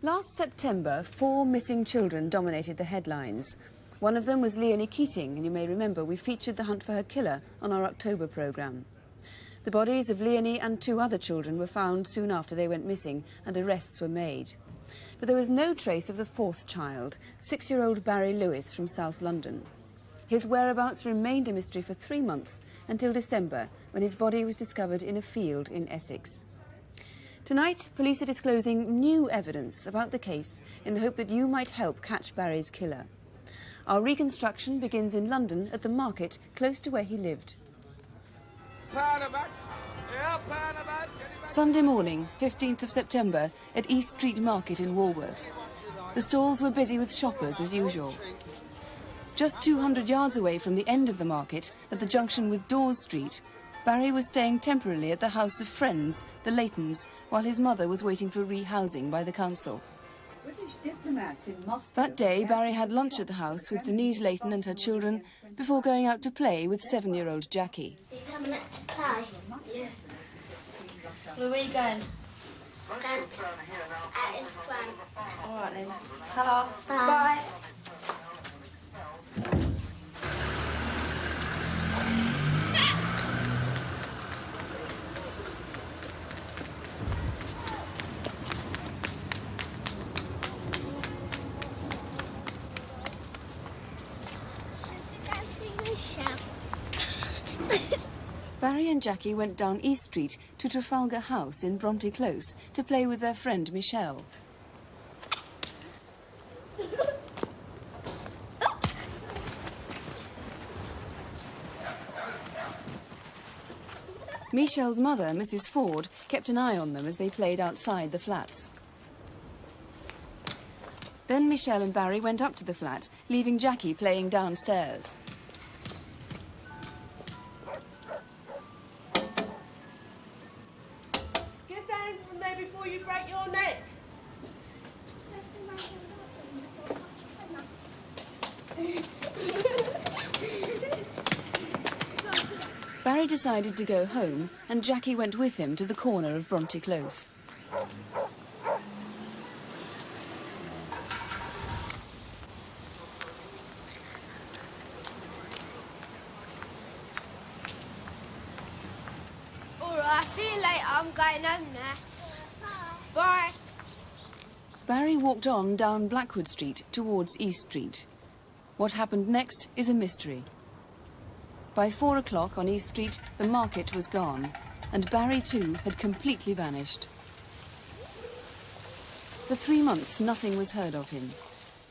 Last September, 4 missing children dominated the headlines. One of them was Leonie Keating, and you may remember we featured the hunt for her killer on our October programme. The bodies of Leonie and 2 other children were found soon after they went missing, and arrests were made. But there was no trace of the 4th child, 6-year-old Barry Lewis from South London. His whereabouts remained a mystery for 3 months, until December, when his body was discovered in a field in Essex. Tonight, police are disclosing new evidence about the case in the hope that you might help catch Barry's killer. Our reconstruction begins in London at the market close to where he lived. Sunday morning, 15th of September, at East Street Market in Walworth. The stalls were busy with shoppers as usual. Just 200 yards away from the end of the market, at the junction with Dawes Street, Barry was staying temporarily at the house of friends, the Leightons, while his mother was waiting for rehousing by the council. British diplomats in Moscow. That day, Barry had lunch at the house with Denise Leighton and her children before going out to play with 7-year-old Jackie. Are you coming out to play? Yes. Where are you going? Going out in front. All right then. Ta-ra. Bye. Barry and Jackie went down East Street to Trafalgar House in Bronte Close to play with their friend Michelle. Michelle's mother, Mrs. Ford, kept an eye on them as they played outside the flats. Then Michelle and Barry went up to the flat, leaving Jackie playing downstairs. Get down from there before you break your neck. Barry decided to go home, and Jackie went with him to the corner of Bronte Close. All right, I'll see you later. I'm going home now. Bye. Barry walked on down Blackwood Street towards East Street. What happened next is a mystery. By 4 o'clock on East Street, the market was gone, and Barry too had completely vanished. For 3 months, nothing was heard of him.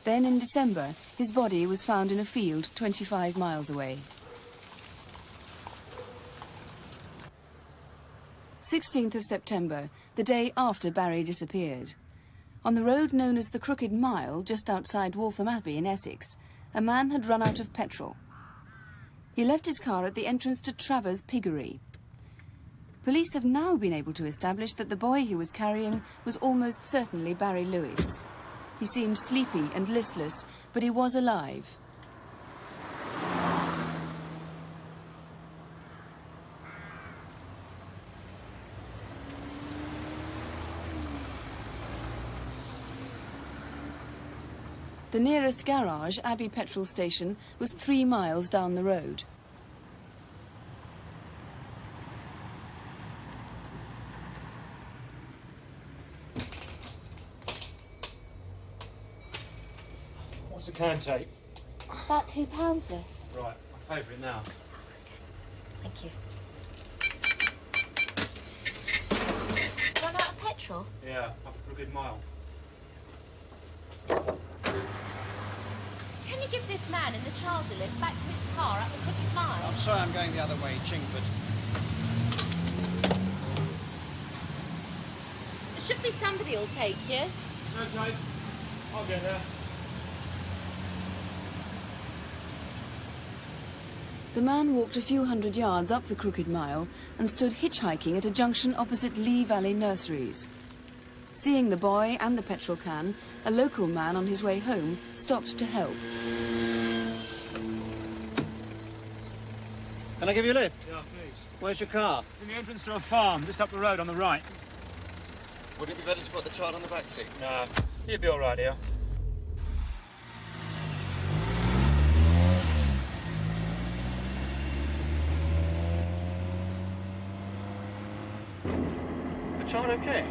Then in December, his body was found in a field 25 miles away. 16th of September, the day after Barry disappeared. On the road known as the Crooked Mile, just outside Waltham Abbey in Essex, a man had run out of petrol. He left his car at the entrance to Travers Piggery. Police have now been able to establish that the boy he was carrying was almost certainly Barry Lewis. He seemed sleepy and listless, but he was alive. The nearest garage, Abbey Petrol Station, was 3 miles down the road. What's the can take? About £2 worth. Right, I'll pay for it now. Thank you. Run out of petrol? Yeah, up for a good mile. Can you give this man in the child a lift back to his car up the Crooked Mile? I'm sorry, I'm going the other way, Chingford. There should be somebody who'll take you. It's okay. I'll get there. The man walked a few hundred yards up the Crooked Mile and stood hitchhiking at a junction opposite Lee Valley Nurseries. Seeing the boy and the petrol can, a local man on his way home stopped to help. Can I give you a lift? Yeah, please. Where's your car? It's in the entrance to a farm, just up the road on the right. Would it be better to put the child on the back seat? Nah, You'll be all right here. The child okay?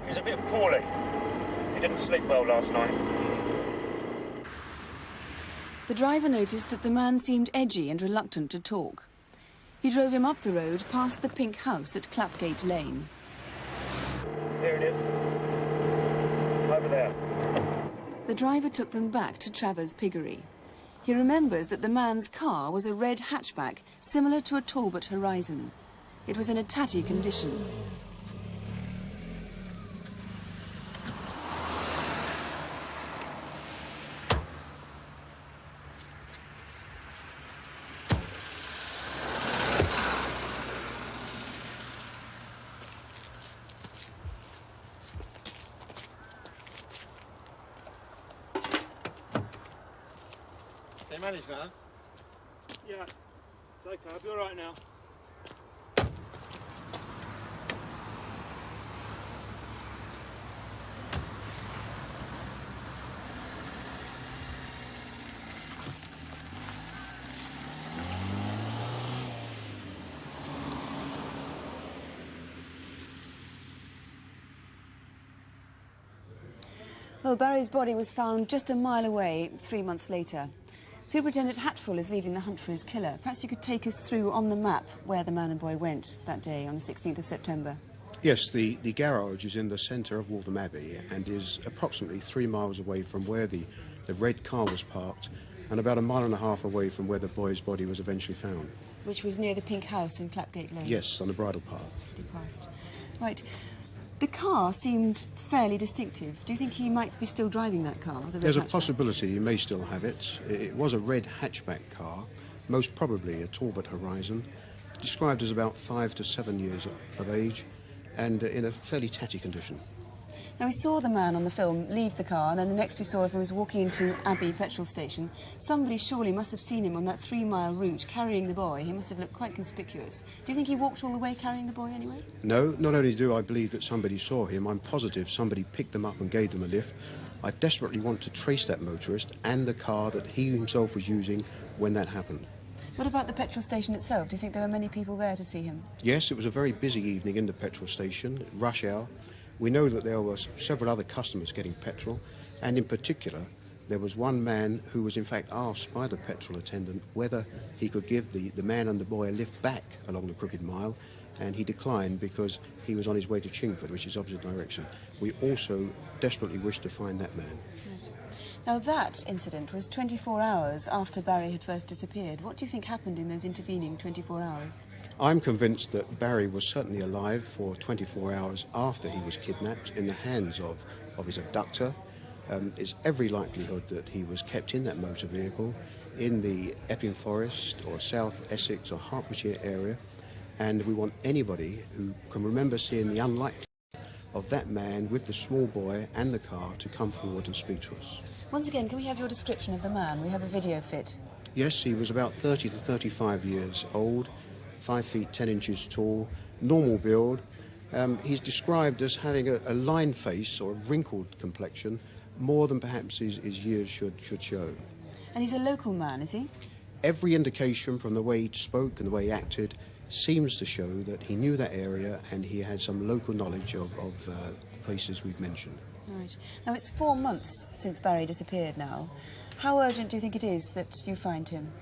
He's a bit poorly. He didn't sleep well last night. The driver noticed that the man seemed edgy and reluctant to talk. He drove him up the road past the pink house at Clapgate Lane. Here it is. Over there. The driver took them back to Travers Piggery. He remembers that the man's car was a red hatchback, similar to a Talbot Horizon. It was in a tatty condition. They managed now? Yeah, it's okay. I'll be all right now. Well, Barry's body was found just a mile away 3 months later. Superintendent Hatfull is leading the hunt for his killer. Perhaps you could take us through on the map where the man and boy went that day on the 16th of September. Yes, the garage is in the centre of Waltham Abbey and is approximately 3 miles away from where the red car was parked and about 1.5 miles away from where the boy's body was eventually found. Which was near the pink house in Clapgate Lane? Yes, on the bridle path. Right. The car seemed fairly distinctive. Do you think he might be still driving that car? There's a possibility he may still have it. It was a red hatchback car, most probably a Talbot Horizon, described as about 5 to 7 years of age and in a fairly tatty condition. Now, we saw the man on the film leave the car, and then the next we saw him was walking into Abbey petrol station. Somebody surely must have seen him on that 3-mile route carrying the boy. He must have looked quite conspicuous. Do you think he walked all the way carrying the boy anyway? No, not only do I believe that somebody saw him, I'm positive somebody picked them up and gave them a lift. I desperately want to trace that motorist and the car that he himself was using when that happened. What about the petrol station itself? Do you think there were many people there to see him? Yes, it was a very busy evening in the petrol station, rush hour. We know that there were several other customers getting petrol, and in particular, there was one man who was in fact asked by the petrol attendant whether he could give the man and the boy a lift back along the Crooked Mile, and he declined because he was on his way to Chingford, which is opposite direction. We also desperately wish to find that man. Right. Now, that incident was 24 hours after Barry had first disappeared. What do you think happened in those intervening 24 hours? I'm convinced that Barry was certainly alive for 24 hours after he was kidnapped in the hands of his abductor. It's every likelihood that he was kept in that motor vehicle in the Epping Forest or South Essex or Hertfordshire area, and we want anybody who can remember seeing the unlikely of that man with the small boy and the car to come forward and speak to us. Once again, can we have your description of the man? We have a video fit. Yes, he was about 30 to 35 years old, 5 feet 10 inches tall, normal build. He's described as having a lined face or a wrinkled complexion, more than perhaps his years should show. And he's a local man, is he? Every indication from the way he spoke and the way he acted seems to show that he knew that area and he had some local knowledge of places we've mentioned. Right. Now, it's 4 months since Barry disappeared now. How urgent do you think it is that you find him?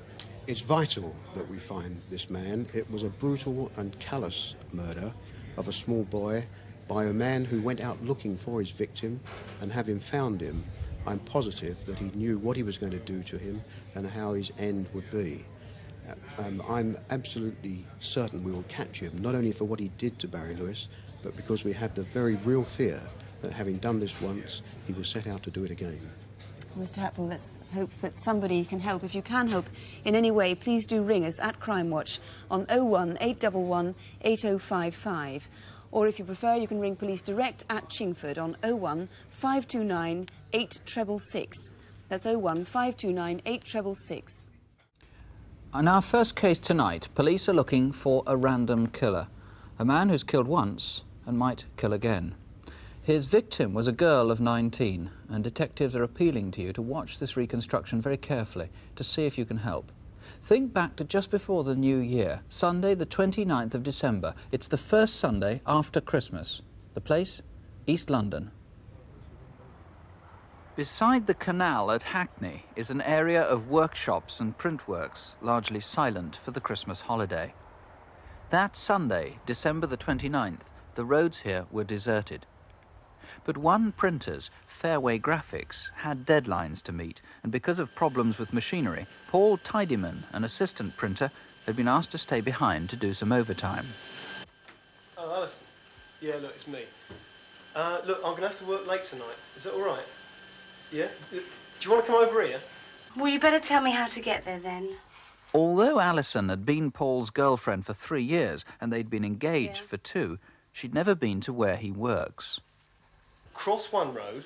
It's vital that we find this man. It was a brutal and callous murder of a small boy by a man who went out looking for his victim, and having found him, I'm positive that he knew what he was going to do to him and how his end would be. I'm absolutely certain we will catch him, not only for what he did to Barry Lewis, but because we have the very real fear that having done this once, he will set out to do it again. Mr. Hatfull, let's hope that somebody can help. If you can help in any way, please do ring us at Crimewatch on 01 811 8055. Or if you prefer, you can ring police direct at Chingford on 01 529 8666. That's 01 529 8666. In our first case tonight, police are looking for a random killer. A man who's killed once and might kill again. His victim was a girl of 19, and detectives are appealing to you to watch this reconstruction very carefully to see if you can help. Think back to just before the New Year, Sunday the 29th of December. It's the first Sunday after Christmas. The place? East London. Beside the canal at Hackney is an area of workshops and printworks, largely silent for the Christmas holiday. That Sunday, December the 29th, the roads here were deserted. But one printer's, Fairway Graphics, had deadlines to meet, and because of problems with machinery, Paul Tidyman, an assistant printer, had been asked to stay behind to do some overtime. Oh, Alison. Yeah, look, it's me. Look, I'm going to have to work late tonight. Is that all right? Yeah? Do you want to come over here? Well, you better tell me how to get there then. Although Alison had been Paul's girlfriend for 3 years and they'd been engaged for 2, she'd never been to where he works. Cross one road,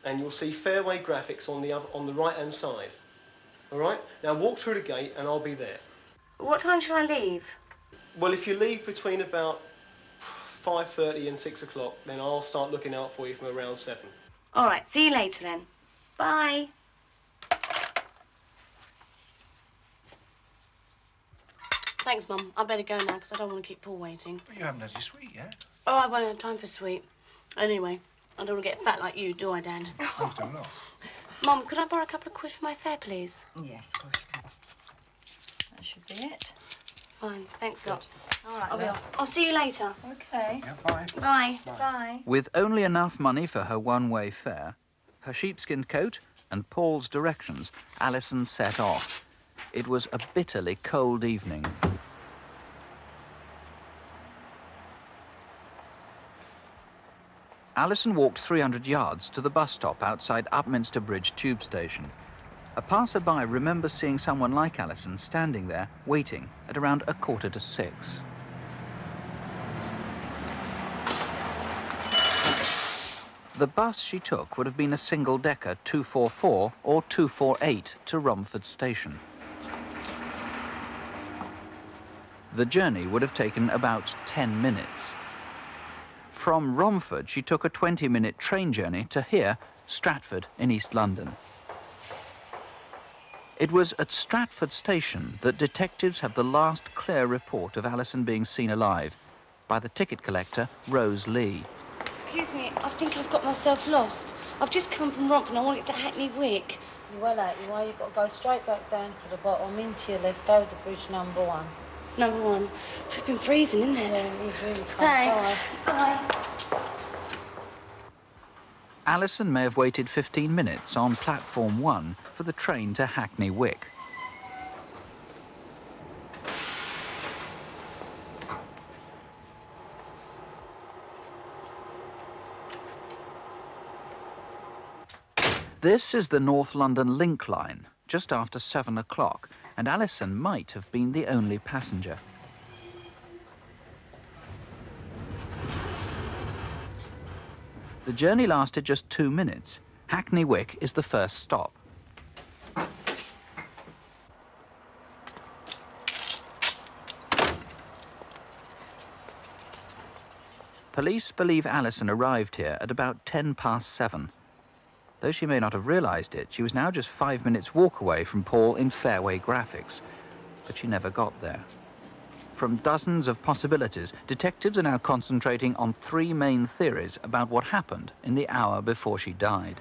and you'll see Fairway Graphics on the right-hand side. All right? Now walk through the gate, and I'll be there. What time shall I leave? Well, if you leave between about 5:30 and 6 o'clock, then I'll start looking out for you from around 7. All right, see you later then. Bye. Thanks, Mum. I better go now because I don't want to keep Paul waiting. But you haven't had your sweet yet. Oh, I won't have time for sweet. Anyway, I don't want to get fat like you, do I, Dad? I do not. Mum, could I borrow a couple of quid for my fare, please? Yes, of course you can. That should be it. Fine, thanks a lot. All right, I'll be then. off. I'll see you later. Okay. Yeah, bye. Bye. Bye. With only enough money for her one-way fare, her sheepskin coat and Paul's directions, Alison set off. It was a bitterly cold evening. Alison walked 300 yards to the bus stop outside Upminster Bridge tube station. A passerby remembers seeing someone like Alison standing there, waiting, at around 5:45. The bus she took would have been a single-decker 244 or 248 to Romford Station. The journey would have taken about 10 minutes. From Romford, she took a 20-minute train journey to here, Stratford in East London. It was at Stratford Station that detectives had the last clear report of Alison being seen alive by the ticket collector, Rose Lee. Excuse me, I think I've got myself lost. I've just come from Romford and I want it to Hackney Wick. Well, out your way, you've got to go straight back down to the bottom, into your left, over the bridge number 1. Number 1. It's been freezing, isn't it? Yeah, it's really cold. Thanks. Bye. Alison may have waited 15 minutes on platform 1 for the train to Hackney Wick. This is the North London Link line, just after 7 o'clock, and Alison might have been the only passenger. The journey lasted just 2 minutes. Hackney Wick is the first stop. Police believe Alison arrived here at about 7:10. Though she may not have realised it, she was now just 5 minutes' walk away from Paul in Fairway Graphics. But she never got there. From dozens of possibilities, detectives are now concentrating on 3 main theories about what happened in the hour before she died.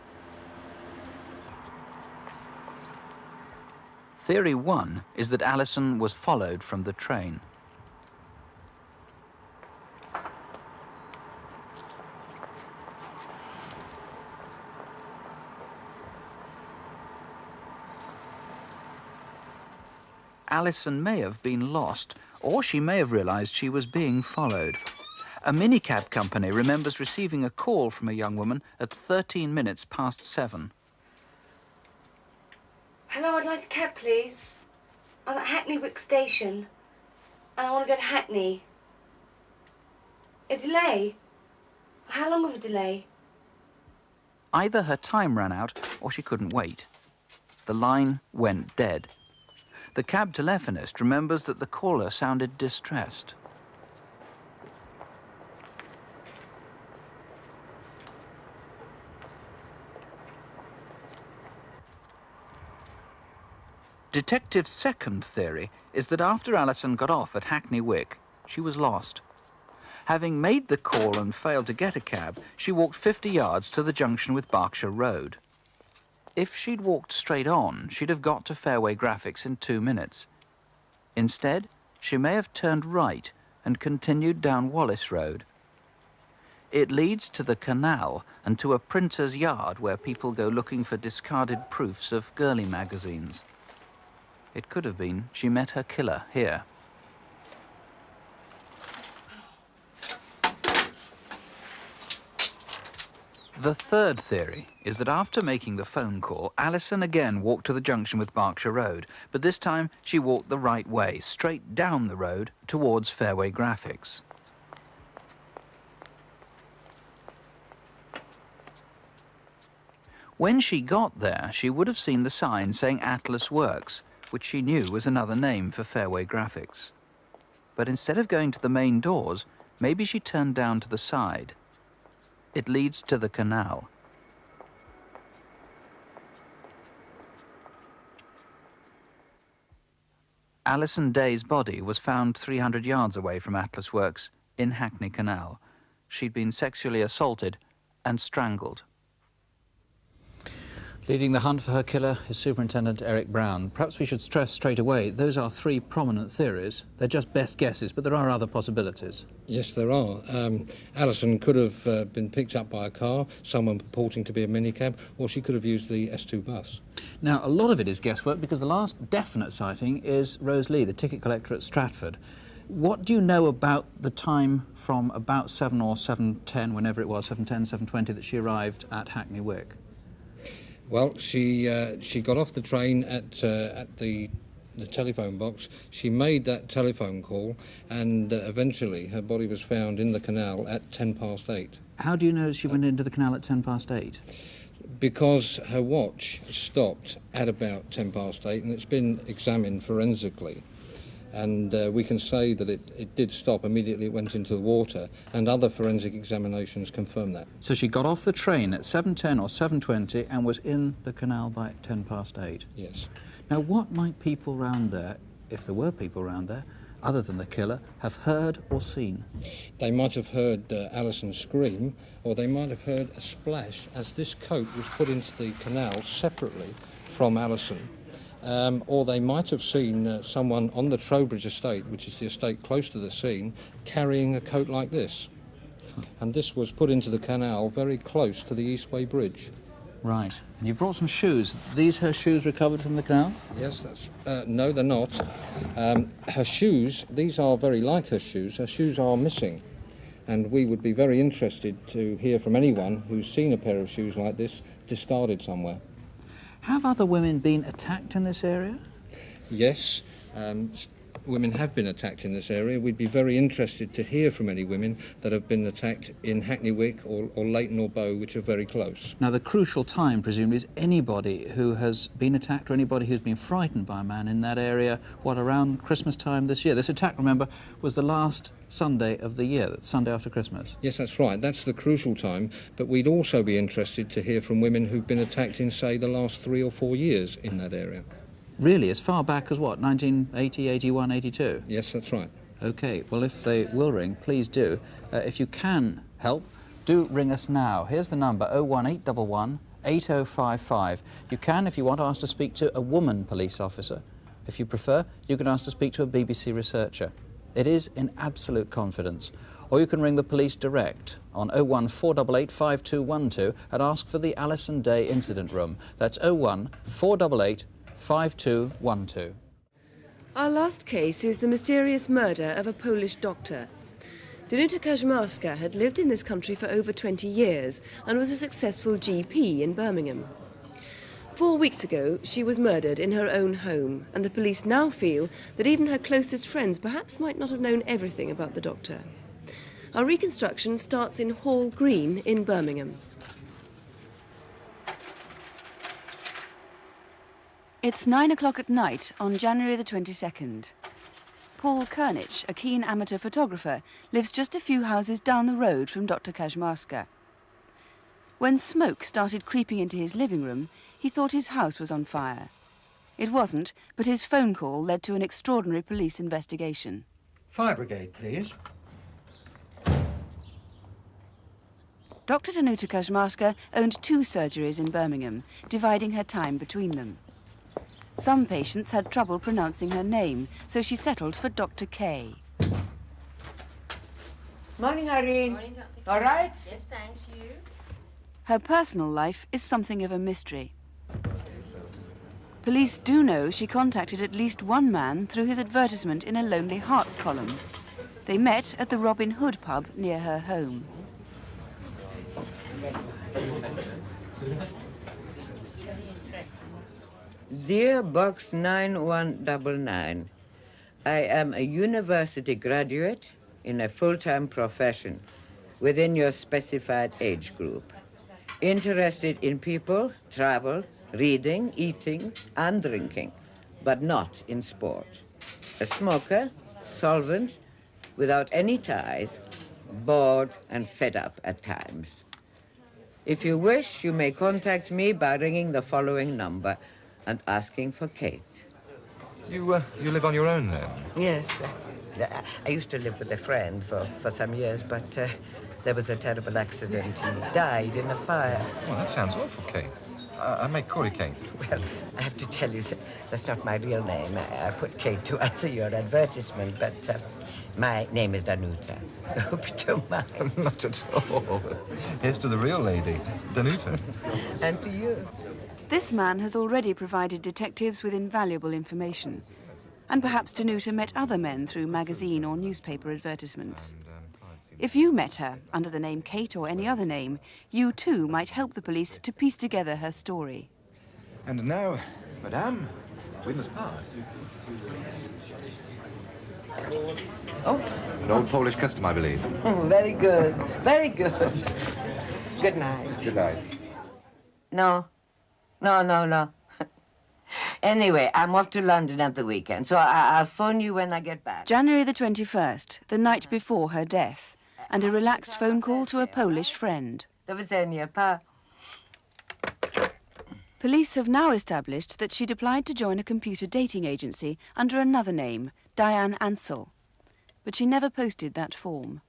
Theory 1 is that Alison was followed from the train. Alison may have been lost, or she may have realised she was being followed. A minicab company remembers receiving a call from a young woman at 7:13. Hello, I'd like a cab, please. I'm at Hackney Wick Station, and I want to go to Hackney. A delay? How long of a delay? Either her time ran out, or she couldn't wait. The line went dead. The cab telephonist remembers that the caller sounded distressed. Detective's second theory is that after Alison got off at Hackney Wick, she was lost. Having made the call and failed to get a cab, she walked 50 yards to the junction with Berkshire Road. If she'd walked straight on, she'd have got to Fairway Graphics in 2 minutes. Instead, she may have turned right and continued down Wallace Road. It leads to the canal and to a printer's yard where people go looking for discarded proofs of girly magazines. It could have been she met her killer here. The third theory is that after making the phone call, Alison again walked to the junction with Berkshire Road, but this time she walked the right way, straight down the road towards Fairway Graphics. When she got there, she would have seen the sign saying Atlas Works, which she knew was another name for Fairway Graphics. But instead of going to the main doors, maybe she turned down to the side. It leads to the canal. Alison Day's body was found 300 yards away from Atlas Works in Hackney Canal. She'd been sexually assaulted and strangled. Leading the hunt for her killer is Superintendent Eric Brown. Perhaps we should stress straight away, those are three prominent theories. They're just best guesses, but there are other possibilities. Yes, there are. Alison could have been picked up by a car, someone purporting to be a minicab, or she could have used the S2 bus. Now, a lot of it is guesswork because the last definite sighting is Rose Lee, the ticket collector at Stratford. What do you know about the time from about 7 or 7:10, whenever it was, 7:10, 7:20, that she arrived at Hackney Wick? Well, she got off the train at the telephone box. She made that telephone call, and eventually her body was found in the canal at 8:10. How do you know she went into the canal at 8:10? Because her watch stopped at about 8:10, and it's been examined forensically. And we can say that it did stop immediately. It went into the water, and other forensic examinations confirm that. So she got off the train at 7:10 or 7:20 and was in the canal by 8:10? Yes. Now, what might people round there, if there were people round there, other than the killer, have heard or seen? They might have heard Alison scream, or they might have heard a splash as this coat was put into the canal separately from Alison. Or they might have seen someone on the Trowbridge estate, which is the estate close to the scene, carrying a coat like this. And this was put into the canal very close to the Eastway Bridge. Right. And you brought some shoes. These her shoes recovered from the canal? Yes, that's... no, they're not. Her shoes, these are very like her shoes. Her shoes are missing. And we would be very interested to hear from anyone who's seen a pair of shoes like this discarded somewhere. Have other women been attacked in this area? Yes, women have been attacked in this area. We'd be very interested to hear from any women that have been attacked in Hackney Wick or Leighton or Bow, which are very close. Now, the crucial time, presumably, is anybody who has been attacked or anybody who's been frightened by a man in that area, what, around Christmas time this year? This attack, remember, was the last Sunday of the year, Sunday after Christmas. Yes, that's right. That's the crucial time. But we'd also be interested to hear from women who've been attacked in, say, the last 3 or 4 years in that area. Really? As far back as what, 1980, 81, 82? Yes, that's right. OK, well, if they will ring, please do. If you can help, do ring us now. Here's the number, 01811 8055. You can, if you want, ask to speak to a woman police officer. If you prefer, you can ask to speak to a BBC researcher. It is in absolute confidence. Or you can ring the police direct on 01488 5212 and ask for the Alison Day Incident Room. That's 01488 5212. Our last case is the mysterious murder of a Polish doctor. Danuta Kaczmarska had lived in this country for over 20 years and was a successful GP in Birmingham. 4 weeks ago, she was murdered in her own home, and the police now feel that even her closest friends perhaps might not have known everything about the doctor. Our reconstruction starts in Hall Green in Birmingham. It's 9 o'clock at night on January the 22nd. Paul Kernich, a keen amateur photographer, lives just a few houses down the road from Dr. Kaczmarska. When smoke started creeping into his living room, he thought his house was on fire. It wasn't, but his phone call led to an extraordinary police investigation. Fire brigade, please. Dr. Danuta Kazmarska owned 2 surgeries in Birmingham, dividing her time between them. Some patients had trouble pronouncing her name, so she settled for Dr. K. Morning, Irene. Morning, Dr. All right? Yes, thanks. You? Her personal life is something of a mystery. Police do know she contacted at least one man through his advertisement in a Lonely Hearts column. They met at the Robin Hood pub near her home. Dear Box 9199, I am a university graduate in a full-time profession within your specified age group. Interested in people, travel, reading, eating, and drinking, but not in sport. A smoker, solvent, without any ties, bored and fed up at times. If you wish, you may contact me by ringing the following number and asking for Kate. You live on your own, then? Yes. I used to live with a friend for some years, but there was a terrible accident. He died in a fire. Well, that sounds awful, Kate. I may call you Kate. Well, I have to tell you, that's not my real name. I put Kate to answer your advertisement, but my name is Danuta. I hope you don't mind. Not at all. Here's to the real lady, Danuta. And to you. This man has already provided detectives with invaluable information. And perhaps Danuta met other men through magazine or newspaper advertisements. If you met her under the name Kate or any other name, you too might help the police to piece together her story. And now, Madame, witness part. Oh. An old Polish custom, I believe. Oh, very good. Very good. Good night. Good night. No. Anyway, I'm off to London at the weekend, so I'll phone you when I get back. January the 21st, the night before her death, and a relaxed phone call to a Polish friend. Do widzenia, pa. Police have now established that she'd applied to join a computer dating agency under another name, Diane Sindall, but she never posted that form.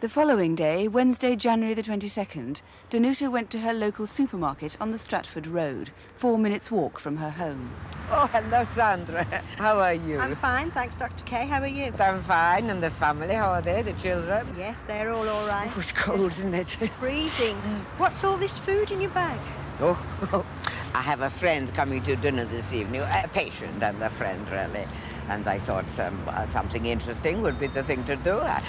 The following day, Wednesday, January the 22nd, Danuta went to her local supermarket on the Stratford Road, 4 minutes' walk from her home. Oh, hello, Sandra. How are you? I'm fine, thanks, Dr. K. How are you? I'm fine. And the family, how are they, the children? Yes, they're all right. Oh, it's cold, isn't it? It's freezing. What's all this food in your bag? Oh, I have a friend coming to dinner this evening, a patient and a friend, really. And I thought something interesting would be the thing to do. I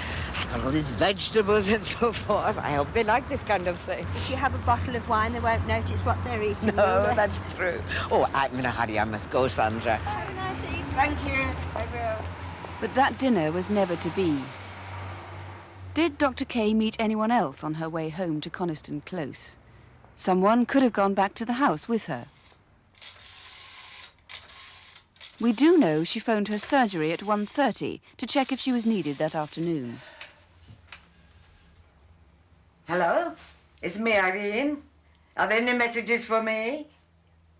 got all these vegetables and so forth. I hope they like this kind of thing. If you have a bottle of wine, they won't notice what they're eating. No, that's true. Oh, I'm in a hurry. I must go, Sandra. Have a nice evening. Thank you. I will. But that dinner was never to be. Did Dr. K meet anyone else on her way home to Coniston Close? Someone could have gone back to the house with her. We do know she phoned her surgery at 1:30 to check if she was needed that afternoon. Hello? It's me, Irene. Are there any messages for me?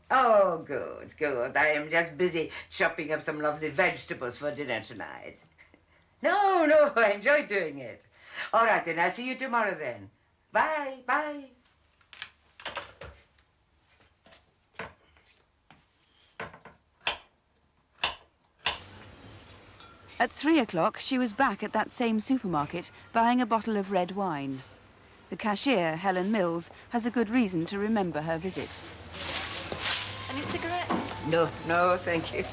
Oh, good, good. I am just busy chopping up some lovely vegetables for dinner tonight. No, I enjoy doing it. All right, then. I'll see you tomorrow, then. Bye, bye. At 3 o'clock, she was back at that same supermarket buying a bottle of red wine. The cashier, Helen Mills, has a good reason to remember her visit. Any cigarettes? No, thank you.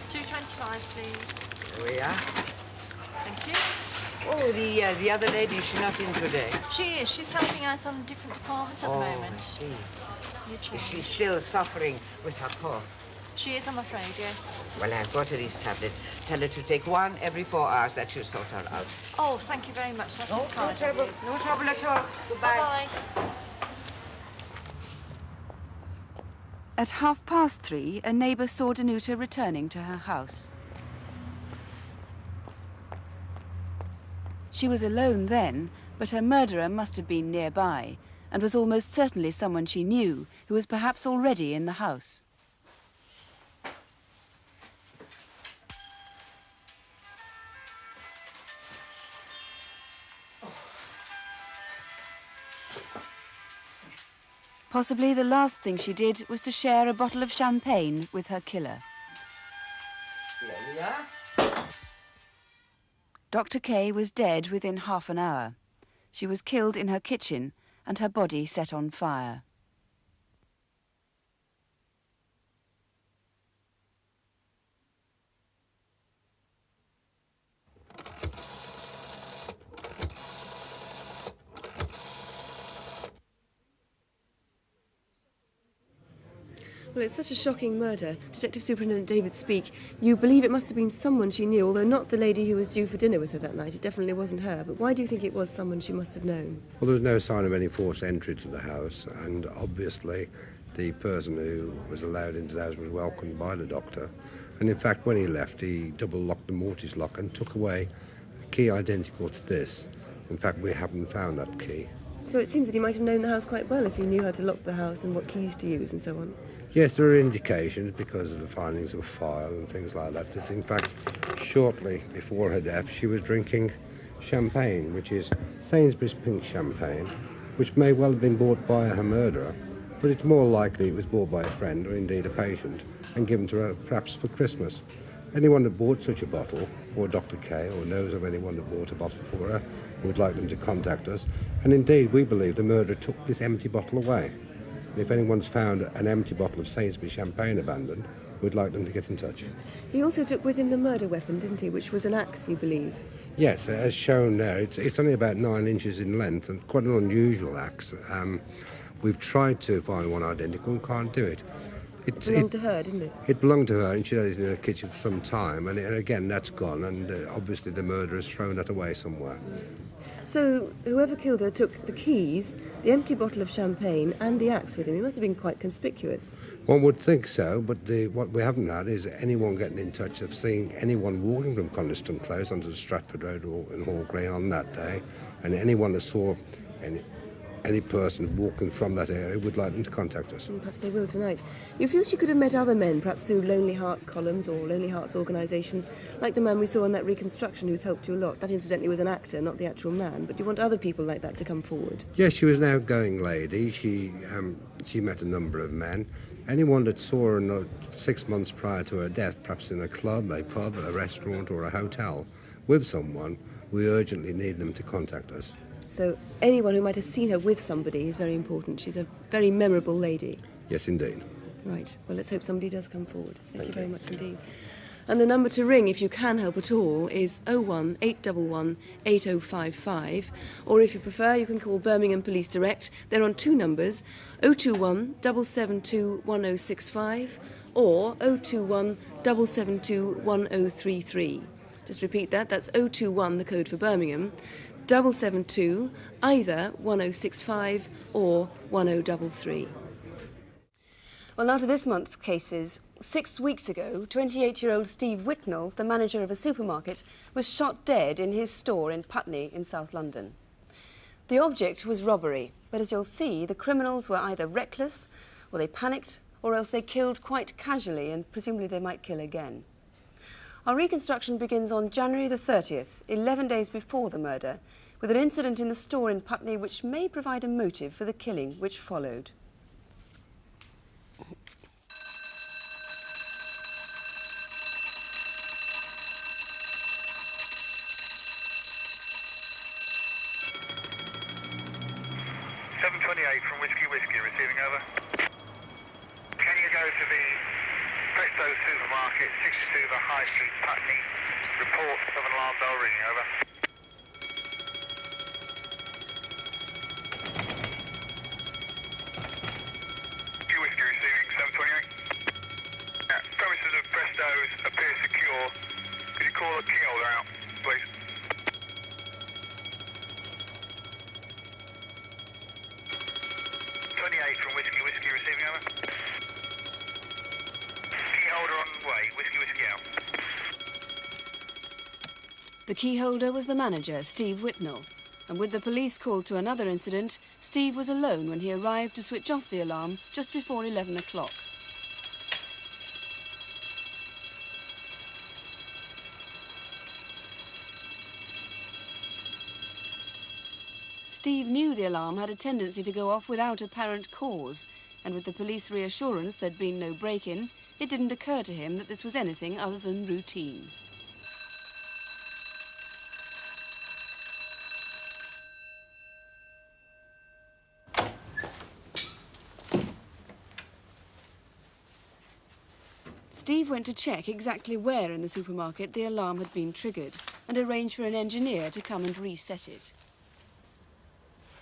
2.25, please. There we are. Thank you. Oh, the other lady, she's not in today. She is. She's helping out on a different department at the moment. I see. You Is change. she still suffering with her cough? She is, I'm afraid, yes. Well, I've got her these tablets. Tell her to take one every 4 hours. That should sort her out. Oh, thank you very much. That is No kind of trouble. you. No trouble at all. Goodbye. Bye-bye. At 3:30, a neighbour saw Danuta returning to her house. She was alone then, but her murderer must have been nearby, and was almost certainly someone she knew, who was perhaps already in the house. Possibly the last thing she did was to share a bottle of champagne with her killer. Here we are. Dr. Kay was dead within half an hour. She was killed in her kitchen and her body set on fire. Well, it's such a shocking murder. Detective Superintendent David Speak, you believe it must have been someone she knew, although not the lady who was due for dinner with her that night. It definitely wasn't her. But why do you think it was someone she must have known? Well, there was no sign of any forced entry to the house, and obviously the person who was allowed into the house was welcomed by the doctor. And in fact, when he left, he double-locked the mortise lock and took away a key identical to this. In fact, we haven't found that key. So it seems that he might have known the house quite well if he knew how to lock the house and what keys to use and so on. Yes, there are indications because of the findings of a file and things like that. That in fact, shortly before her death, she was drinking champagne, which is Sainsbury's pink champagne, which may well have been bought by her murderer, but it's more likely it was bought by a friend or indeed a patient and given to her perhaps for Christmas. Anyone that bought such a bottle for Dr. Kay or knows of anyone that bought a bottle for her would like them to contact us. And indeed, we believe the murderer took this empty bottle away. And if anyone's found an empty bottle of Sainsbury's champagne abandoned, we'd like them to get in touch. He also took with him the murder weapon, didn't he, which was an axe, you believe? Yes, as shown there, it's only about 9 inches in length and quite an unusual axe. We've tried to find one identical and can't do it. It belonged to her, didn't it? It belonged to her, and she had it in her kitchen for some time, and again, that's gone, and obviously the murderer has thrown that away somewhere. So whoever killed her took the keys, the empty bottle of champagne and the axe with him. He must have been quite conspicuous. One would think so, but what we haven't had is anyone getting in touch of seeing anyone walking from Coniston Close onto the Stratford Road or in Hall Green on that day, and anyone that saw any person walking from that area would like them to contact us. And perhaps they will tonight. You feel she could have met other men, perhaps through Lonely Hearts columns or Lonely Hearts organisations, like the man we saw in that reconstruction who's helped you a lot. That incidentally was an actor, not the actual man, but you want other people like that to come forward. Yes, she was an outgoing lady. She met a number of men. Anyone that saw her 6 months prior to her death, perhaps in a club, a pub, a restaurant or a hotel, with someone, we urgently need them to contact us. So anyone who might have seen her with somebody is very important. She's a very memorable lady. Yes, indeed. Right. Well, let's hope somebody does come forward. Thank you very much indeed. And the number to ring, if you can help at all, is 01 811 8055. Or if you prefer, you can call Birmingham Police Direct. They're on 2 numbers, 021 772 1065 or 021 772 1033. Just repeat that. That's 021, the code for Birmingham. 772, either 1065 or 1033. Well, now to this month's cases. 6 weeks ago, 28-year-old Steve Widnall, the manager of a supermarket, was shot dead in his store in Putney in South London. The object was robbery, but as you'll see, the criminals were either reckless, or they panicked, or else they killed quite casually, and presumably they might kill again. Our reconstruction begins on January the 30th, 11 days before the murder, with an incident in the store in Putney which may provide a motive for the killing which followed. From Whiskey, receiving over. Can you go to the Presto supermarket, 62 the High Street, Putney? Report of an alarm bell ringing, over. Whiskey receiving 728. Premises of Presto's appear secure. Could you call the key holder out, please? From Whiskey, receiving over. Key holder on way, Whiskey out. The key holder was the manager, Steve Widnall, and with the police called to another incident, Steve was alone when he arrived to switch off the alarm just before 11 o'clock. Steve knew the alarm had a tendency to go off without apparent cause, and with the police reassurance there'd been no break-in, it didn't occur to him that this was anything other than routine. Steve went to check exactly where in the supermarket the alarm had been triggered and arranged for an engineer to come and reset it.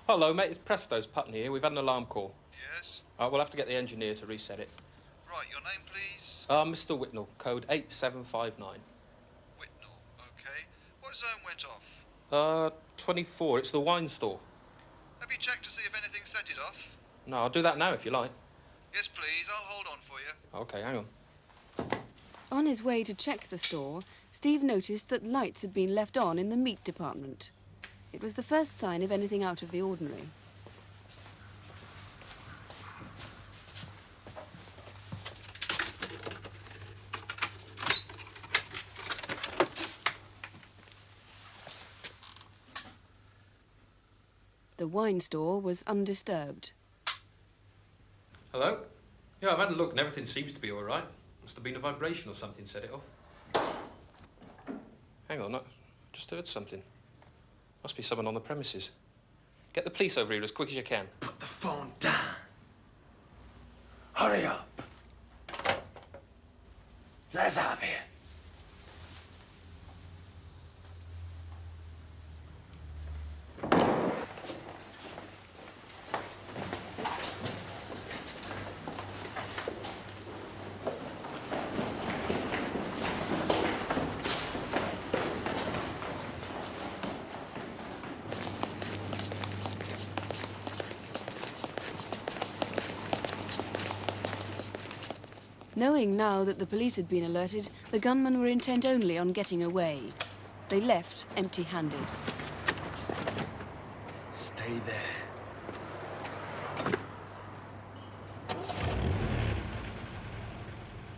Hello, mate. It's Presto's Putney here. We've had an alarm call. Yes? We'll have to get the engineer to reset it. Right, your name, please? Mr. Widnall, code 8759. Widnall, okay. What zone went off? 24. It's the wine store. Have you checked to see if anything set it off? No, I'll do that now if you like. Yes, please. I'll hold on for you. Okay, hang on. On his way to check the store, Steve noticed that lights had been left on in the meat department. It was the first sign of anything out of the ordinary. The wine store was undisturbed. Hello? Yeah, I've had a look and everything seems to be all right. Must have been a vibration or something set it off. Hang on, I just heard something. Must be someone on the premises. Get the police over here as quick as you can. Put the phone down. Hurry up. Let's have it. Knowing now that the police had been alerted, the gunmen were intent only on getting away. They left empty-handed. Stay there.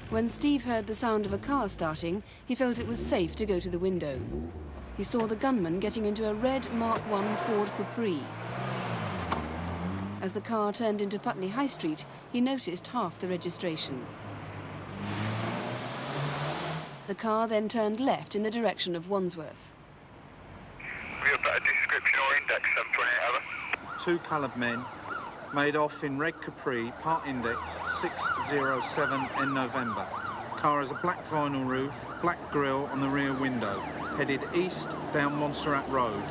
When Steve heard the sound of a car starting, he felt it was safe to go to the window. He saw the gunman getting into a red Mark I Ford Capri. As the car turned into Putney High Street, he noticed half the registration. The car then turned left in the direction of Wandsworth. Have you a better description or index, 728 Helen? Two coloured men made off in red Capri, part index 607 in November. Car has a black vinyl roof, black grille on the rear window, headed east down Montserrat Road.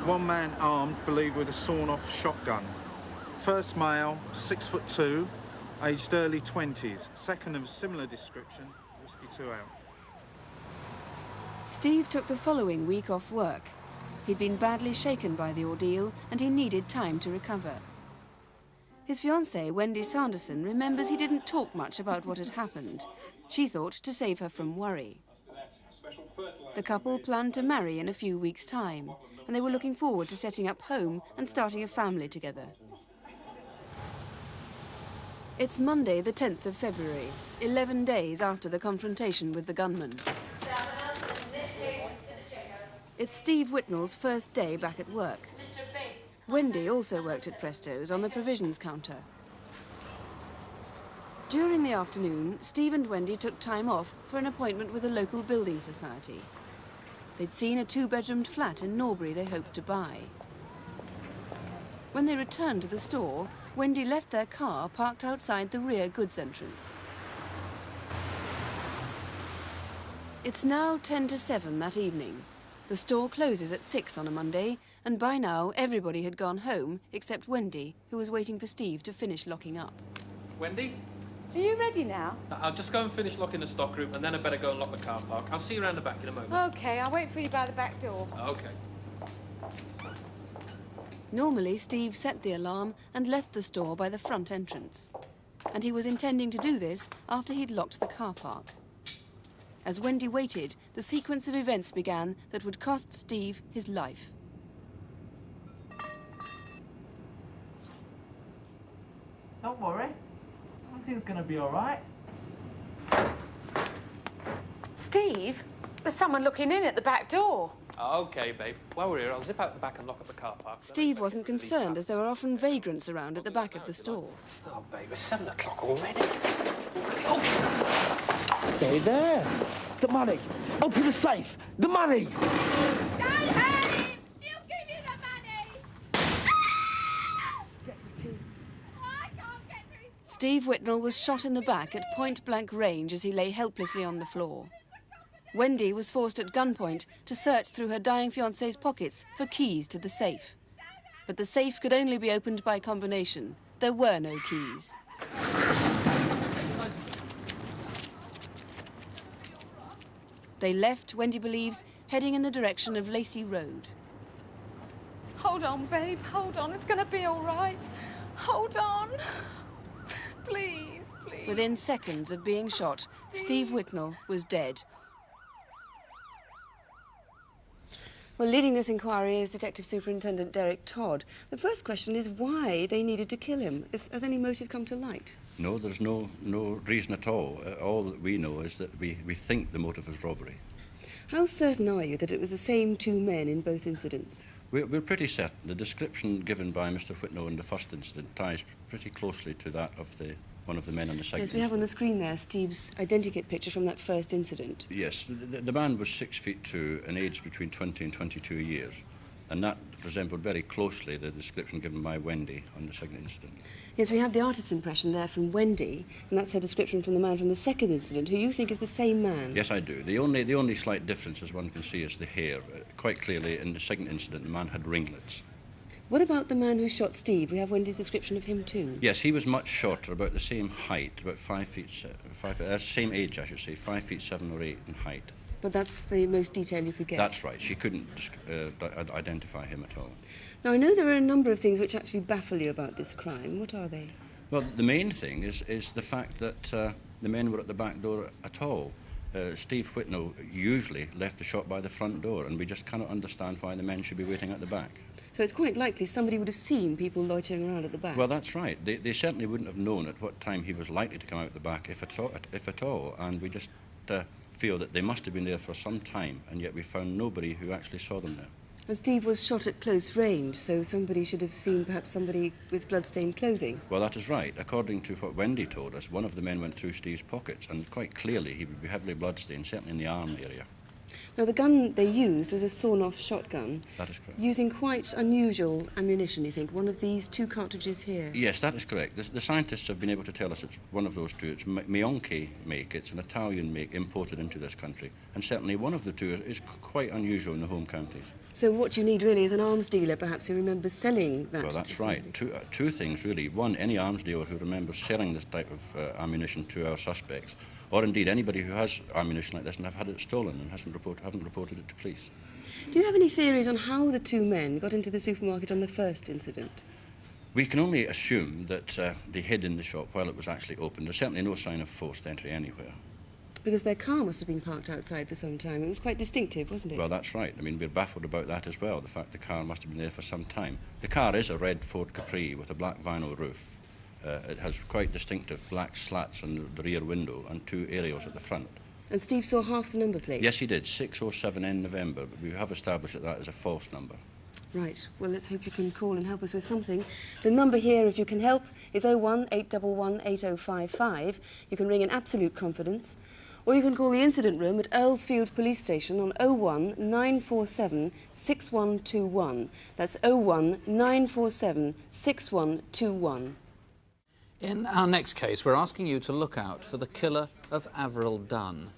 One man armed, believed with a sawn-off shotgun. First male, 6'2", aged early 20s. Second of similar description, whiskey 2 out. Steve took the following week off work. He'd been badly shaken by the ordeal and he needed time to recover. His fiancée, Wendy Sanderson, remembers he didn't talk much about what had happened. She thought to save her from worry. The couple planned to marry in a few weeks' time, and they were looking forward to setting up home and starting a family together. It's Monday, the 10th of February, 11 days after the confrontation with the gunman. It's Steve Widnall's first day back at work. Wendy also worked at Presto's on the provisions counter. During the afternoon, Steve and Wendy took time off for an appointment with a local building society. They'd seen a two-bedroomed flat in Norbury they hoped to buy. When they returned to the store, Wendy left their car parked outside the rear goods entrance. It's now 10 to 7 that evening. The store closes at 6 on a Monday, and by now everybody had gone home except Wendy, who was waiting for Steve to finish locking up. Wendy? Are you ready now? I'll just go and finish locking the stock room, and then I better go and lock the car park. I'll see you around the back in a moment. Okay, I'll wait for you by the back door. Okay. Normally, Steve set the alarm and left the store by the front entrance. And he was intending to do this after he'd locked the car park. As Wendy waited, the sequence of events began that would cost Steve his life. Don't worry. Everything's going to be all right. Steve, there's someone looking in at the back door. OK, babe. While we're here, I'll zip out the back and lock up the car park. Steve wasn't concerned, as there were often vagrants around at the back of the store. Oh, babe, it's 7 o'clock already. Stay there. The money. Open the safe. The money. Steve Widnall was shot in the back at point-blank range as he lay helplessly on the floor. Wendy was forced at gunpoint to search through her dying fiancé's pockets for keys to the safe. But the safe could only be opened by combination. There were no keys. They left, Wendy believes, heading in the direction of Lacey Road. Hold on, babe, hold on. It's going to be all right. Hold on. Please, please. Within seconds of being shot, Steve Widnall was dead. Well, leading this inquiry is Detective Superintendent Derek Todd. The first question is why they needed to kill him. Has any motive come to light? No, there's no reason at all. All that we know is that we think the motive is robbery. How certain are you that it was the same two men in both incidents? We're pretty certain. The description given by Mr. Widnall in the first incident ties pretty closely to that of one of the men in the second Yes, we have on the screen there Steve's identikit picture from that first incident. Yes, the man was 6'2" and aged between 20 and 22 years, and that resembled very closely the description given by Wendy on the second incident. Yes, we have the artist's impression there from Wendy, and that's her description from the man from the second incident, who you think is the same man. Yes, I do. The only slight difference, as one can see, is the hair. Quite clearly, in the second incident, the man had ringlets. What about the man who shot Steve? We have Wendy's description of him too. Yes, he was much shorter, about the same height, about 5 feet, same age, I should say, 5 feet 7 or 8 in height. But that's the most detail you could get. That's right. She couldn't identify him at all. Now, I know there are a number of things which actually baffle you about this crime. What are they? Well, the main thing is the fact that the men were at the back door at all. Steve Widnall usually left the shop by the front door, and we just cannot understand why the men should be waiting at the back. So it's quite likely somebody would have seen people loitering around at the back. Well, that's right. They certainly wouldn't have known at what time he was likely to come out the back, if at all. And we just feel that they must have been there for some time, and yet we found nobody who actually saw them there. And Steve was shot at close range, so somebody should have seen perhaps somebody with blood-stained clothing. Well, that is right. According to what Wendy told us, one of the men went through Steve's pockets, and quite clearly he would be heavily bloodstained, certainly in the arm area. Now, the gun they used was a sawn-off shotgun. That is correct. Using quite unusual ammunition, you think? One of these two cartridges here? Yes, that is correct. The scientists have been able to tell us it's one of those two. It's Meonke make. It's an Italian make imported into this country. And certainly one of the two is quite unusual in the home counties. So what you need really is an arms dealer, perhaps, who remembers selling that. Well, that's right. Two things, really. One, any arms dealer who remembers selling this type of ammunition to our suspects, or indeed anybody who has ammunition like this and have had it stolen and haven't reported it to police. Do you have any theories on how the two men got into the supermarket on the first incident? We can only assume that they hid in the shop while it was actually open. There's certainly no sign of forced entry anywhere. Because their car must have been parked outside for some time. It was quite distinctive, wasn't it? Well, that's right. I mean, we're baffled about that as well, the fact the car must have been there for some time. The car is a red Ford Capri with a black vinyl roof. It has quite distinctive black slats on the rear window and two aerials at the front. And Steve saw half the number plate? Yes, he did. 607N November, but we have established that that is a false number. Right. Well, let's hope you can call and help us with something. The number here, if you can help, is 01811 8055. You can ring in absolute confidence. Or you can call the incident room at Earlsfield Police Station on 01947 6121. That's 01947 6121. In our next case, we're asking you to look out for the killer of Avril Dunn.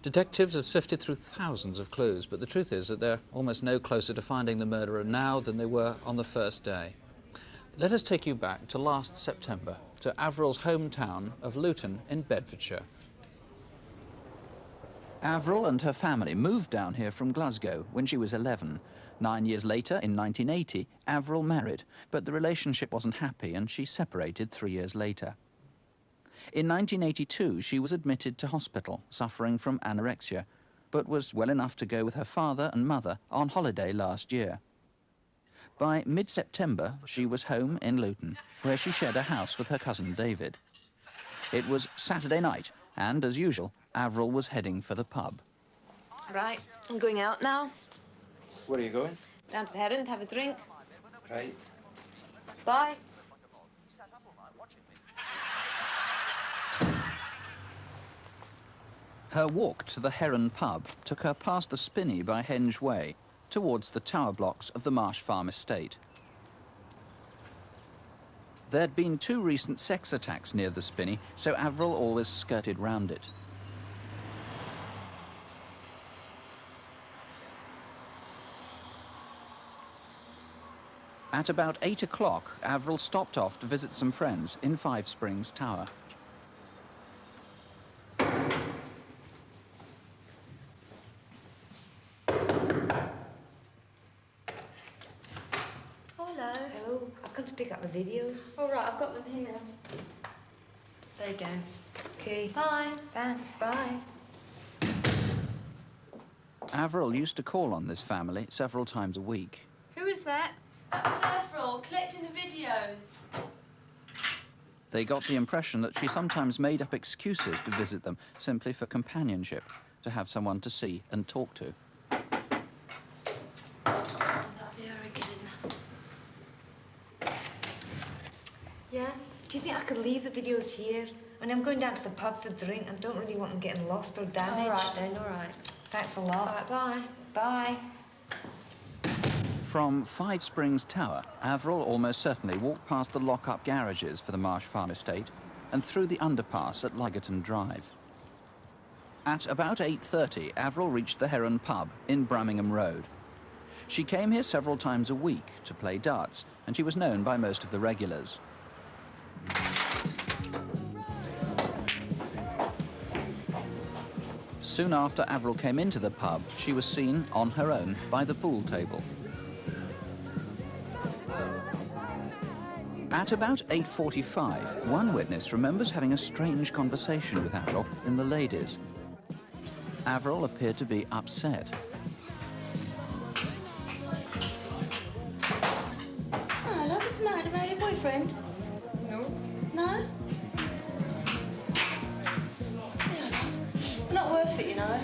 Detectives have sifted through thousands of clues, but the truth is that they're almost no closer to finding the murderer now than they were on the first day. Let us take you back to last September, to Avril's hometown of Luton in Bedfordshire. Avril and her family moved down here from Glasgow when she was 11. 9 years later, in 1980, Avril married, but the relationship wasn't happy and she separated 3 years later. In 1982, she was admitted to hospital, suffering from anorexia, but was well enough to go with her father and mother on holiday last year. By mid-September, she was home in Luton, where she shared a house with her cousin David. It was Saturday night, and as usual, Avril was heading for the pub. Right, I'm going out now. Where are you going? Down to the Heron to have a drink. Right. Bye. Her walk to the Heron pub took her past the Spinney by Henge Way, towards the tower blocks of the Marsh Farm estate. There'd been 2 recent sex attacks near the Spinney, so Avril always skirted round it. At about 8 o'clock, Avril stopped off to visit some friends in Five Springs Tower. Hello. Hello. I've come to pick up the videos. All right, I've got them here. There you go. Okay. Bye. Thanks. Bye. Avril used to call on this family several times a week. Who is that? That's Avril, collecting the videos. They got the impression that she sometimes made up excuses to visit them simply for companionship, to have someone to see and talk to. That'll be her again. Yeah? Do you think I could leave the videos here? I mean, I'm going down to the pub for a drink and don't really want them getting lost or damaged. All right then, all right. Thanks a lot. All right, bye. Bye. From Five Springs Tower, Avril almost certainly walked past the lock-up garages for the Marsh Farm estate and through the underpass at Ligerton Drive. At about 8:30, Avril reached the Heron pub in Birmingham Road. She came here several times a week to play darts, and she was known by most of the regulars. Soon after Avril came into the pub, she was seen on her own by the pool table. At about 8:45, one witness remembers having a strange conversation with Avril in the ladies. Avril appeared to be upset. Oh, love, what's the matter about your boyfriend? No. No? Yeah, love. Not worth it, you know.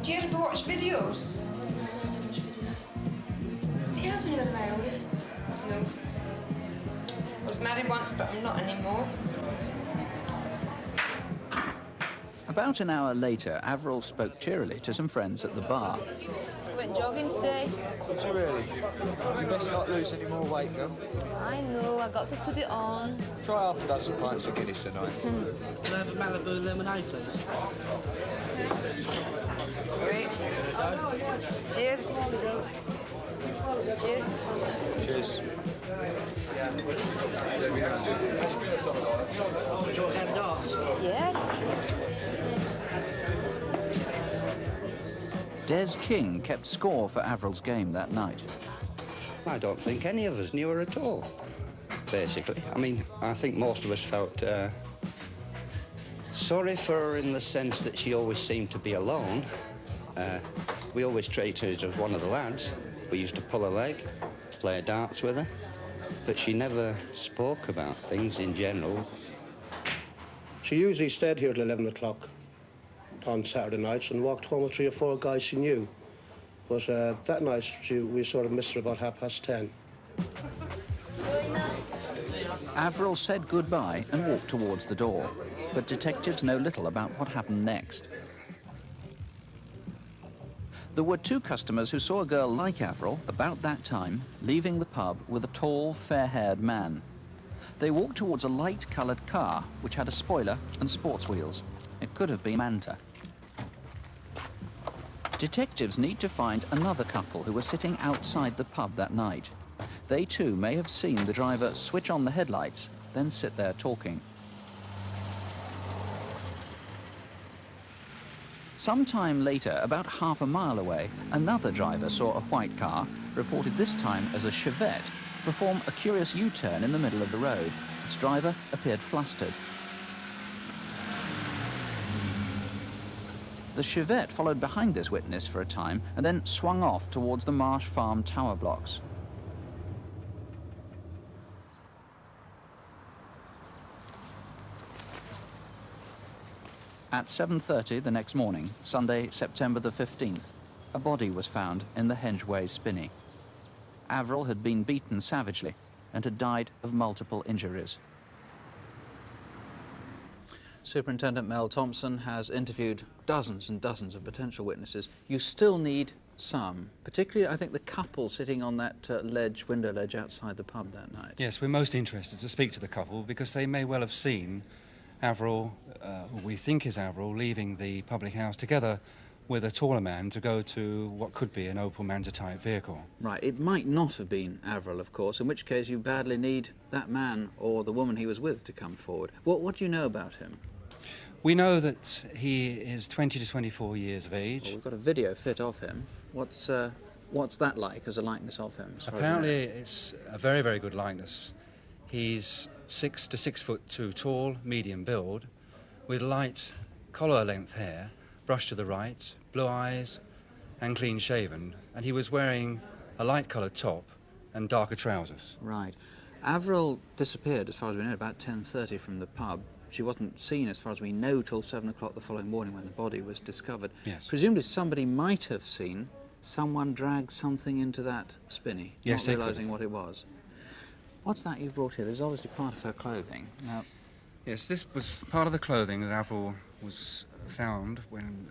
Do you ever watch videos? No, I don't watch videos. Is it your husband you went away with? No. I was married once, but I'm not anymore. About an hour later, Avril spoke cheerily to some friends at the bar. Went jogging today. Did you really? You best not lose any more weight, girl. I know, I got to put it on. Try half a dozen pints of Guinness tonight. Can I have a Malibu lemonade, please? That's great. Cheers. Cheers. Cheers. Do you want to have darts? Yeah. Des King kept score for Avril's game that night. I don't think any of us knew her at all, basically. I mean, I think most of us felt sorry for her in the sense that she always seemed to be alone. We always treated her as one of the lads. We used to pull her leg, play darts with her, but she never spoke about things in general. She usually stayed here at 11 o'clock on Saturday nights and walked home with 3 or 4 guys she knew. But that night, we sort of missed her about 10:30. Avril said goodbye and walked towards the door, but detectives know little about what happened next. There were 2 customers who saw a girl like Avril, about that time, leaving the pub with a tall, fair-haired man. They walked towards a light-coloured car, which had a spoiler and sports wheels. It could have been Manta. Detectives need to find another couple who were sitting outside the pub that night. They too may have seen the driver switch on the headlights, then sit there talking. Sometime later, about half a mile away, another driver saw a white car, reported this time as a Chevette, perform a curious U-turn in the middle of the road. Its driver appeared flustered. The Chevette followed behind this witness for a time and then swung off towards the Marsh Farm tower blocks. At 7:30 the next morning, Sunday, September the 15th, a body was found in the Hengeway spinney. Avril had been beaten savagely and had died of multiple injuries. Superintendent Mel Thompson has interviewed dozens and dozens of potential witnesses. You still need some, particularly, I think, the couple sitting on that window ledge outside the pub that night. Yes, we're most interested to speak to the couple because they may well have seen Avril, who we think is Avril, leaving the public house together with a taller man to go to what could be an Opel Manta-type vehicle. Right, it might not have been Avril, of course, in which case you badly need that man or the woman he was with to come forward. What do you know about him? We know that he is 20 to 24 years of age. Well, we've got a video fit of him. What's that like as a likeness of him? Apparently it's a very, very good likeness. He's 6 to 6'2" tall, medium build, with light collar-length hair, brushed to the right, blue eyes, and clean-shaven. And he was wearing a light-coloured top and darker trousers. Right. Avril disappeared, as far as we know, about 10:30 from the pub. She wasn't seen, as far as we know, till 7 o'clock the following morning when the body was discovered. Yes. Presumably somebody might have seen someone drag something into that spinney, yes, not realising what it was. What's that you've brought here? There's obviously part of her clothing. Now, yes, this was part of the clothing that Avril was found when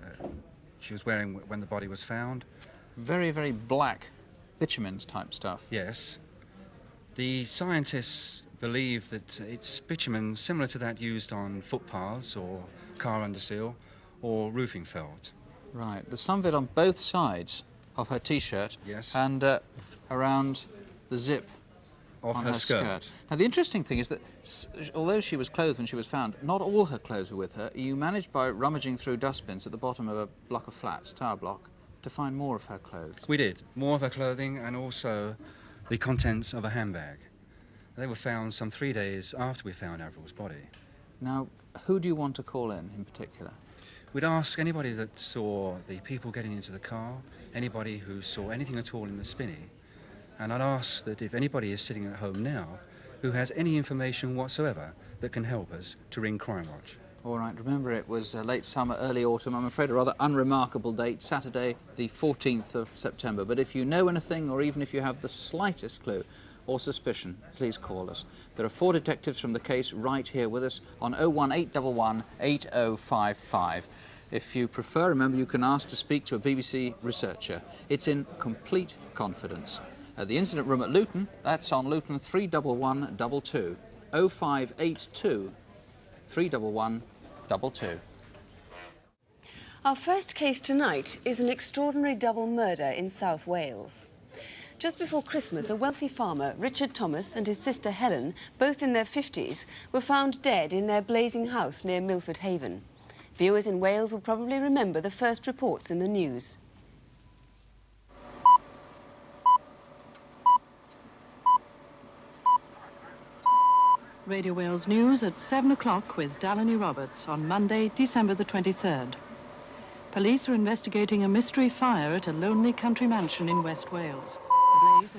she was wearing when the body was found. Very, very black bitumen's type stuff. Yes. The scientists believe that it's bitumen similar to that used on footpaths or car underseal or roofing felt. Right. There's some of it on both sides of her T-shirt. Yes. And around the zip of on her skirt. Now, the interesting thing is that although she was clothed when she was found, not all her clothes were with her. You managed, by rummaging through dustbins at the bottom of a block of flats, tower block, to find more of her clothes. We did. More of her clothing and also the contents of a handbag. They were found some 3 days after we found Avril's body. Now, who do you want to call in particular? We'd ask anybody that saw the people getting into the car, anybody who saw anything at all in the spinney, and I'd ask that if anybody is sitting at home now who has any information whatsoever that can help us, to ring Crimewatch. All right, remember it was late summer, early autumn. I'm afraid a rather unremarkable date, Saturday the 14th of September. But if you know anything, or even if you have the slightest clue or suspicion, please call us. There are 4 detectives from the case right here with us on 01811 8055. If you prefer, remember you can ask to speak to a BBC researcher. It's in complete confidence. At the incident room at Luton, that's on Luton 31122, 0582 31122. Our first case tonight is an extraordinary double murder in South Wales. Just before Christmas, a wealthy farmer, Richard Thomas, and his sister Helen, both in their 50s, were found dead in their blazing house near Milford Haven. Viewers in Wales will probably remember the first reports in the news. Radio Wales News at 7 o'clock with Delaney Roberts on Monday, December the 23rd. Police are investigating a mystery fire at a lonely country mansion in West Wales.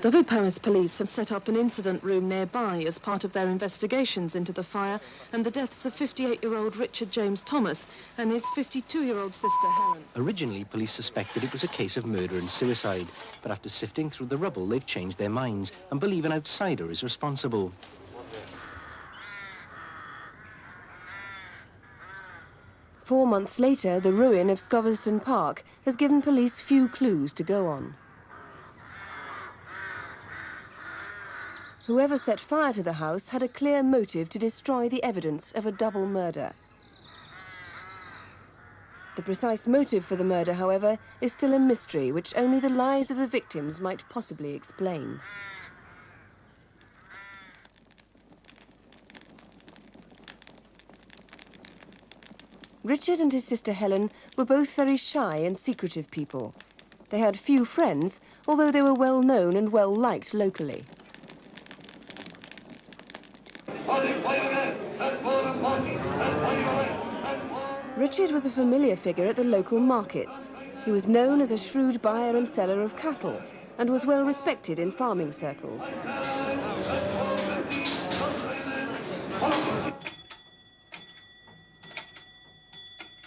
Dyfed police have set up an incident room nearby as part of their investigations into the fire and the deaths of 58-year-old Richard James Thomas and his 52-year-old sister Helen. Originally, police suspected it was a case of murder and suicide, but after sifting through the rubble, they've changed their minds and believe an outsider is responsible. Four months later, the ruin of Scoverston Park has given police few clues to go on. Whoever set fire to the house had a clear motive to destroy the evidence of a double murder. The precise motive for the murder, however, is still a mystery which only the lives of the victims might possibly explain. Richard and his sister Helen were both very shy and secretive people. They had few friends, although they were well known and well liked locally. Richard was a familiar figure at the local markets. He was known as a shrewd buyer and seller of cattle and was well respected in farming circles.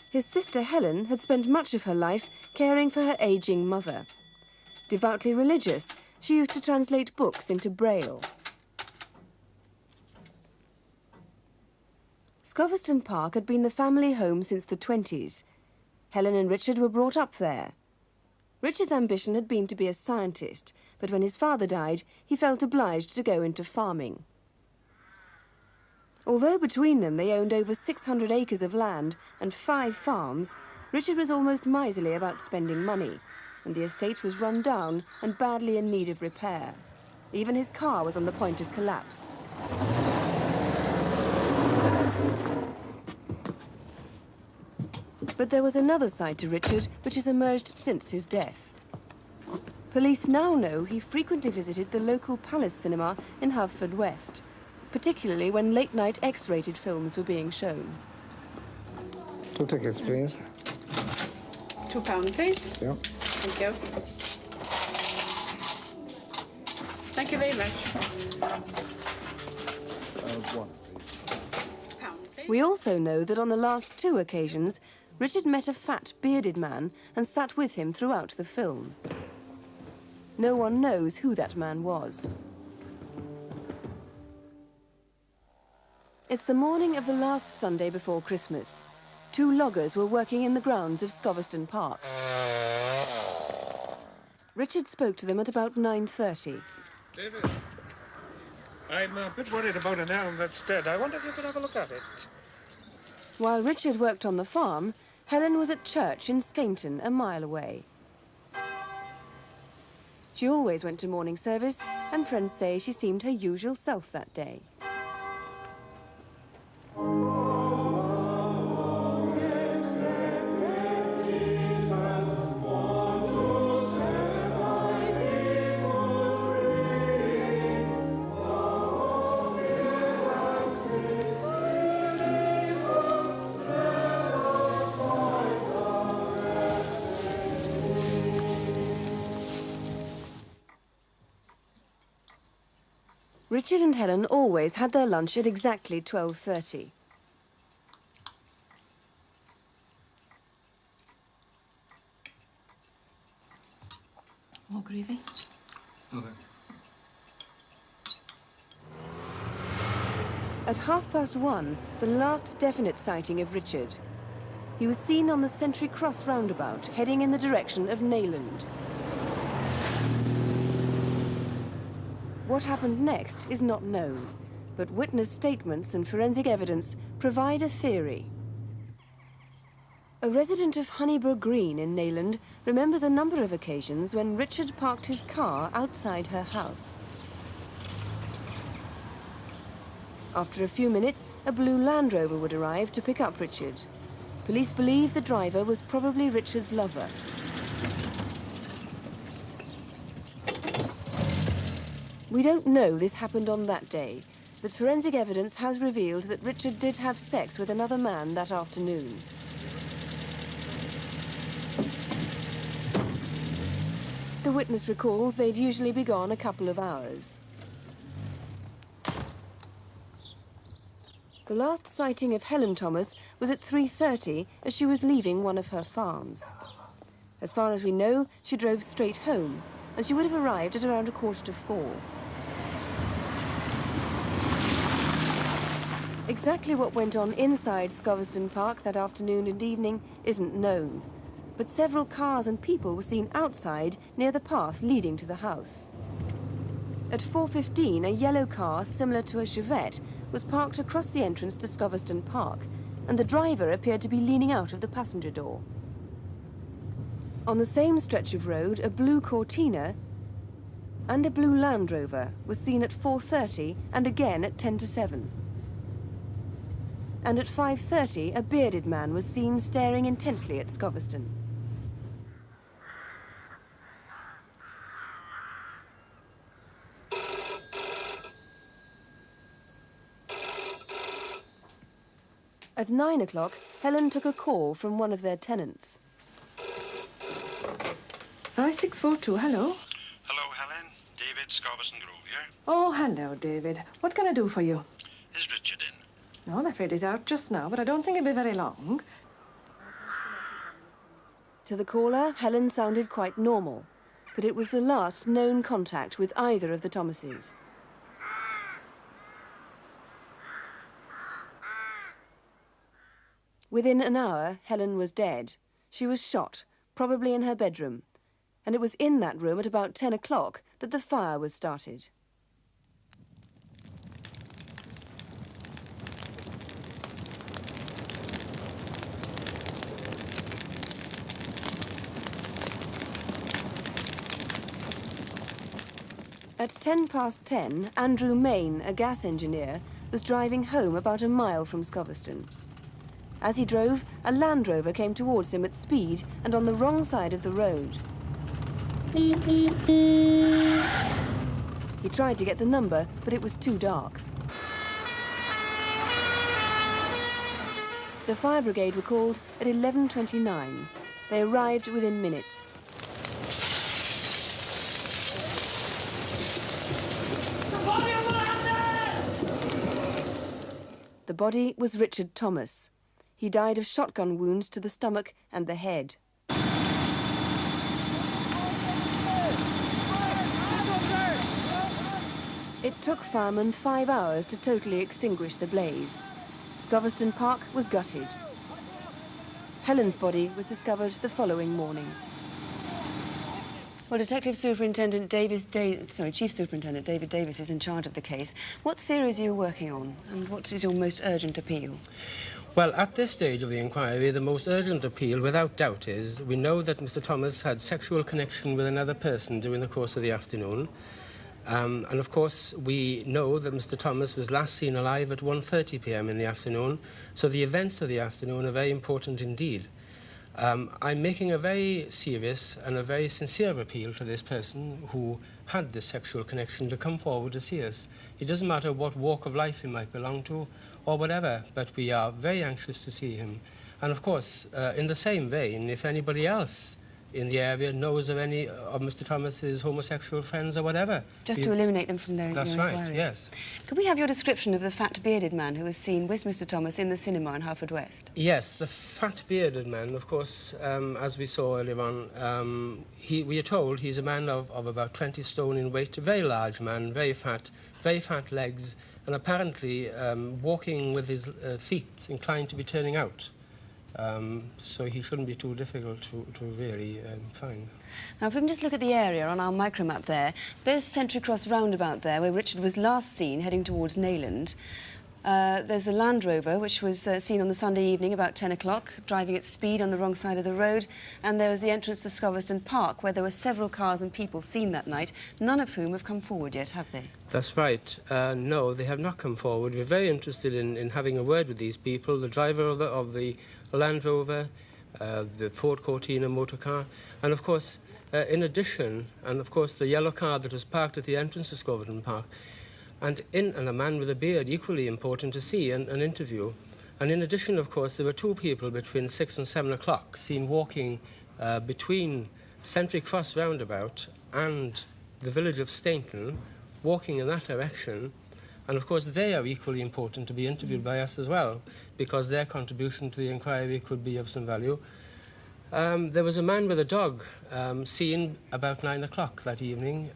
His sister Helen had spent much of her life caring for her ageing mother. Devoutly religious, she used to translate books into Braille. Scoveston Park had been the family home since the 20s. Helen and Richard were brought up there. Richard's ambition had been to be a scientist, but when his father died, he felt obliged to go into farming. Although between them they owned over 600 acres of land and 5 farms, Richard was almost miserly about spending money, and the estate was run down and badly in need of repair. Even his car was on the point of collapse. But there was another side to Richard which has emerged since his death. Police now know he frequently visited the local Palace cinema in Haverfordwest, particularly when late-night X-rated films were being shown. 2 tickets, please. £2, please. Yeah. Thank you. Thank you very much. 1, please. We also know that on the last 2 occasions, Richard met a fat, bearded man and sat with him throughout the film. No one knows who that man was. It's the morning of the last Sunday before Christmas. 2 loggers were working in the grounds of Scoveston Park. Richard spoke to them at about 9:30. David, I'm a bit worried about an elm that's dead. I wonder if you could have a look at it. While Richard worked on the farm, Helen was at church in Stainton, a mile away. She always went to morning service, and friends say she seemed her usual self that day. Richard and Helen always had their lunch at exactly 12:30. More gravy. Okay. At 1:30, the last definite sighting of Richard. He was seen on the Sentry Cross roundabout, heading in the direction of Nayland. What happened next is not known, but witness statements and forensic evidence provide a theory. A resident of Honeyborough Green in Nayland remembers a number of occasions when Richard parked his car outside her house. After a few minutes, a blue Land Rover would arrive to pick up Richard. Police believe the driver was probably Richard's lover. We don't know this happened on that day, but forensic evidence has revealed that Richard did have sex with another man that afternoon. The witness recalls they'd usually be gone a couple of hours. The last sighting of Helen Thomas was at 3:30 as she was leaving one of her farms. As far as we know, she drove straight home, and she would have arrived at around 3:45. Exactly what went on inside Scoveston Park that afternoon and evening isn't known, but several cars and people were seen outside near the path leading to the house. At 4:15, a yellow car similar to a Chevette was parked across the entrance to Scoveston Park, and the driver appeared to be leaning out of the passenger door. On the same stretch of road, a blue Cortina and a blue Land Rover was seen at 4:30 and again at 7:10. And at 5:30, a bearded man was seen staring intently at Scoveston. At 9 o'clock, Helen took a call from one of their tenants. 5642, hello? Hello, Helen. David Scarverson Grove here. Oh, hello, David. What can I do for you? Is Richard in? No, I'm afraid he's out just now, but I don't think he'll be very long. To the caller, Helen sounded quite normal, but it was the last known contact with either of the Thomases. Within an hour, Helen was dead. She was shot, probably in her bedroom, and it was in that room at about 10 o'clock that the fire was started. At 10:10, Andrew Main, a gas engineer, was driving home about a mile from Scoveston. As he drove, a Land Rover came towards him at speed and on the wrong side of the road. He tried to get the number, but it was too dark. The fire brigade were called at 11:29. They arrived within minutes. The body was Richard Thomas. He died of shotgun wounds to the stomach and the head. It took firemen 5 hours to totally extinguish the blaze. Scoveston Park was gutted. Helen's body was discovered the following morning. Well, Chief Superintendent David Davis is in charge of the case. What theories are you working on, and what is your most urgent appeal? Well, at this stage of the inquiry, the most urgent appeal, without doubt, is we know that Mr. Thomas had sexual connection with another person during the course of the afternoon. And of course, we know that Mr. Thomas was last seen alive at 1:30 p.m. in the afternoon, so the events of the afternoon are very important indeed. I'm making a very serious and a very sincere appeal to this person who had this sexual connection to come forward to see us. It doesn't matter what walk of life he might belong to or whatever, but we are very anxious to see him. And of course, in the same vein, if anybody else in the area knows of any of Mr. Thomas's homosexual friends or whatever. Just to eliminate them from their inquiries. That's right, yes. Could we have your description of the fat bearded man who was seen with Mr. Thomas in the cinema in Haverfordwest? Yes, the fat bearded man, of course, as we saw earlier on, we are told he's a man of about 20 stone in weight, a very large man, very fat legs, and apparently walking with his feet inclined to be turning out. So he shouldn't be too difficult to really find. Now, if we can just look at the area on our micromap there, there's Sentry Cross roundabout there, where Richard was last seen heading towards Neyland. There's the Land Rover, which was seen on the Sunday evening about 10 o'clock, driving at speed on the wrong side of the road. And there was the entrance to Scoveston Park, where there were several cars and people seen that night, none of whom have come forward yet, have they? That's right. No, they have not come forward. We're very interested in having a word with these people, the driver of the Land Rover, the Ford Cortina motor car, and of course, in addition, and of course the yellow car that was parked at the entrance to Scoveston Park, and a man with a beard, equally important to see and interview. And in addition, of course, there were two people between 6 and 7 o'clock seen walking between Sentry Cross roundabout and the village of Stainton, walking in that direction. And of course, they are equally important to be interviewed by us as well, because their contribution to the inquiry could be of some value. There was a man with a dog seen about 9 o'clock that evening.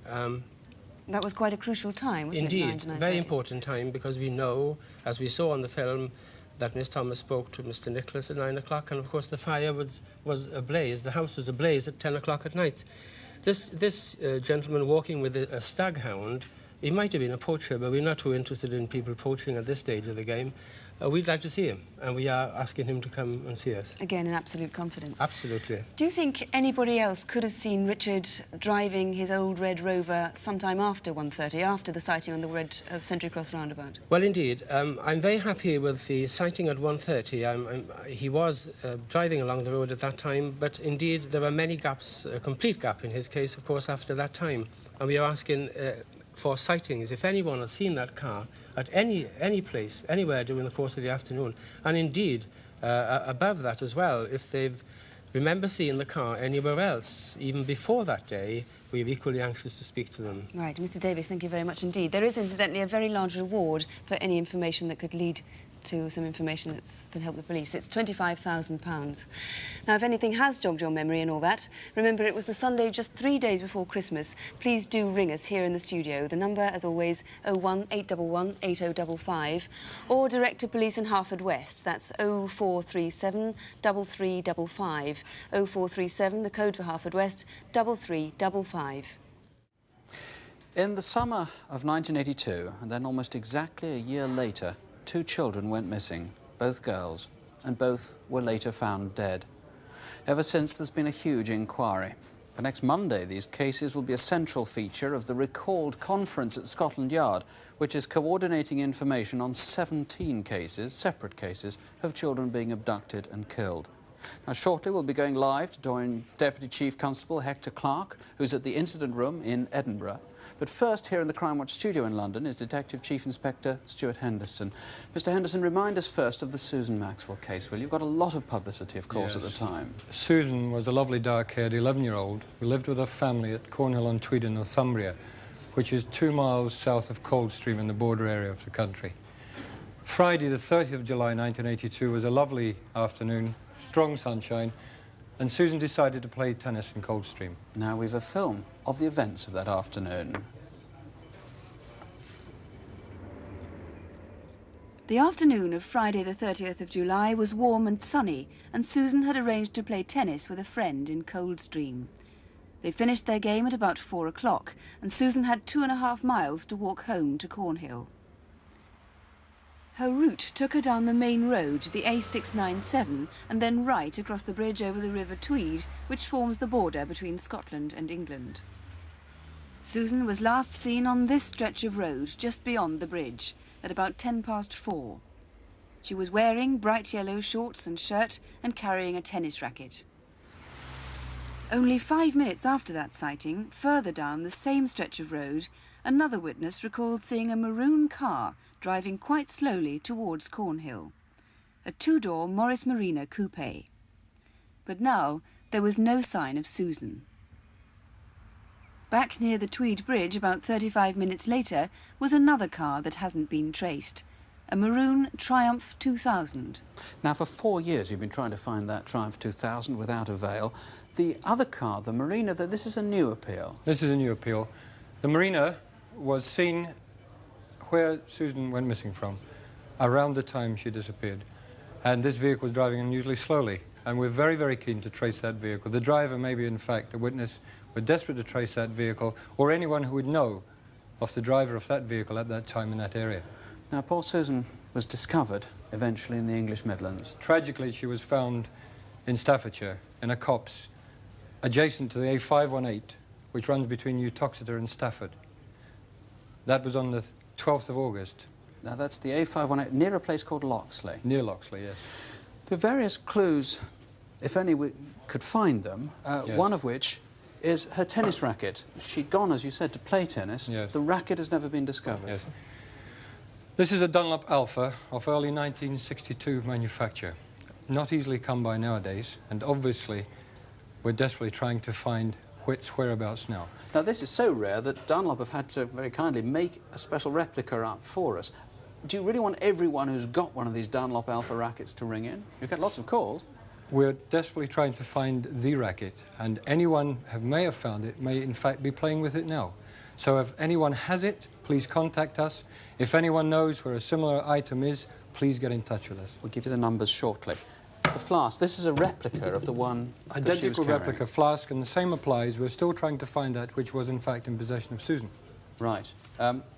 That was quite a crucial time, wasn't it? Indeed, very important time, because we know, as we saw on the film, that Miss Thomas spoke to Mr. Nicholas at 9 o'clock, and of course the fire was ablaze. The house was ablaze at 10 o'clock at night. This gentleman walking with a staghound, he might have been a poacher, but we're not too interested in people poaching at this stage of the game. We'd like to see him, and we are asking him to come and see us. Again, in absolute confidence. Absolutely. Do you think anybody else could have seen Richard driving his old red Rover sometime after 1:30, after the sighting on the red Sentry Cross roundabout? Well, indeed. I'm very happy with the sighting at 1:30. He was driving along the road at that time, but indeed there are many gaps, a complete gap in his case, of course, after that time. And we are asking for sightings. If anyone has seen that car at any place, anywhere during the course of the afternoon, and indeed above that as well, if they've remember seeing the car anywhere else, even before that day, we're equally anxious to speak to them. Right, Mr. Davis, thank you very much indeed. There is incidentally a very large reward for any information that could lead to some information that can help the police. It's £25,000. Now, if anything has jogged your memory and all that, remember it was the Sunday just 3 days before Christmas. Please do ring us here in the studio. The number, as always, 01811 8055, or direct to police in Haverfordwest. That's 0437 3355. 0437, the code for Haverfordwest, 3355. In the summer of 1982, and then almost exactly a year later, 2 children went missing, both girls, and both were later found dead. Ever since, there's been a huge inquiry. For next Monday, these cases will be a central feature of the recalled conference at Scotland Yard, which is coordinating information on 17 cases, separate cases, of children being abducted and killed. Now, shortly, we'll be going live to join Deputy Chief Constable Hector Clark, who's at the incident room in Edinburgh. But first, here in the Crimewatch studio in London is Detective Chief Inspector Stuart Henderson. Mr. Henderson, remind us first of the Susan Maxwell case, will you? Got a lot of publicity, of course, at the time. Susan was a lovely, dark-haired 11-year-old who lived with her family at Cornhill-on-Tweed in Northumbria, which is 2 miles south of Coldstream in the border area of the country. Friday, the 30th of July, 1982, was a lovely afternoon, strong sunshine, and Susan decided to play tennis in Coldstream. Now we've a film of the events of that afternoon. The afternoon of Friday the 30th of July was warm and sunny, and Susan had arranged to play tennis with a friend in Coldstream. They finished their game at about 4 o'clock, and Susan had 2.5 miles to walk home to Cornhill. Her route took her down the main road, the A697, and then right across the bridge over the River Tweed, which forms the border between Scotland and England. Susan was last seen on this stretch of road, just beyond the bridge, at about 4:10. She was wearing bright yellow shorts and shirt and carrying a tennis racket. Only 5 minutes after that sighting, further down the same stretch of road, another witness recalled seeing a maroon car driving quite slowly towards Cornhill, a 2-door Morris Marina coupe. But now there was no sign of Susan. Back near the Tweed Bridge, about 35 minutes later, was another car that hasn't been traced, a maroon Triumph 2000. Now, for 4 years you've been trying to find that Triumph 2000 without avail. The other car, the Marina, this is a new appeal. This is a new appeal. The Marina was seen where Susan went missing from, around the time she disappeared. And this vehicle was driving unusually slowly, and we're very, very keen to trace that vehicle. The driver may be, in fact, a witness. We're desperate to trace that vehicle, or anyone who would know of the driver of that vehicle at that time in that area. Now, poor Susan was discovered eventually in the English Midlands. Tragically, she was found in Staffordshire, in a copse, adjacent to the A518, which runs between Uttoxeter and Stafford. That was on the 12th of August. Now, that's the A518, near a place called Loxley. Near Loxley, yes. There are various clues, if only we could find them, yes. One of which is her tennis racket. She'd gone, as you said, to play tennis. Yes. The racket has never been discovered. Yes. This is a Dunlop Alpha of early 1962 manufacture. Not easily come by nowadays, and obviously we're desperately trying to find its whereabouts now. Now, this is so rare that Dunlop have had to very kindly make a special replica up for us. Do you really want everyone who's got one of these Dunlop Alpha rackets to ring in? You get lots of calls. We're desperately trying to find the racket, and anyone who may have found it may in fact be playing with it now. So if anyone has it, please contact us. If anyone knows where a similar item is, please get in touch with us. We'll give you the numbers shortly. The flask, this is a replica of the one that she was Identical carrying. replica flask, and the same applies. We're still trying to find that which was in fact in possession of Susan. Right.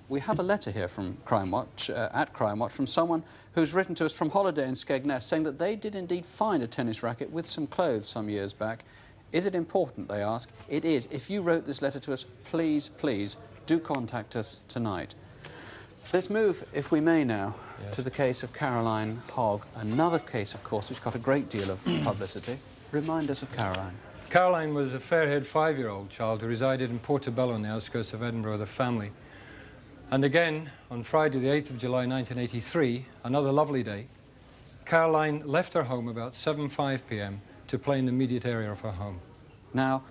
We have a letter here from Crimewatch, at Crimewatch, from someone who's written to us from holiday in Skegness, saying that they did indeed find a tennis racket with some clothes some years back. Is it important, they ask? It is. If you wrote this letter to us, please, please, do contact us tonight. Let's move, if we may now, to the case of Caroline Hogg. Another case, of course, which got a great deal of publicity. Remind us of Caroline. Caroline was a fair-haired 5-year-old child who resided in Portobello on the outskirts of Edinburgh with her family. And again, on Friday the 8th of July 1983, another lovely day, Caroline left her home about 7:05 p.m. to play in the immediate area of her home. Now,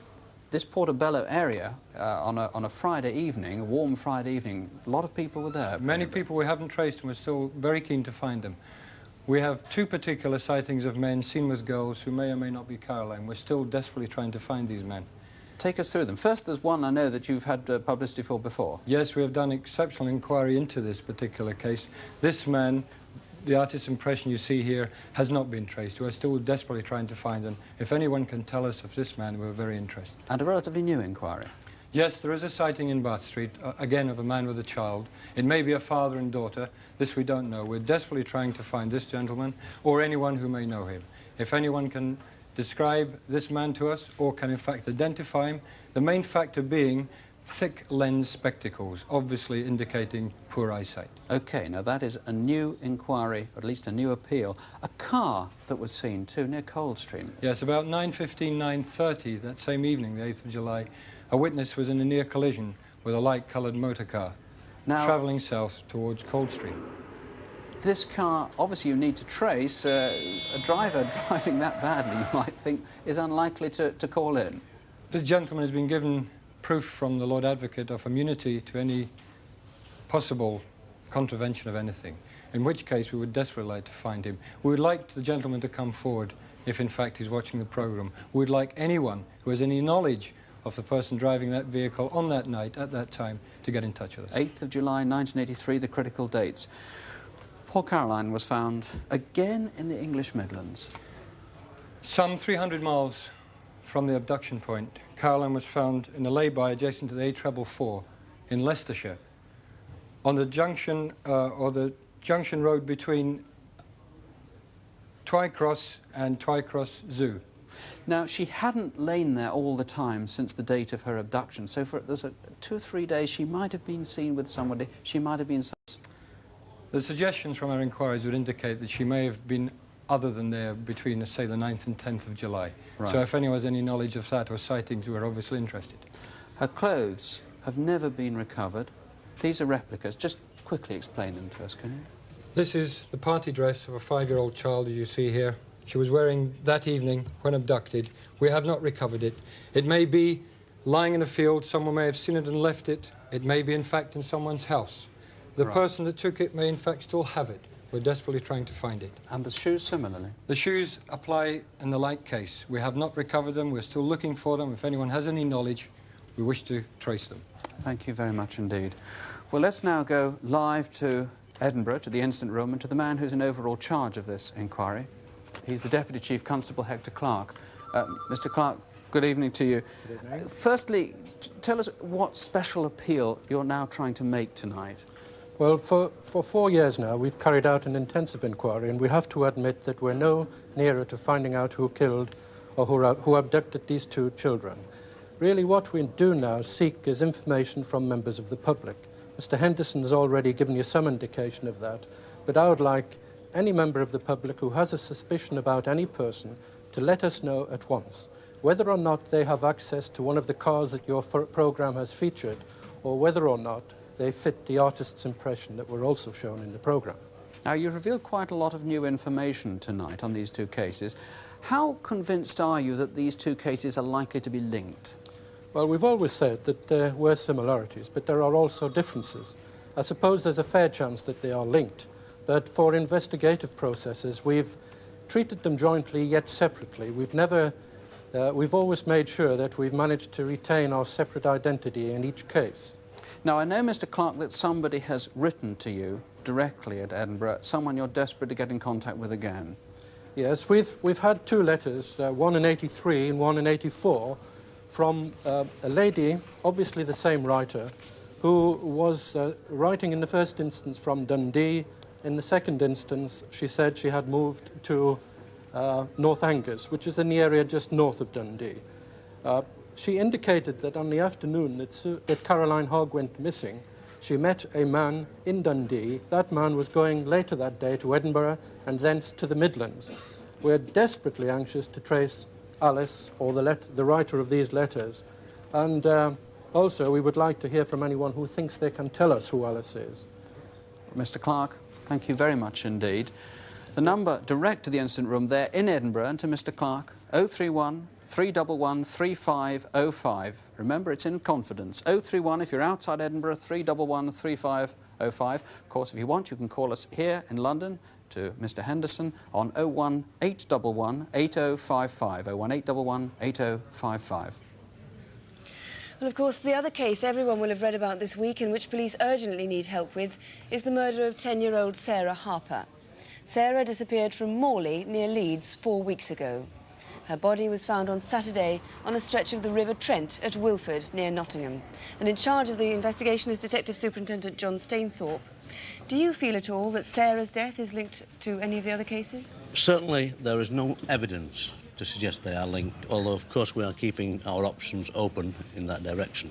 this Portobello area, on a Friday evening, a warm Friday evening, a lot of people were there. Many people we haven't traced, and we're still very keen to find them. We have two particular sightings of men seen with girls who may or may not be Caroline. We're still desperately trying to find these men. Take us through them. First, there's one I know that you've had publicity for before. Yes, we have done exceptional inquiry into this particular case. This man, the artist's impression you see here, has not been traced. We're still desperately trying to find him. If anyone can tell us of this man, we're very interested. And a relatively new inquiry? Yes, there is a sighting in Bath Street, again, of a man with a child. It may be a father and daughter. This we don't know. We're desperately trying to find this gentleman or anyone who may know him. If anyone can describe this man to us or can in fact identify him, the main factor being thick lens spectacles, obviously indicating poor eyesight. OK, now that is a new inquiry, or at least a new appeal. A car that was seen too near Coldstream. Yes, about 9:15, 9:30 that same evening, the 8th of July, a witness was in a near collision with a light-coloured motor car, travelling south towards Coldstream. This car, obviously you need to trace. A driver driving that badly, you might think, is unlikely to call in. This gentleman has been given proof from the Lord Advocate of immunity to any possible contravention of anything, in which case we would desperately like to find him. We would like the gentleman to come forward if in fact he's watching the programme. We would like anyone who has any knowledge of the person driving that vehicle on that night, at that time, to get in touch with us. 8th of July 1983, the critical dates. Poor Caroline was found again in the English Midlands. Some 300 miles from the abduction point, Caroline was found in a lay-by adjacent to the A444 in Leicestershire, on the junction, or the junction road between Twycross and Twycross Zoo. Now, she hadn't lain there all the time since the date of her abduction, so for 2 or 3 days she might have been seen with somebody, she might have been... The suggestions from our inquiries would indicate that she may have been other than there between, say, the 9th and 10th of July. Right. So if anyone has any knowledge of that or sightings, we're obviously interested. Her clothes have never been recovered. These are replicas. Just quickly explain them to us, can you? This is the party dress of a 5-year-old child, as you see here. She was wearing that evening when abducted. We have not recovered it. It may be lying in a field, someone may have seen it and left it. It may be, in fact, in someone's house. The person that took it may, in fact, still have it. We're desperately trying to find it. And the shoes similarly? The shoes apply in the like case. We have not recovered them. We're still looking for them. If anyone has any knowledge, we wish to trace them. Thank you very much indeed. Well, let's now go live to Edinburgh, to the incident room, and to the man who's in overall charge of this inquiry. He's the Deputy Chief Constable Hector Clark. Mr. Clark, good evening to you. Good evening. Firstly, tell us what special appeal you're now trying to make tonight. Well, for 4 years now, we've carried out an intensive inquiry, and we have to admit that we're no nearer to finding out who killed or who abducted these 2 children. Really, what we do now seek is information from members of the public. Mr. Henderson has already given you some indication of that, but I would like any member of the public who has a suspicion about any person to let us know at once, whether or not they have access to one of the cars that your programme has featured, or whether or not they fit the artist's impression that were also shown in the programme. Now, you've revealed quite a lot of new information tonight on these 2 cases. How convinced are you that these 2 cases are likely to be linked? Well, we've always said that there were similarities, but there are also differences. I suppose there's a fair chance that they are linked, but for investigative processes, we've treated them jointly yet separately. We've always made sure that we've managed to retain our separate identity in each case. Now, I know, Mr. Clark, that somebody has written to you directly at Edinburgh, someone you're desperate to get in contact with again. Yes, we've had 2 letters, one in 83 and one in 84, from a lady, obviously the same writer, who was writing in the first instance from Dundee. In the second instance, she said she had moved to North Angus, which is in the area just north of Dundee. She indicated that on the afternoon that Caroline Hogg went missing, she met a man in Dundee. That man was going later that day to Edinburgh and thence to the Midlands. We're desperately anxious to trace Alice, or the writer of these letters. And Also, we would like to hear from anyone who thinks they can tell us who Alice is. Mr. Clark, thank you very much indeed. The number direct to the incident room there in Edinburgh and to Mr. Clark, 031 311 3505. Remember, it's in confidence. 031 if you're outside Edinburgh, 311 3505. Of course, if you want, you can call us here in London to Mr. Henderson on 01 811 8055. 01 811 8055. Well, of course, the other case everyone will have read about this week and which police urgently need help with is the murder of 10-year-old Sarah Harper. Sarah disappeared from Morley near Leeds 4 weeks ago. Her body was found on Saturday on a stretch of the River Trent at Wilford near Nottingham. And in charge of the investigation is Detective Superintendent John Stainthorpe. Do you feel at all that Sarah's death is linked to any of the other cases? Certainly there is no evidence to suggest they are linked, although of course we are keeping our options open in that direction.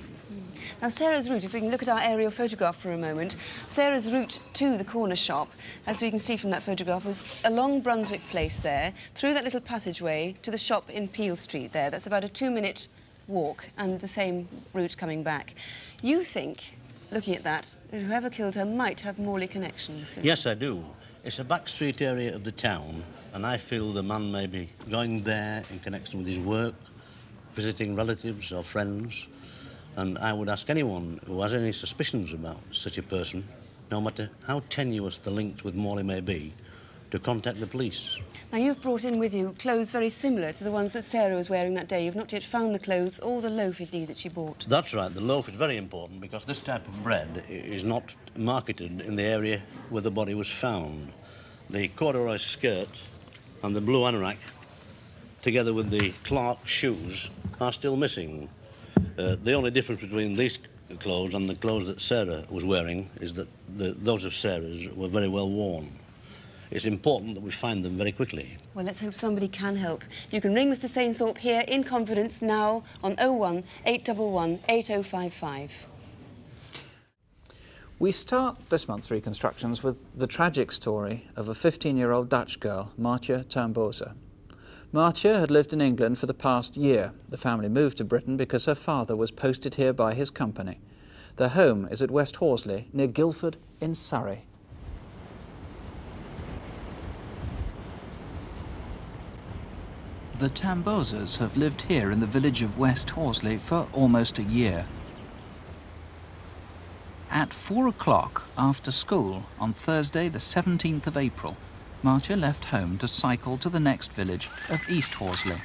Now, Sarah's route, if we can look at our aerial photograph for a moment, Sarah's route to the corner shop, as we can see from that photograph, was along Brunswick Place there, through that little passageway to the shop in Peel Street there. That's about a 2-minute walk and the same route coming back. You think, looking at that whoever killed her might have Morley connections? Yes, I do. It's a back street area of the town, and I feel the man may be going there in connection with his work, visiting relatives or friends. And I would ask anyone who has any suspicions about such a person, no matter how tenuous the links with Morley may be, to contact the police. Now, you've brought in with you clothes very similar to the ones that Sarah was wearing that day. You've not yet found the clothes or the loaf, indeed, that she bought. That's right. The loaf is very important because this type of bread is not marketed in the area where the body was found. The corduroy skirt and the blue anorak, together with the Clark shoes, are still missing. The only difference between these clothes and the clothes that Sarah was wearing is that those of Sarah's were very well worn. It's important that we find them very quickly. Well, let's hope somebody can help. You can ring Mr. Stainthorpe here in confidence now on 01 811 8055. We start this month's reconstructions with the tragic story of a 15-year-old Dutch girl, Maartje Tamboezer. Maartje had lived in England for the past year. The family moved to Britain because her father was posted here by his company. Their home is at West Horsley, near Guildford in Surrey. The Tamboezers have lived here in the village of West Horsley for almost a year. At 4 o'clock after school on Thursday the 17th of April, Maartje left home to cycle to the next village of East Horsley.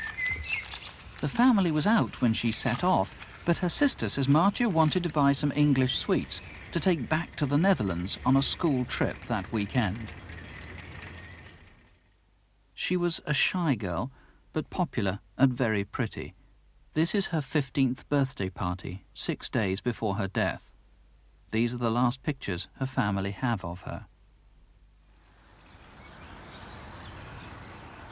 The family was out when she set off, but her sister says Maartje wanted to buy some English sweets to take back to the Netherlands on a school trip that weekend. She was a shy girl, but popular and very pretty. This is her 15th birthday party, 6 days before her death. These are the last pictures her family have of her.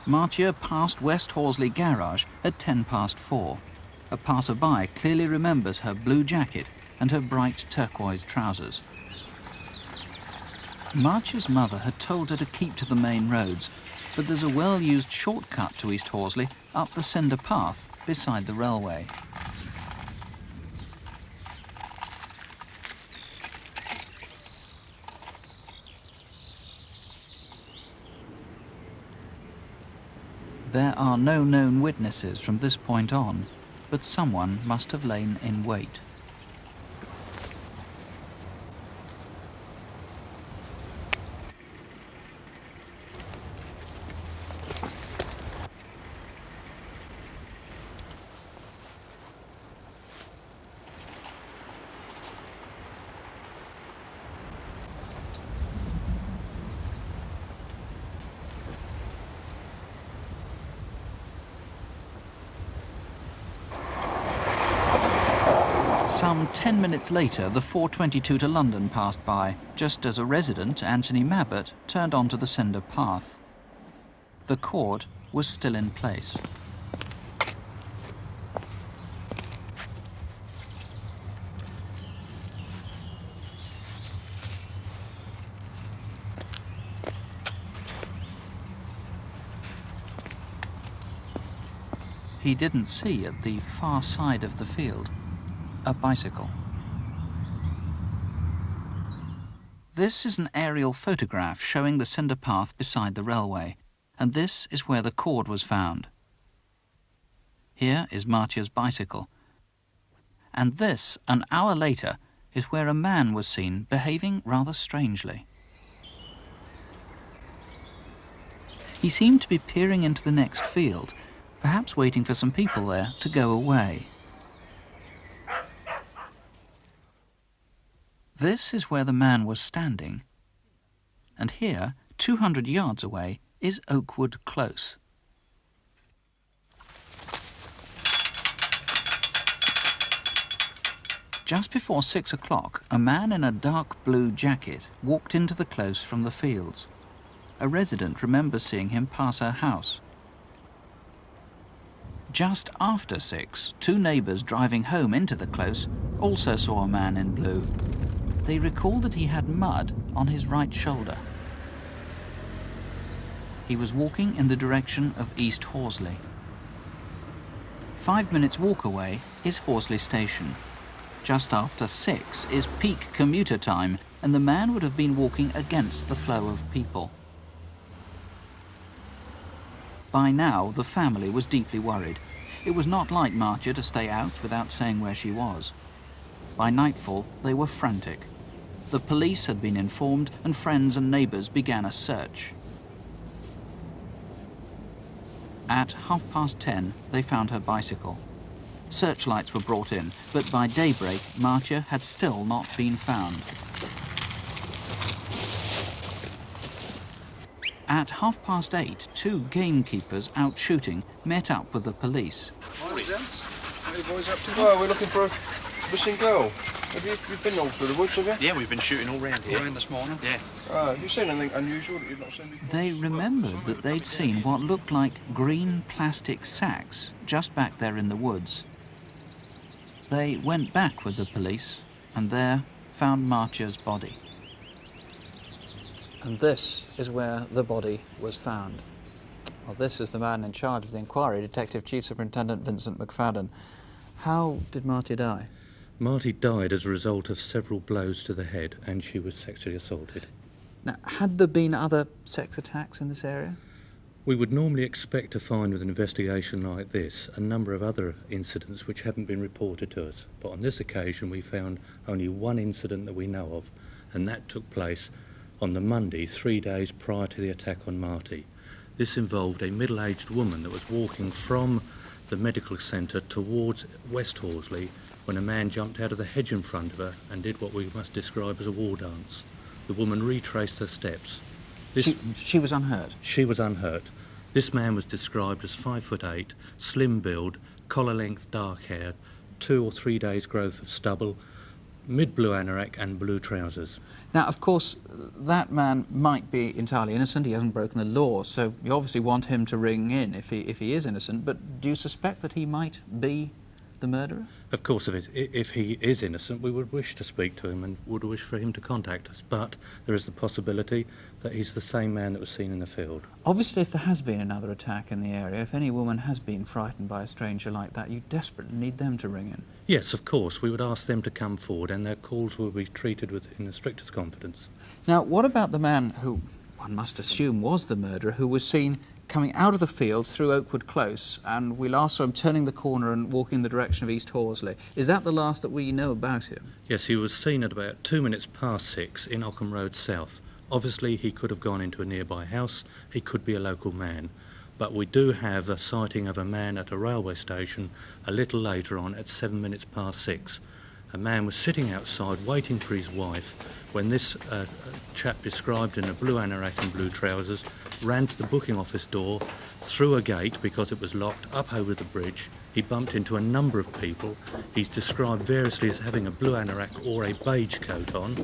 Maartje passed West Horsley Garage at 4:10. A passer-by clearly remembers her blue jacket and her bright turquoise trousers. Maartje's mother had told her to keep to the main roads, but there's a well-used shortcut to East Horsley up the cinder path beside the railway. There are no known witnesses from this point on, but someone must have lain in wait. Some 10 minutes later, the 4:22 to London passed by, just as a resident, Anthony Mabbott, turned onto the cinder path. The cord was still in place. He didn't see at the far side of the field a bicycle. This is an aerial photograph showing the cinder path beside the railway, and this is where the cord was found. Here is Maartje's bicycle. And this, an hour later, is where a man was seen behaving rather strangely. He seemed to be peering into the next field, perhaps waiting for some people there to go away. This is where the man was standing, and here, 200 yards away, is Oakwood Close. Just before 6 o'clock, a man in a dark blue jacket walked into the close from the fields. A resident remembers seeing him pass her house. Just after 6, 2 neighbours driving home into the close also saw a man in blue. They recalled that he had mud on his right shoulder. He was walking in the direction of East Horsley. 5 minutes walk away is Horsley Station. Just after 6 is peak commuter time, and the man would have been walking against the flow of people. By now, the family was deeply worried. It was not like Maartje to stay out without saying where she was. By nightfall, they were frantic. The police had been informed, and friends and neighbours began a search. At 10:30, they found her bicycle. Searchlights were brought in, but by daybreak, Maartje had still not been found. At 8:30, 2 gamekeepers out shooting met up with the police. What are you boys up to? Well, we're looking for a missing girl. Have you've been all through the woods, have you? Yeah, we've been shooting all round here. All in this morning? Yeah. Have you seen anything unusual that you've not seen before? They remembered that they'd seen what looked like green plastic sacks just back there in the woods. They went back with the police and there found Maartje's body. And this is where the body was found. Well, this is the man in charge of the inquiry, Detective Chief Superintendent Vincent McFadden. How did Maartje die? Maartje died as a result of several blows to the head, and she was sexually assaulted. Now, had there been other sex attacks in this area? We would normally expect to find with an investigation like this a number of other incidents which haven't been reported to us. But on this occasion we found only one incident that we know of, and that took place on the Monday, 3 days prior to the attack on Maartje. This involved a middle-aged woman that was walking from the medical centre towards West Horsley when a man jumped out of the hedge in front of her and did what we must describe as a war dance. The woman retraced her steps. She was unhurt? She was unhurt. This man was described as 5'8", slim build, collar length, dark hair, 2 or 3 days growth of stubble, mid-blue anorak and blue trousers. Now, of course, that man might be entirely innocent. He hasn't broken the law, so you obviously want him to ring in if he is innocent. But do you suspect that he might be the murderer? Of course, if he is innocent, we would wish to speak to him and would wish for him to contact us. But there is the possibility that he's the same man that was seen in the field. Obviously, if there has been another attack in the area, if any woman has been frightened by a stranger like that, you desperately need them to ring in. Yes, of course. We would ask them to come forward, and their calls will be treated in the strictest confidence. Now, what about the man who, one must assume, was the murderer, who was seen coming out of the fields through Oakwood Close, and we last saw him turning the corner and walking in the direction of East Horsley? Is that the last that we know about him? Yes, he was seen at about 2 minutes past 6 in Ockham Road South. Obviously, he could have gone into a nearby house. He could be a local man. But we do have a sighting of a man at a railway station a little later on at 7 minutes past 6. A man was sitting outside waiting for his wife when this chap described in a blue anorak and blue trousers ran to the booking office door, through a gate because it was locked, up over the bridge. He bumped into a number of people. He's described variously as having a blue anorak or a beige coat on.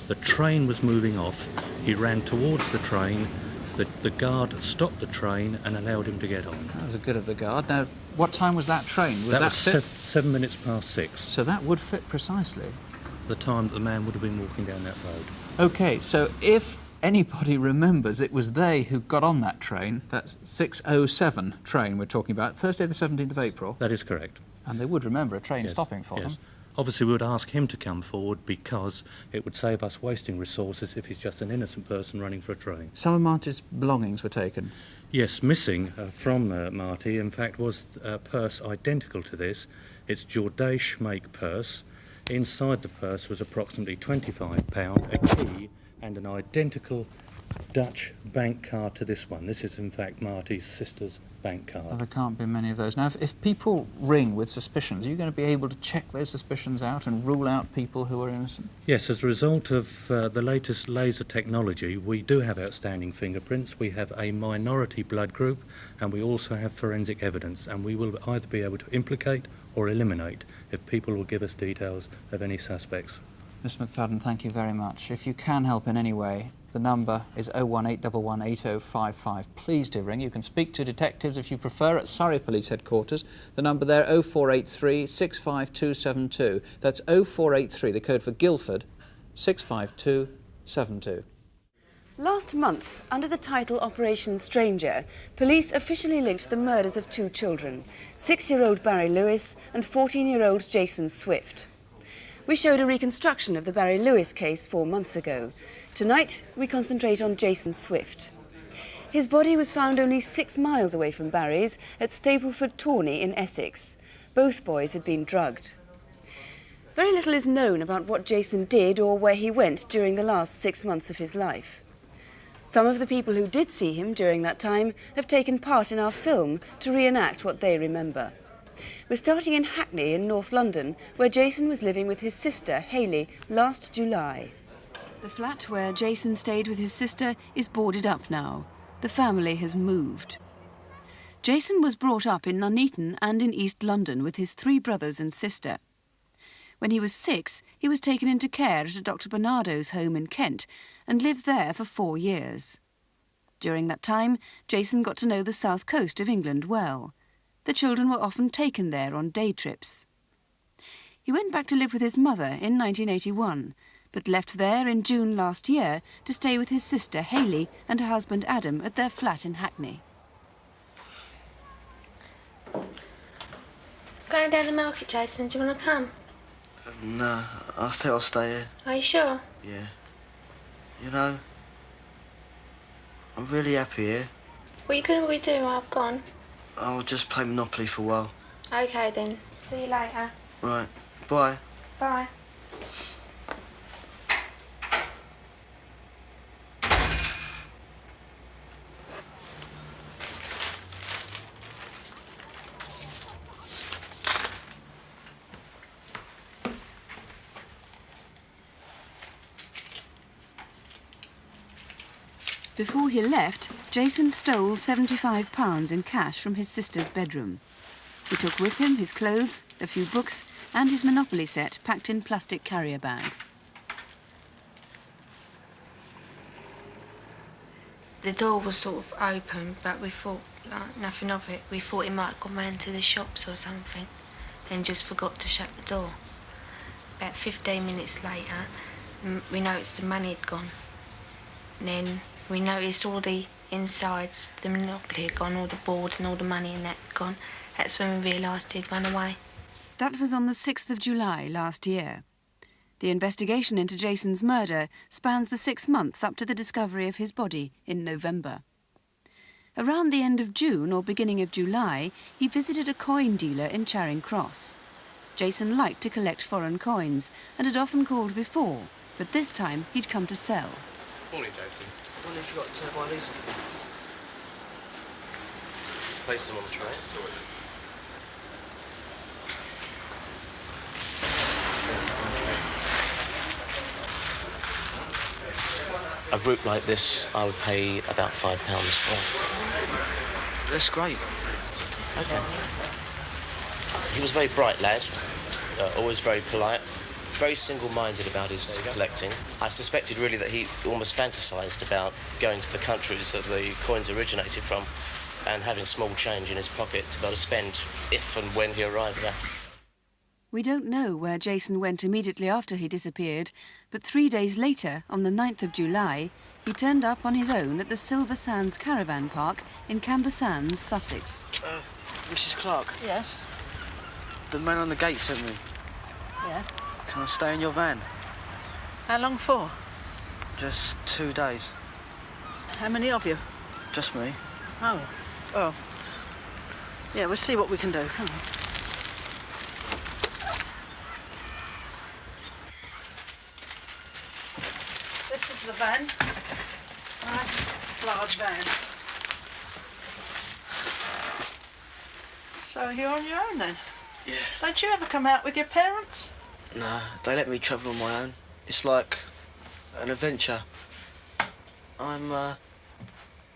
The train was moving off. He ran towards the train. The guard stopped the train and allowed him to get on. That was a good of the guard. Now, what time was that train? That was 7 minutes past 6. So that would fit precisely the time that the man would have been walking down that road. OK, so if anybody remembers it was they who got on that train, that 6:07 train we're talking about, Thursday the 17th of April. That is correct. And they would remember a train stopping for them. Obviously, we would ask him to come forward because it would save us wasting resources if he's just an innocent person running for a train. Some of Maartje's belongings were taken. Yes, missing from Maartje, in fact, was a purse identical to this. It's Jordache make purse. Inside the purse was approximately £25, a key, and an identical Dutch bank card to this one. This is, in fact, Maartje's sister's bank card. Well, there can't be many of those. Now, if people ring with suspicions, are you going to be able to check those suspicions out and rule out people who are innocent? Yes, as a result of the latest laser technology, we do have outstanding fingerprints, we have a minority blood group, and we also have forensic evidence, and we will either be able to implicate or eliminate if people will give us details of any suspects. Mr McFadden, thank you very much. If you can help in any way, the number is 01811 8055. Please do ring. You can speak to detectives if you prefer at Surrey Police Headquarters. The number there, 0483 65272. That's 0483, the code for Guildford, 65272. Last month, under the title Operation Stranger, police officially linked the murders of 2 children, 6-year-old Barry Lewis and 14-year-old Jason Swift. We showed a reconstruction of the Barry Lewis case 4 months ago. Tonight, we concentrate on Jason Swift. His body was found only 6 miles away from Barry's at Stapleford Tawney in Essex. Both boys had been drugged. Very little is known about what Jason did or where he went during the last 6 months of his life. Some of the people who did see him during that time have taken part in our film to reenact what they remember. We're starting in Hackney in North London, where Jason was living with his sister, Hayley, last July. The flat where Jason stayed with his sister is boarded up now. The family has moved. Jason was brought up in Nuneaton and in East London with his 3 brothers and sister. When he was 6, he was taken into care at a Dr. Barnardo's home in Kent and lived there for 4 years. During that time, Jason got to know the south coast of England well. The children were often taken there on day trips. He went back to live with his mother in 1981, but left there in June last year to stay with his sister Hayley and her husband Adam at their flat in Hackney. Going down the market, Jason. Do you want to come? No, I think I'll stay here. Are you sure? Yeah. You know, I'm really happy here. What are you going to be doing while I've gone? I'll just play Monopoly for a while. OK, then. See you later. Right. Bye. Bye. Before he left, Jason stole £75 in cash from his sister's bedroom. He took with him his clothes, a few books, and his Monopoly set packed in plastic carrier bags. The door was sort of open, but we thought nothing of it. We thought he might have gone round to the shops or something and just forgot to shut the door. About 15 minutes later, we noticed the money had gone. And then we noticed all the insides of the Monopoly had gone, all the board and all the money and that had gone. That's when we realised he'd run away. That was on the 6th of July last year. The investigation into Jason's murder spans the 6 months up to the discovery of his body in November. Around the end of June or beginning of July, he visited a coin dealer in Charing Cross. Jason liked to collect foreign coins and had often called before, but this time he'd come to sell. Morning, Jason. I wonder if you got to buy these. Place them on the tray. A group like this, I would pay about £5 for. That's great. Okay. He was a very bright lad, always very polite, very single-minded about his collecting. I suspected really that he almost fantasised about going to the countries that the coins originated from and having small change in his pocket to be able to spend if and when he arrived there. We don't know where Jason went immediately after he disappeared, but 3 days later, on the 9th of July, he turned up on his own at the Silver Sands Caravan Park in Camber Sands, Sussex. Mrs. Clark? Yes? The man on the gate sent me. Yeah? Can I stay in your van? How long for? Just 2 days. How many of you? Just me. Oh. Oh. Yeah, we'll see what we can do. Come on. This is the van. Nice, large van. So you're on your own then? Yeah. Don't you ever come out with your parents? No, they let me travel on my own. It's like an adventure. I'm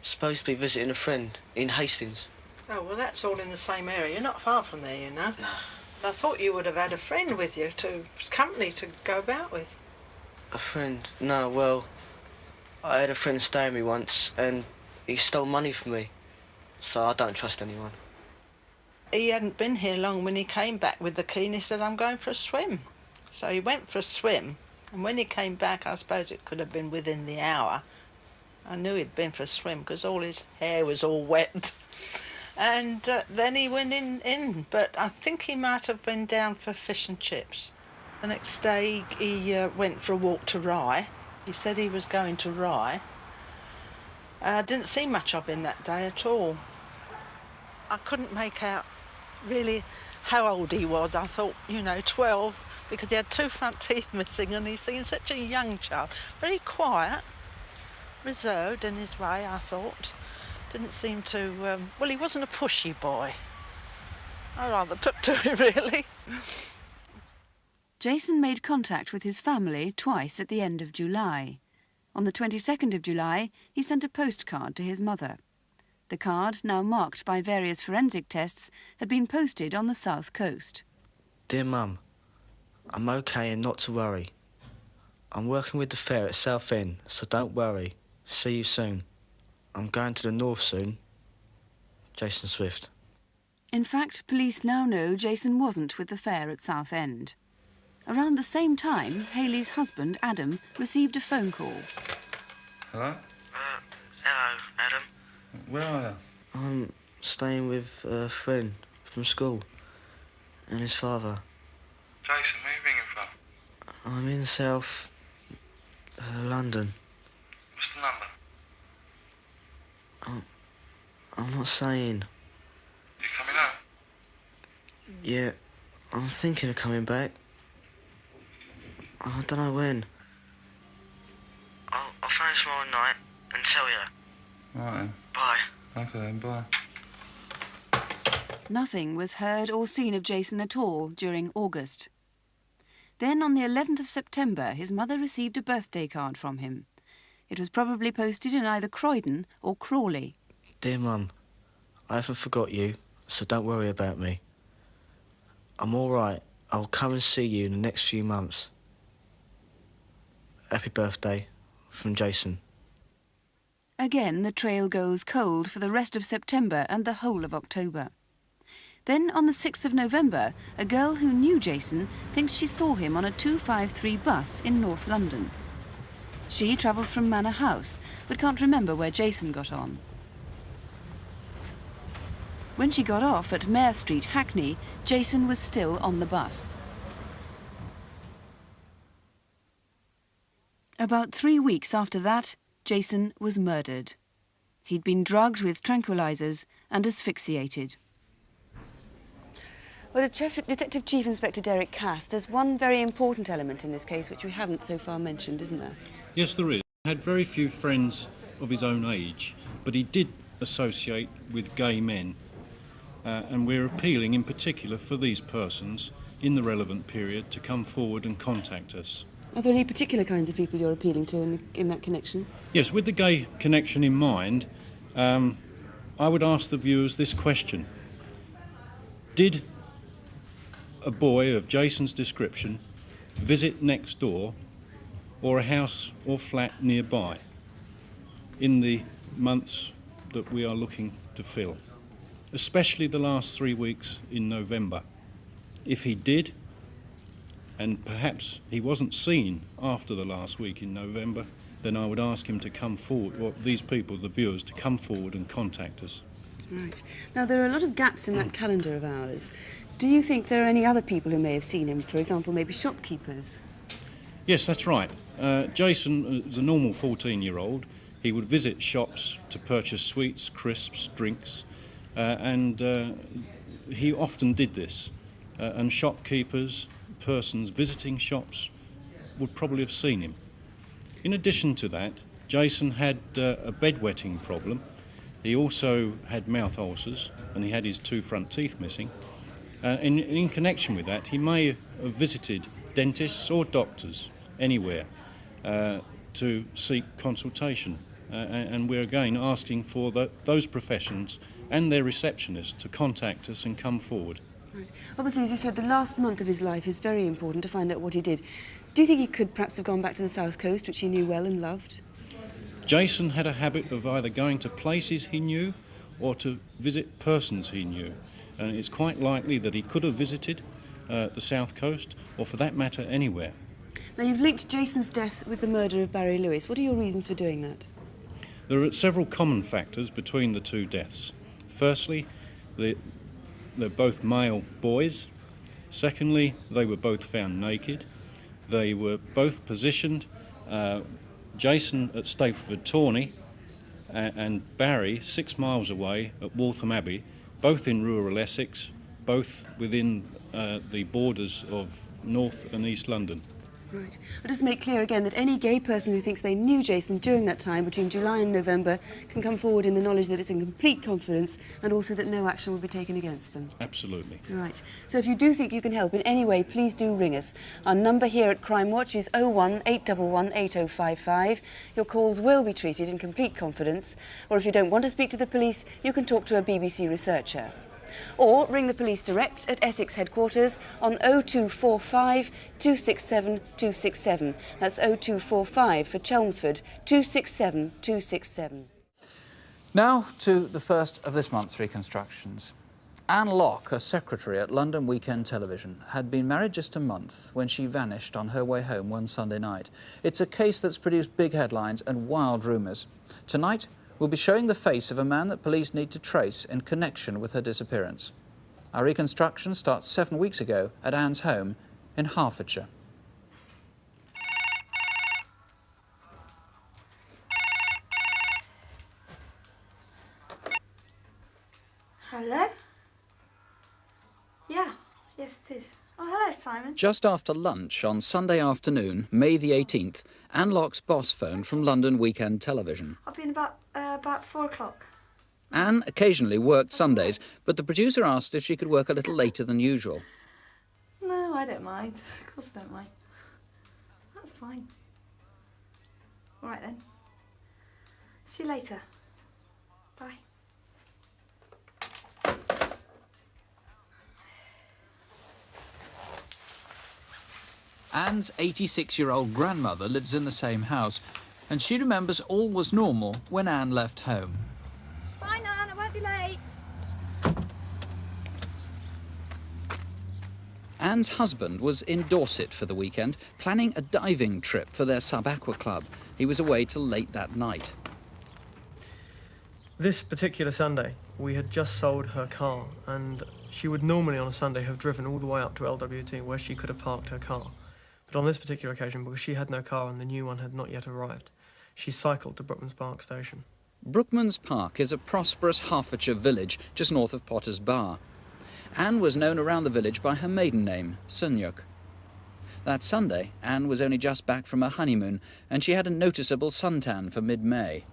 supposed to be visiting a friend in Hastings. Oh, well, that's all in the same area. You're not far from there, you know. No. I thought you would have had a friend with you, company to go about with. A friend? No, well, I had a friend stay with me once and he stole money from me. So I don't trust anyone. He hadn't been here long when he came back with the key and he said, I'm going for a swim. So he went for a swim, and when he came back, I suppose it could have been within the hour. I knew he'd been for a swim because all his hair was all wet. And then he went in, but I think he might have been down for fish and chips. The next day he went for a walk to Rye. He said he was going to Rye. I didn't see much of him that day at all. I couldn't make out really how old he was. I thought, 12, because he had 2 front teeth missing and he seemed such a young child. Very quiet, reserved in his way, I thought. Didn't seem to, well, he wasn't a pushy boy. I rather took to him, really. Jason made contact with his family twice at the end of July. On the 22nd of July, he sent a postcard to his mother. The card, now marked by various forensic tests, had been posted on the south coast. Dear Mum, I'm okay and not to worry. I'm working with the fair at Southend, so don't worry. See you soon. I'm going to the north soon. Jason Swift. In fact, police now know Jason wasn't with the fair at Southend. Around the same time, Hayley's husband, Adam, received a phone call. Hello? Hello, Adam. Where are you? I'm staying with a friend from school and his father. Jason, where are you ringing from? I'm in South London. What's the number? I'm not saying. You coming out? Yeah, I'm thinking of coming back. I don't know when. I'll phone tomorrow night and tell you. Right then. Bye. Okay then, bye. Nothing was heard or seen of Jason at all during August. Then, on the 11th of September, his mother received a birthday card from him. It was probably posted in either Croydon or Crawley. Dear Mum, I haven't forgot you, so don't worry about me. I'm all right. I'll come and see you in the next few months. Happy birthday, from Jason. Again, the trail goes cold for the rest of September and the whole of October. Then, on the 6th of November, a girl who knew Jason thinks she saw him on a 253 bus in North London. She travelled from Manor House, but can't remember where Jason got on. When she got off at Mare Street, Hackney, Jason was still on the bus. About 3 weeks after that, Jason was murdered. He'd been drugged with tranquilizers and asphyxiated. Well, Detective Chief Inspector Derek Cass, there's one very important element in this case which we haven't so far mentioned, isn't there? Yes, there is. He had very few friends of his own age, but he did associate with gay men. And we're appealing in particular for these persons in the relevant period to come forward and contact us. Are there any particular kinds of people you're appealing to in that connection? Yes, with the gay connection in mind, I would ask the viewers this question. Did a boy of Jason's description visit next door or a house or flat nearby in the months that we are looking to fill, especially the last 3 weeks in November? If he did, and perhaps he wasn't seen after the last week in November, then I would ask him to come forward, or these people, the viewers, to come forward and contact us. Right. Now, there are a lot of gaps in that calendar of ours. Do you think there are any other people who may have seen him? For example, maybe shopkeepers? Yes, that's right. Jason was a normal 14-year-old. He would visit shops to purchase sweets, crisps, drinks, and he often did this. And shopkeepers, persons visiting shops, would probably have seen him. In addition to that, Jason had a bedwetting problem. He also had mouth ulcers, and he had his 2 front teeth missing. In connection with that, he may have visited dentists or doctors anywhere to seek consultation. And we're again asking for those professions and their receptionists to contact us and come forward. Right. Obviously, as you said, the last month of his life is very important to find out what he did. Do you think he could perhaps have gone back to the south coast, which he knew well and loved? Jason had a habit of either going to places he knew or to visit persons he knew. And it's quite likely that he could have visited the south coast, or for that matter, anywhere. Now, you've linked Jason's death with the murder of Barry Lewis. What are your reasons for doing that? There are several common factors between the 2 deaths. Firstly, they're both male boys. Secondly, they were both found naked. They were both positioned, Jason at Stapleford Tawney and Barry 6 miles away at Waltham Abbey, both in rural Essex, both within the borders of North and East London. Right. I'll just make clear again that any gay person who thinks they knew Jason during that time, between July and November, can come forward in the knowledge that it's in complete confidence and also that no action will be taken against them. Absolutely. Right. So if you do think you can help in any way, please do ring us. Our number here at Crimewatch is 01 811 8055. Your calls will be treated in complete confidence, or if you don't want to speak to the police, you can talk to a BBC researcher. Or ring the police direct at Essex headquarters on 0245 267 267. That's 0245 for Chelmsford 267 267. Now to the first of this month's reconstructions. Anne Locke, a secretary at London Weekend Television, had been married just a month when she vanished on her way home one Sunday night. It's a case that's produced big headlines and wild rumours. Tonight, we'll be showing the face of a man that police need to trace in connection with her disappearance. Our reconstruction starts 7 weeks ago at Anne's home in Hertfordshire. Hello? Yeah, yes it is. Oh, hello, Simon. Just after lunch on Sunday afternoon, May the 18th, Anne Locke's boss phoned from London Weekend Television. I'll be in about 4 o'clock. Anne occasionally worked Sundays, but the producer asked if she could work a little later than usual. No, I don't mind. Of course I don't mind. That's fine. All right then. See you later. Bye. Anne's 86-year-old grandmother lives in the same house, and she remembers all was normal when Anne left home. Bye, Nan. I won't be late. Anne's husband was in Dorset for the weekend, planning a diving trip for their sub-aqua club. He was away till late that night. This particular Sunday, we had just sold her car, and she would normally on a Sunday have driven all the way up to LWT where she could have parked her car. But on this particular occasion, because she had no car and the new one had not yet arrived, she cycled to Brookman's Park station. Brookman's Park is a prosperous Hertfordshire village just north of Potter's Bar. Anne was known around the village by her maiden name, Sunyuk. That Sunday, Anne was only just back from her honeymoon, and she had a noticeable suntan for mid-May.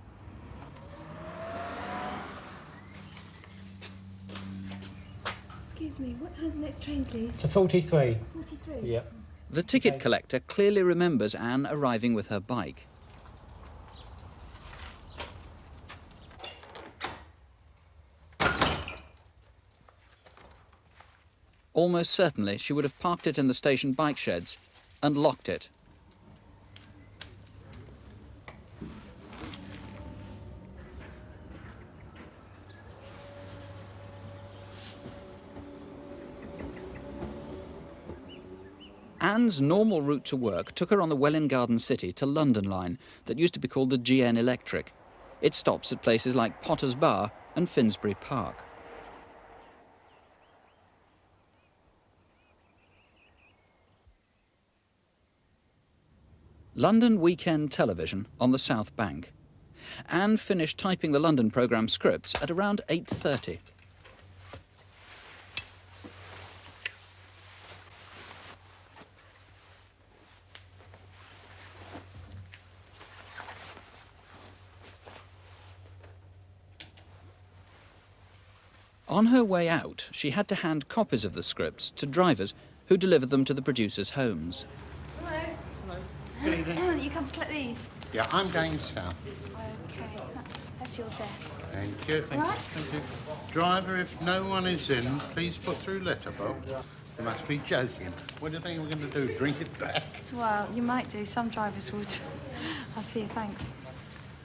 Excuse me, what time's the next train, please? To 43. 43? Yep. The ticket collector clearly remembers Anne arriving with her bike. Almost certainly she would have parked it in the station bike sheds and locked it. Anne's normal route to work took her on the Welwyn Garden City to London line that used to be called the GN Electric. It stops at places like Potter's Bar and Finsbury Park. London Weekend Television on the South Bank. Anne finished typing the London programme scripts at around 8:30. On her way out, she had to hand copies of the scripts to drivers who delivered them to the producers' homes. Hello. Good evening. You come to collect these? Yeah, I'm going south. Okay. That's yours there. Thank you. Right. Thank you. Driver, if no one is in, please put through letterbox. You must be joking. What do you think we're going to do, drink it back? Well, you might do. Some drivers would. I'll see you, thanks.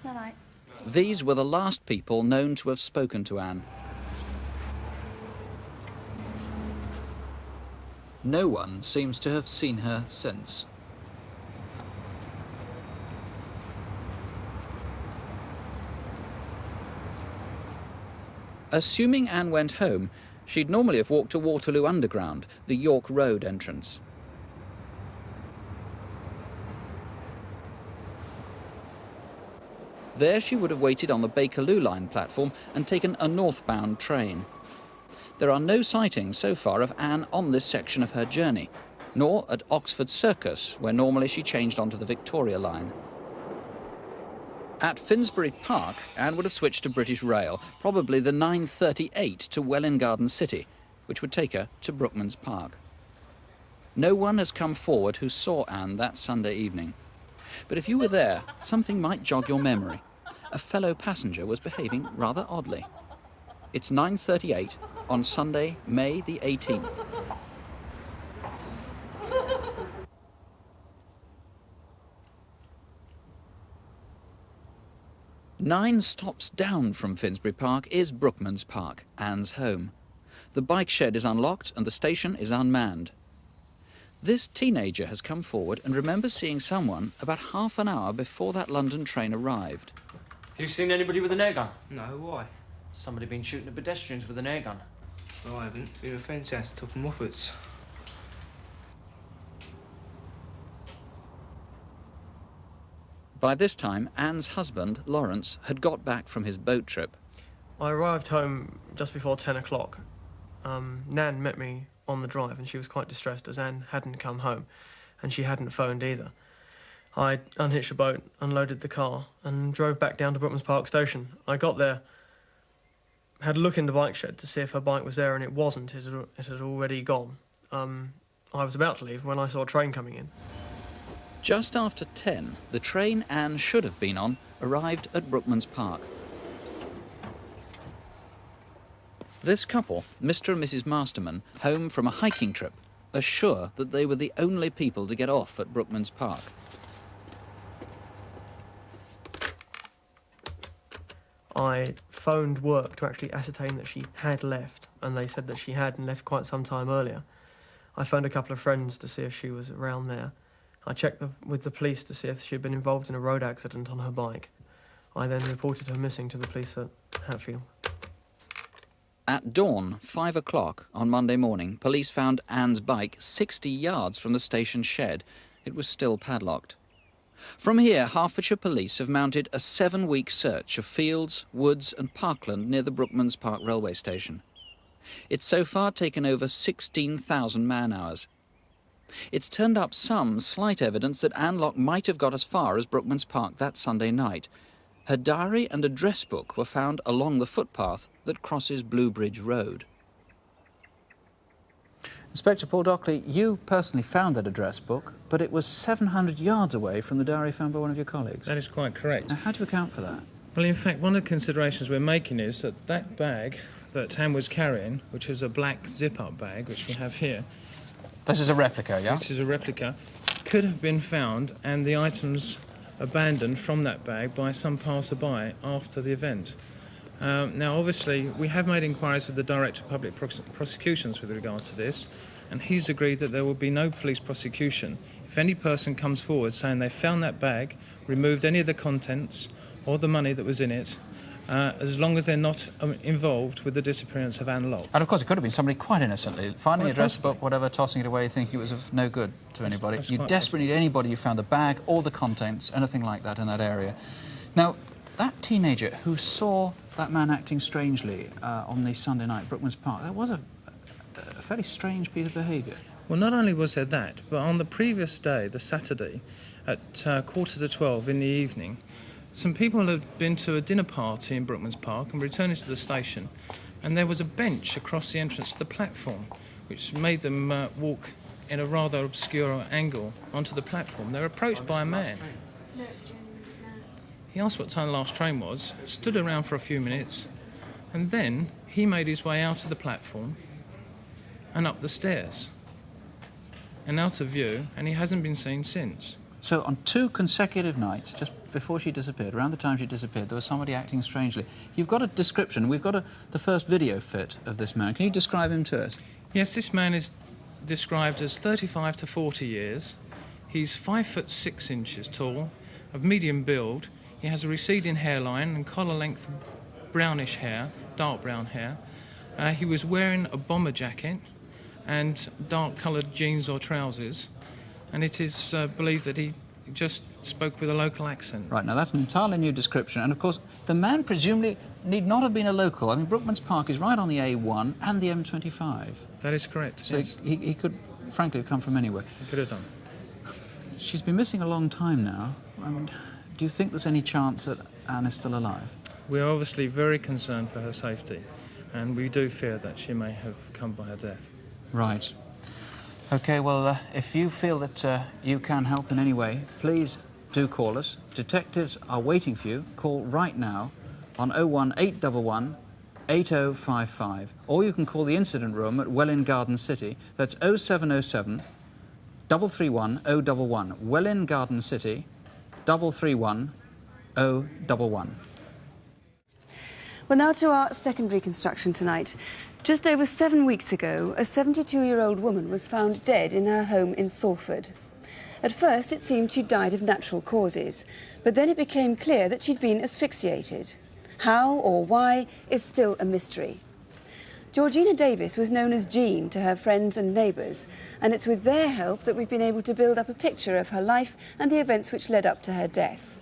Night-night. These were the last people known to have spoken to Anne. No one seems to have seen her since. Assuming Anne went home, she'd normally have walked to Waterloo Underground, the York Road entrance. There she would have waited on the Bakerloo line platform and taken a northbound train. There are no sightings so far of Anne on this section of her journey, nor at Oxford Circus, where normally she changed onto the Victoria line. At Finsbury Park, Anne would have switched to British Rail, probably the 9:38 to Welwyn Garden City, which would take her to Brookman's Park. No one has come forward who saw Anne that Sunday evening. But if you were there, something might jog your memory. A fellow passenger was behaving rather oddly. It's 9:38 on Sunday, May the 18th. Nine stops down from Finsbury Park is Brookman's Park, Anne's home. The bike shed is unlocked and the station is unmanned. This teenager has come forward and remembers seeing someone about half an hour before that London train arrived. You seen anybody with an air gun? No, why? Somebody been shooting at pedestrians with an air gun. No, I haven't. Been a friend's house, took them off it. By this time, Anne's husband, Lawrence, had got back from his boat trip. I arrived home just before 10 o'clock. Nan met me on the drive and she was quite distressed as Anne hadn't come home and she hadn't phoned either. I unhitched the boat, unloaded the car and drove back down to Brookman's Park station. I got there, had a look in the bike shed to see if her bike was there and it wasn't. It had already gone. I was about to leave when I saw a train coming in. Just after 10, the train Anne should have been on arrived at Brookman's Park. This couple, Mr. and Mrs. Masterman, home from a hiking trip, are sure that they were the only people to get off at Brookman's Park. I phoned work to actually ascertain that she had left, and they said that she had and left quite some time earlier. I phoned a couple of friends to see if she was around there. I checked with the police to see if she had been involved in a road accident on her bike. I then reported her missing to the police at Hatfield. At dawn, 5 o'clock on Monday morning, police found Anne's bike 60 yards from the station shed. It was still padlocked. From here, Hertfordshire police have mounted a 7-week search of fields, woods and parkland near the Brookman's Park railway station. It's so far taken over 16,000 man-hours. It's turned up some slight evidence that Anne Locke might have got as far as Brookman's Park that Sunday night. Her diary and address book were found along the footpath that crosses Bluebridge Road. Inspector Paul Dockley, you personally found that address book, but it was 700 yards away from the diary found by one of your colleagues. That is quite correct. Now, how do you account for that? Well, in fact, one of the considerations we're making is that that bag that Anne was carrying, which is a black zip-up bag, which we have here... This is a replica, yeah? This is a replica. Could have been found and the items abandoned from that bag by some passerby after the event. Now, obviously, we have made inquiries with the Director of Public Prosecutions with regard to this, and he's agreed that there will be no police prosecution if any person comes forward saying they found that bag, removed any of the contents or the money that was in it, as long as they're not involved with the disappearance of Anne Locke. And of course, it could have been somebody quite innocently finding Well, a address possibly. book, whatever, tossing it away, thinking it was of no good to anybody. that's You quite desperately need anybody who found the bag or the contents, anything like that in that area. Now, that teenager who saw that man acting strangely on the Sunday night at Brookman's Park, that was a fairly strange piece of behaviour. Well, not only was there that, but on the previous day, the Saturday, at 11:45 in the evening, some people had been to a dinner party in Brookman's Park and returning to the station, and there was a bench across the entrance to the platform, which made them walk in a rather obscure angle onto the platform. They were approached by a man. He asked what time the last train was, stood around for a few minutes, and then he made his way out of the platform and up the stairs and out of view, and he hasn't been seen since. So on 2 consecutive nights, just before she disappeared, around the time she disappeared, there was somebody acting strangely. You've got a description. We've got the first video fit of this man. Can you describe him to us? Yes, this man is described as 35 to 40 years. He's 5'6" tall, of medium build. He has a receding hairline and collar-length brownish hair, dark brown hair. He was wearing a bomber jacket and dark-coloured jeans or trousers, and it is believed that he just spoke with a local accent. Right, now that's an entirely new description, and of course the man presumably need not have been a local. I mean, Brookman's Park is right on the A1 and the M25. That is correct, So yes. he could, frankly, have come from anywhere. He could have done. She's been missing a long time now. I mean, do you think there's any chance that Anne is still alive? We're obviously very concerned for her safety, and we do fear that she may have come by her death. Right. OK, well, if you feel that you can help in any way, please do call us. Detectives are waiting for you. Call right now on 01811 8055. Or you can call the incident room at Welwyn Garden City. That's 0707 331 011. Welwyn Garden City, 331 011. Well, now to our second reconstruction tonight. Just over 7 weeks ago, a 72-year-old woman was found dead in her home in Salford. At first, it seemed she'd died of natural causes, but then it became clear that she'd been asphyxiated. How or why is still a mystery. Georgina Davis was known as Jean to her friends and neighbours, and it's with their help that we've been able to build up a picture of her life and the events which led up to her death.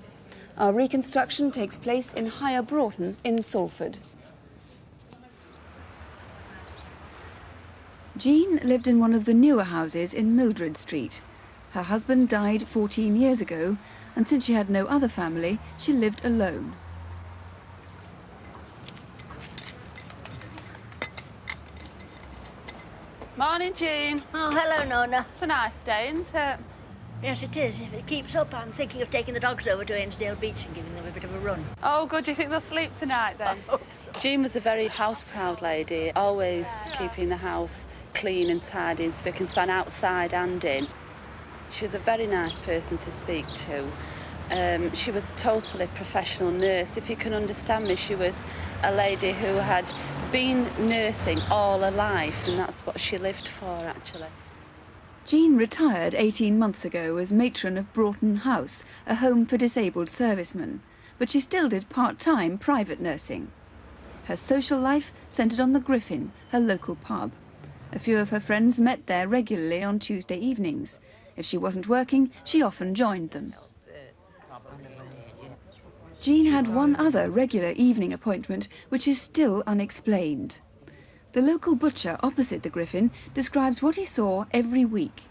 Our reconstruction takes place in Higher Broughton in Salford. Jean lived in one of the newer houses in Mildred Street. Her husband died 14 years ago, and since she had no other family, she lived alone. Morning, Jean. Oh, hello, Nona. It's a nice day, isn't it? Yes, it is. If it keeps up, I'm thinking of taking the dogs over to Ainsdale Beach and giving them a bit of a run. Oh, good. Do you think they'll sleep tonight, then? Jean was a very house-proud lady, always keeping the house clean and tidy and spick and span outside and in. She was a very nice person to speak to. She was a totally professional nurse. If you can understand me, she was a lady who had been nursing all her life, and that's what she lived for, actually. Jean retired 18 months ago as matron of Broughton House, a home for disabled servicemen, but she still did part-time private nursing. Her social life centred on the Griffin, her local pub. A few of her friends met there regularly on Tuesday evenings. If she wasn't working, she often joined them. Jean had one other regular evening appointment, which is still unexplained. The local butcher opposite the Griffin describes what he saw every week.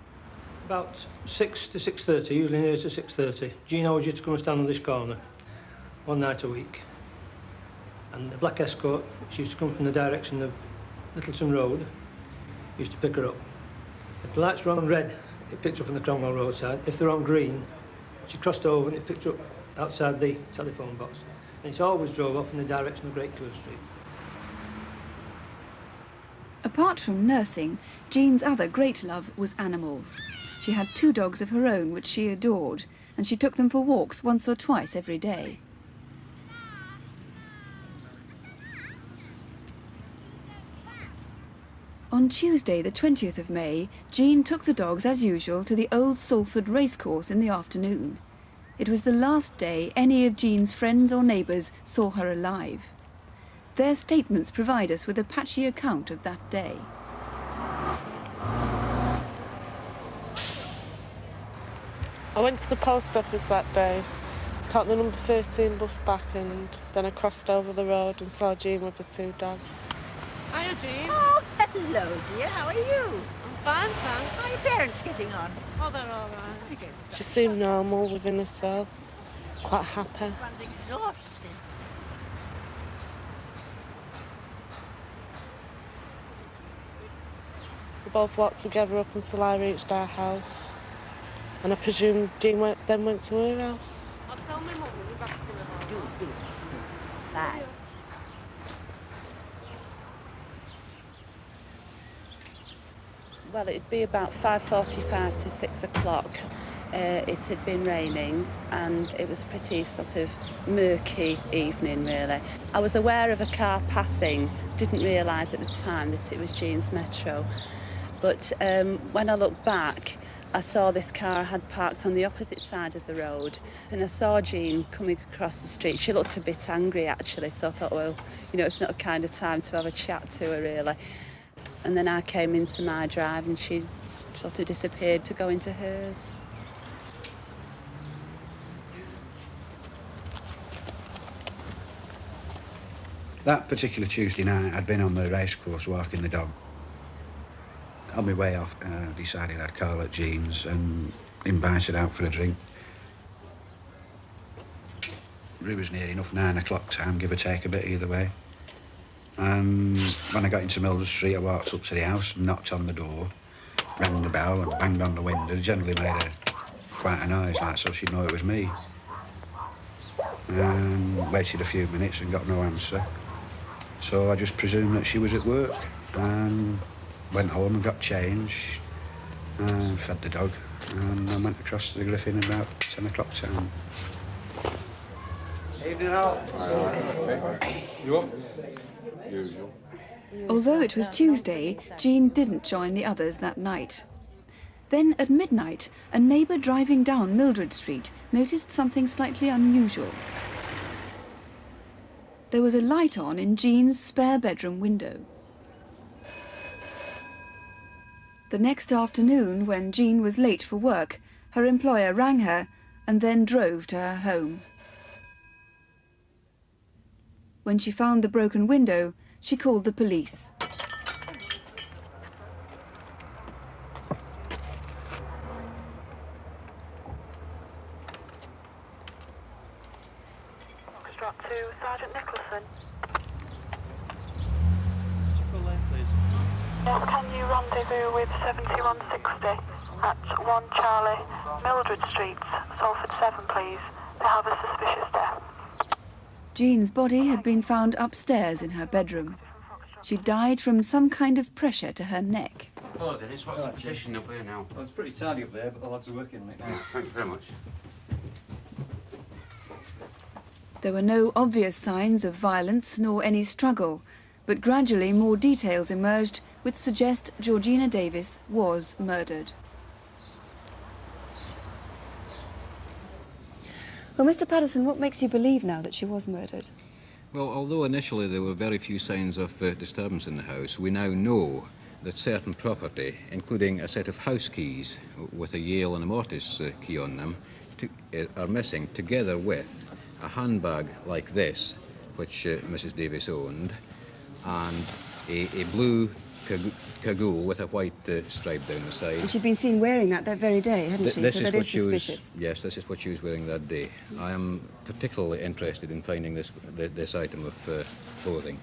About 6 to 6:30, usually near to 6:30, Jean always used to come and stand on this corner, one night a week. And the black escort, which used to come from the direction of Littleton Road, used to pick her up. If the lights were on red, it picked her up on the Cromwell roadside. If they're on green, she crossed over and it picked her up outside the telephone box. And it always drove off in the direction of Great Clear Street. Apart from nursing, Jean's other great love was animals. She had 2 dogs of her own which she adored, and she took them for walks once or twice every day. On Tuesday, the 20th of May, Jean took the dogs as usual to the old Salford racecourse in the afternoon. it was the last day any of Jean's friends or neighbours saw her alive. Their statements provide us with a patchy account of that day. I went to the post office that day, caught the number 13 bus back, and then I crossed over the road and saw Jean with the 2 dogs. Hiya, Jean. Oh, hello, dear. How are you? I'm fine, thanks. How are your parents getting on? Oh, they're all right. She seemed normal within herself, quite happy. One's exhausted. We both walked together up until I reached our house, and I presume Jean then went to her house. I'll tell my mum who was asking about Do. Bye. Well, it'd be about 5:45 to 6 o'clock. It had been raining and it was a pretty sort of murky evening, really. I was aware of a car passing, didn't realise at the time that it was Jean's Metro. But when I looked back, I saw this car had parked on the opposite side of the road, and I saw Jean coming across the street. She looked a bit angry, actually, so I thought, well, you know, it's not a kind of time to have a chat to her, really. And then I came into my drive and she sort of disappeared to go into hers. That particular Tuesday night, I'd been on the racecourse walking the dog. On my way off, decided I'd call at Jean's and invited out for a drink. It was near enough 9 o'clock time, give or take a bit either way. And when I got into Mildred Street, I walked up to the house and knocked on the door, rang the bell and banged on the window. It generally made quite a noise, like, so she'd know it was me. And waited a few minutes and got no answer. So I just presumed that she was at work and went home and got changed and fed the dog. And I went across to the Griffin at about 10 o'clock time. Evening all. You up? Usual. Although it was Tuesday, Jean didn't join the others that night. Then at midnight, a neighbour driving down Mildred Street noticed something slightly unusual. There was a light on in Jean's spare bedroom window. The next afternoon, when Jean was late for work, her employer rang her and then drove to her home. When she found the broken window, she called the police. Drop to Sergeant Nicholson. What's your full name, please? Yes, can you rendezvous with 7160 at 1 Charlie, Mildred Street, Salford 7, please? They have a suspicious death. Jean's body had been found upstairs in her bedroom. She died from some kind of pressure to her neck. Hello, Dennis. What's the position up here now? Well, it's pretty tidy up there, but the lads are working on it now. Yeah, thanks very much. There were no obvious signs of violence nor any struggle, but gradually more details emerged which suggest Georgina Davis was murdered. Well, Mr. Patterson, what makes you believe now that she was murdered? Well, although initially there were very few signs of disturbance in the house, we now know that certain property, including a set of house keys with a Yale and a Mortis key on them, are missing, together with a handbag like this, which Mrs. Davis owned, and a blue cagoule with a white stripe down the side. And she'd been seen wearing that very day, hadn't she? This so is that what is she was, suspicious. yes, this is what she was wearing that day. I am particularly interested in finding this item of clothing.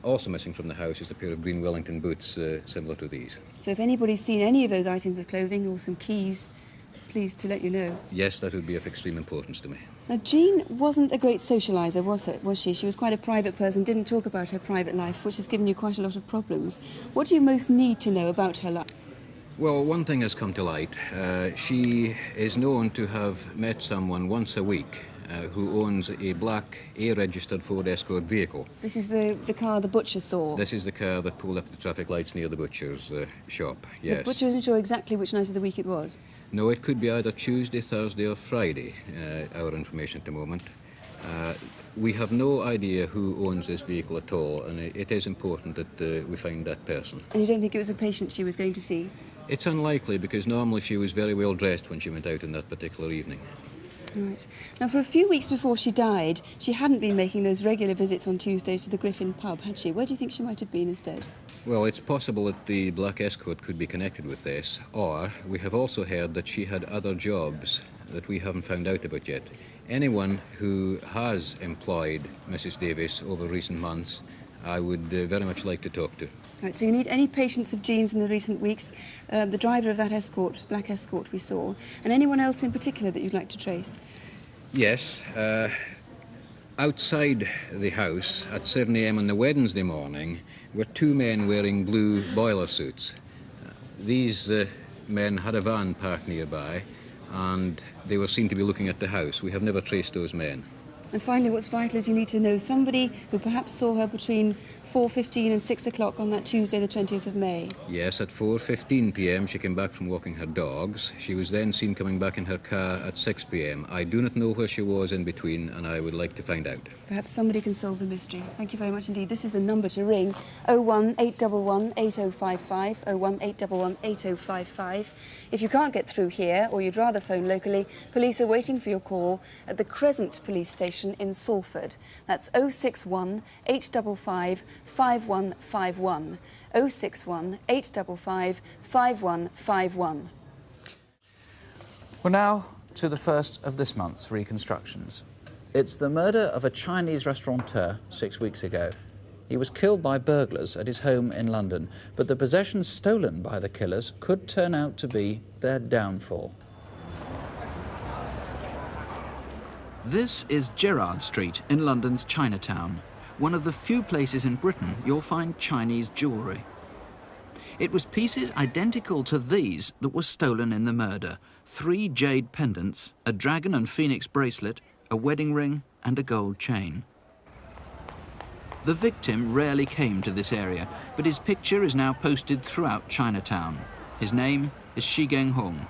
Also missing from the house is a pair of green Wellington boots similar to these. So if anybody's seen any of those items of clothing or some keys, please to let you know. Yes, that would be of extreme importance to me. Now, Jean wasn't a great socialiser, was she? She was quite a private person, didn't talk about her private life, which has given you quite a lot of problems. What do you most need to know about her life? Well, one thing has come to light. She is known to have met someone once a week who owns a black A-registered Ford Escort vehicle. This is the car the butcher saw? This is the car that pulled up at the traffic lights near the butcher's shop, yes. The butcher isn't sure exactly which night of the week it was? No, it could be either Tuesday, Thursday or Friday, our information at the moment. We have no idea who owns this vehicle at all, and it is important that we find that person. And you don't think it was a patient she was going to see? It's unlikely, because normally she was very well dressed when she went out on that particular evening. Right. Now, for a few weeks before she died, she hadn't been making those regular visits on Tuesdays to the Griffin pub, had she? Where do you think she might have been instead? Well, it's possible that the black escort could be connected with this, or we have also heard that she had other jobs that we haven't found out about yet. Anyone who has employed Mrs. Davis over recent months, I would very much like to talk to. Right, so you need any patients of Jean's in the recent weeks, the driver of that escort, black escort we saw, and anyone else in particular that you'd like to trace? Yes. Outside the house at 7 a.m. on the Wednesday morning were two men wearing blue boiler suits. These men had a van parked nearby, and they were seen to be looking at the house. We have never traced those men. And finally, what's vital is you need to know somebody who perhaps saw her between 4:15 and 6 o'clock on that Tuesday, the 20th of May. Yes, at 4:15 p.m. she came back from walking her dogs. She was then seen coming back in her car at 6 p.m. I do not know where she was in between, and I would like to find out. Perhaps somebody can solve the mystery. Thank you very much indeed. This is the number to ring, 01811 8055, 01811 8055. If you can't get through here, or you'd rather phone locally, police are waiting for your call at the Crescent Police Station in Salford. That's 061 855 5151. 061 855 5151. We're now to the first of this month's reconstructions. It's the murder of a Chinese restaurateur 6 weeks ago. He was killed by burglars at his home in London, but the possessions stolen by the killers could turn out to be their downfall. This is Gerrard Street in London's Chinatown, one of the few places in Britain you'll find Chinese jewellery. It was pieces identical to these that were stolen in the murder: 3 jade pendants, a dragon and phoenix bracelet, a wedding ring and a gold chain. The victim rarely came to this area, but his picture is now posted throughout Chinatown. His name is Shi Geng-hung.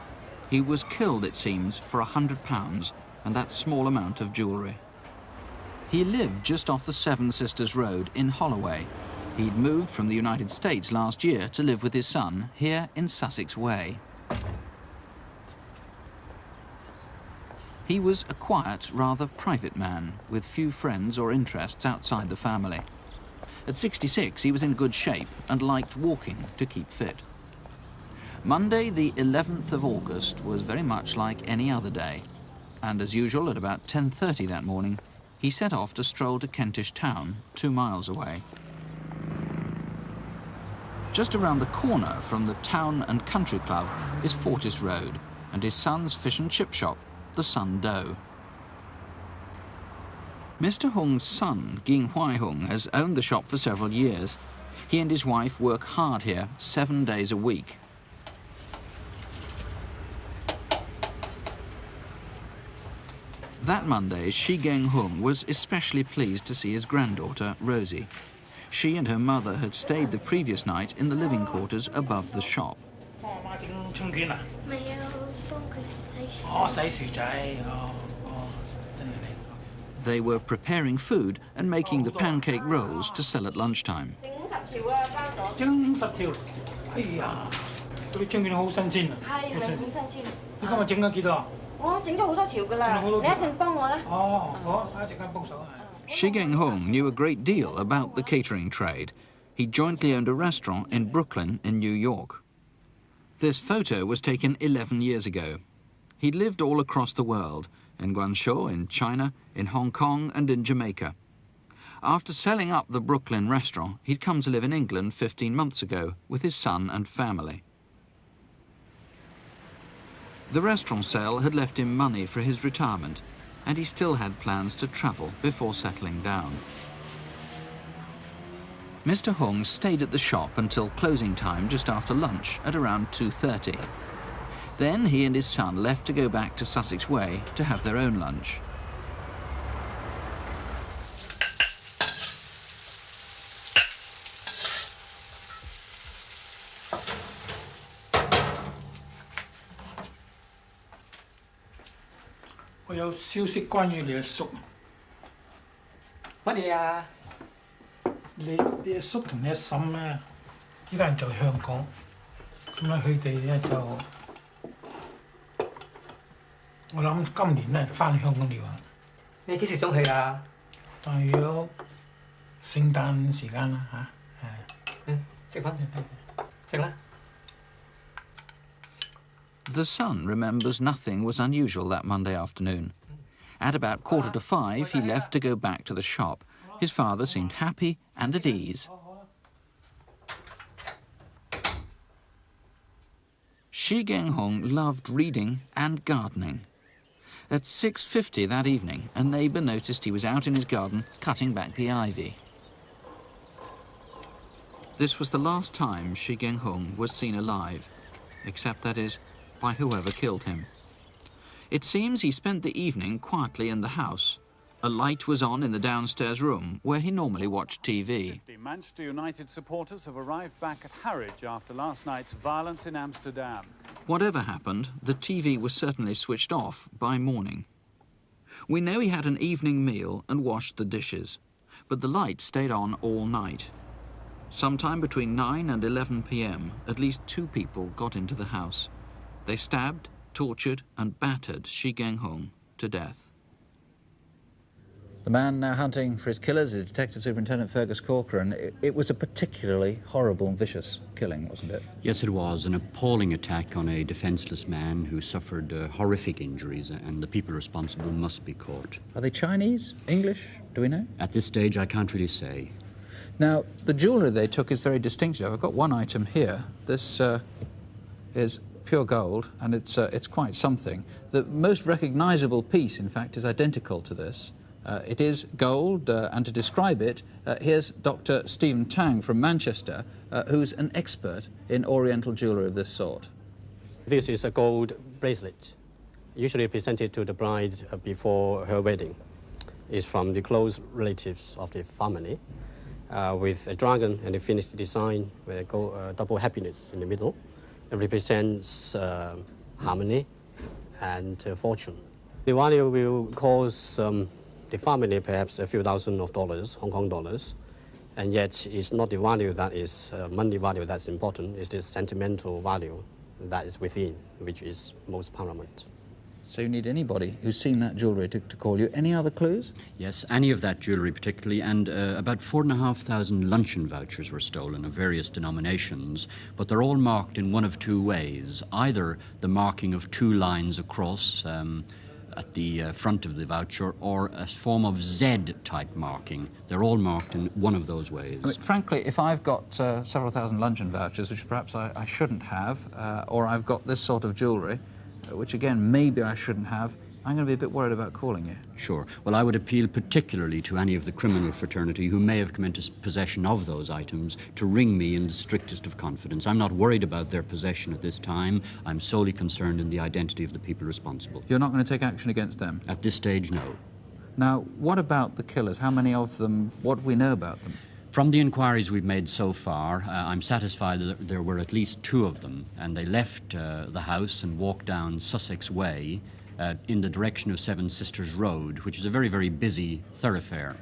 He was killed, it seems, for £100 and that small amount of jewellery. He lived just off the Seven Sisters Road in Holloway. He'd moved from the United States last year to live with his son here in Sussex Way. He was a quiet, rather private man, with few friends or interests outside the family. At 66, he was in good shape and liked walking to keep fit. Monday, the 11th of August, was very much like any other day. And as usual, at about 10:30 that morning, he set off to stroll to Kentish Town, 2 miles away. Just around the corner from the Town and Country Club is Fortis Road and his son's fish and chip shop, the Sun Doe. Mr. Hung's son, Ging Huai-hung, has owned the shop for several years. He and his wife work hard here 7 days a week. That Monday, Shi Geng-hung was especially pleased to see his granddaughter, Rosie. She and her mother had stayed the previous night in the living quarters above the shop. They were preparing food and making the pancake rolls to sell at lunchtime. Shi Geng-hung knew a great deal about the catering trade. He jointly owned a restaurant in Brooklyn in New York. This photo was taken 11 years ago. He'd lived all across the world, in Guangzhou, in China, in Hong Kong and in Jamaica. After selling up the Brooklyn restaurant, he'd come to live in England 15 months ago with his son and family. The restaurant sale had left him money for his retirement, and he still had plans to travel before settling down. Mr. Hung stayed at the shop until closing time just after lunch at around 2:30. Then he and his son left to go back to Sussex Way to have their own lunch. 我有消息關於你阿叔。乜嘢啊？你阿叔同你阿嬸咧，依家人在香港，咁咧佢哋咧就，我諗今年咧就翻去香港了啊。你幾時想去啊？大約聖誕時間啦嚇。食飯，食啦。 The son remembers nothing was unusual that Monday afternoon. At about 4:45, he left to go back to the shop. His father seemed happy and at ease. Shi Genghong loved reading and gardening. At 6:50 that evening, a neighbour noticed he was out in his garden cutting back the ivy. This was the last time Shi Genghong was seen alive, except, that is, by whoever killed him. It seems he spent the evening quietly in the house. A light was on in the downstairs room where he normally watched TV. Manchester United supporters have arrived back at Harwich after last night's violence in Amsterdam. Whatever happened, the TV was certainly switched off by morning. We know he had an evening meal and washed the dishes, but the light stayed on all night. Sometime between 9 and 11 p.m, at least 2 people got into the house. They stabbed, tortured and battered Shi Genghong to death. The man now hunting for his killers is Detective Superintendent Fergus Corcoran. It was a particularly horrible and vicious killing, wasn't it? Yes, it was. An appalling attack on a defenceless man who suffered horrific injuries, and the people responsible must be caught. Are they Chinese? English? Do we know? At this stage, I can't really say. Now, the jewellery they took is very distinctive. I've got one item here. This is pure gold, and it's quite something. The most recognisable piece, in fact, is identical to this. It is gold, and to describe it, here's Dr. Stephen Tang from Manchester, who's an expert in Oriental jewellery of this sort. This is a gold bracelet, usually presented to the bride before her wedding. It's from the close relatives of the family, with a dragon and a finished design with a double happiness in the middle. It represents harmony and fortune. The value will cost the family perhaps a few thousand of dollars, Hong Kong dollars, and yet it's not the value that is money value that's important, it's the sentimental value that is within, which is most paramount. So you need anybody who's seen that jewellery to call you. Any other clues? Yes, any of that jewellery particularly, and about 4,500 luncheon vouchers were stolen of various denominations, but they're all marked in one of two ways. Either the marking of 2 lines across at the front of the voucher, or a form of Z-type marking. They're all marked in one of those ways. I mean, frankly, if I've got several thousand luncheon vouchers, which perhaps I shouldn't have, or I've got this sort of jewellery, which again, maybe I shouldn't have, I'm going to be a bit worried about calling you. Sure. Well, I would appeal particularly to any of the criminal fraternity who may have come into possession of those items to ring me in the strictest of confidence. I'm not worried about their possession at this time. I'm solely concerned in the identity of the people responsible. You're not going to take action against them? At this stage, no. Now, what about the killers? How many of them? What do we know about them? From the inquiries we've made so far, I'm satisfied that there were at least 2 of them, and they left the house and walked down Sussex Way in the direction of Seven Sisters Road, which is a very, very busy thoroughfare.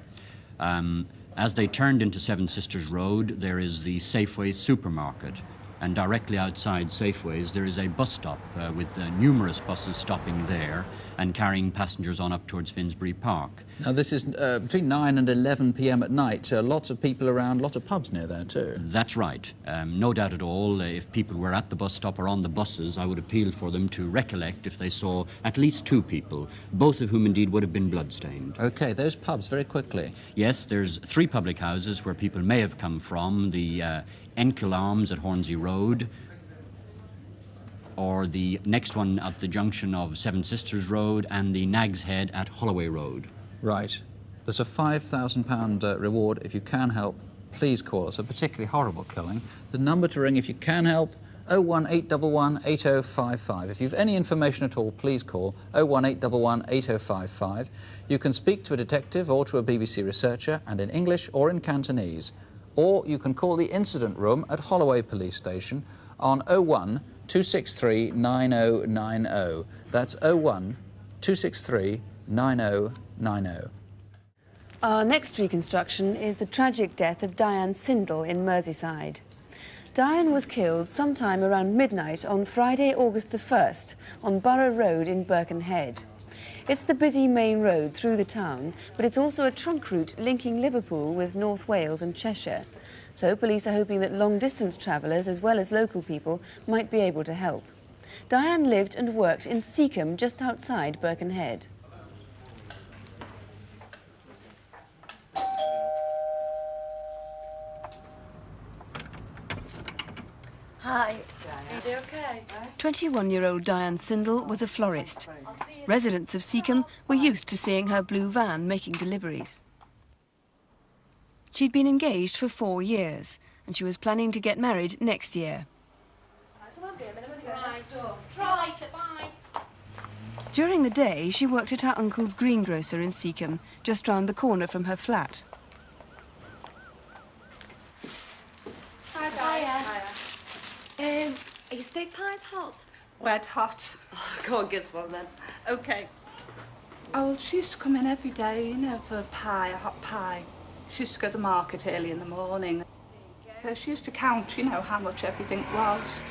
As they turned into Seven Sisters Road, there is the Safeway supermarket, and directly outside Safeway's there is a bus stop with numerous buses stopping there and carrying passengers on up towards Finsbury Park. Now this is between 9 and 11 p.m. at night. Lots of people around, lots of pubs near there too. That's right. No doubt at all, if people were at the bus stop or on the buses, I would appeal for them to recollect if they saw at least 2 people, both of whom indeed would have been bloodstained. OK, those pubs, very quickly. Yes, there's 3 public houses where people may have come from. The Enkel Arms at Hornsey Road, or the next one at the junction of Seven Sisters Road, and the Nag's Head at Holloway Road. Right. There's a £5,000 reward. If you can help, please call us. A particularly horrible killing. The number to ring if you can help, 01811 8055. If you've any information at all, please call 01811 8055. You can speak to a detective or to a BBC researcher, and in English or in Cantonese. Or you can call the incident room at Holloway Police Station on 01 263 9090. That's 01 263 9090. Our next reconstruction is the tragic death of Diane Sindall in Merseyside. Diane was killed sometime around midnight on Friday, August the 1st, on Borough Road in Birkenhead. It's the busy main road through the town, but it's also a trunk route linking Liverpool with North Wales and Cheshire. So police are hoping that long-distance travellers, as well as local people, might be able to help. Diane lived and worked in Seacombe, just outside Birkenhead. Hi. Are you okay? 21-year-old Diane Sindall was a florist. Residents of Seacombe were used to seeing her blue van making deliveries. She'd been engaged for 4 years, and she was planning to get married next year. During the day, she worked at her uncle's greengrocer in Seacombe, just round the corner from her flat. Are your steak pies hot? Red hot. Oh, go on, get one then. Okay. Oh, well, she used to come in every day, you know, for a pie, a hot pie. She used to go to market early in the morning. So she used to count, you know, how much everything was.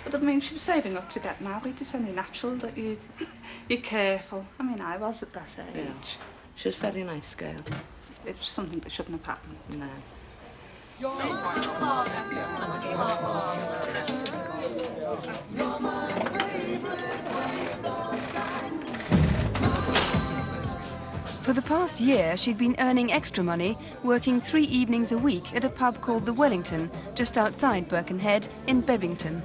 But I mean, she was saving up to get married. It's only natural that you're careful. I mean, I was at that age. Yeah. She was a very nice girl. It was something that shouldn't have happened. No. For the past year, she'd been earning extra money, working 3 evenings a week at a pub called the Wellington, just outside Birkenhead in Bebington.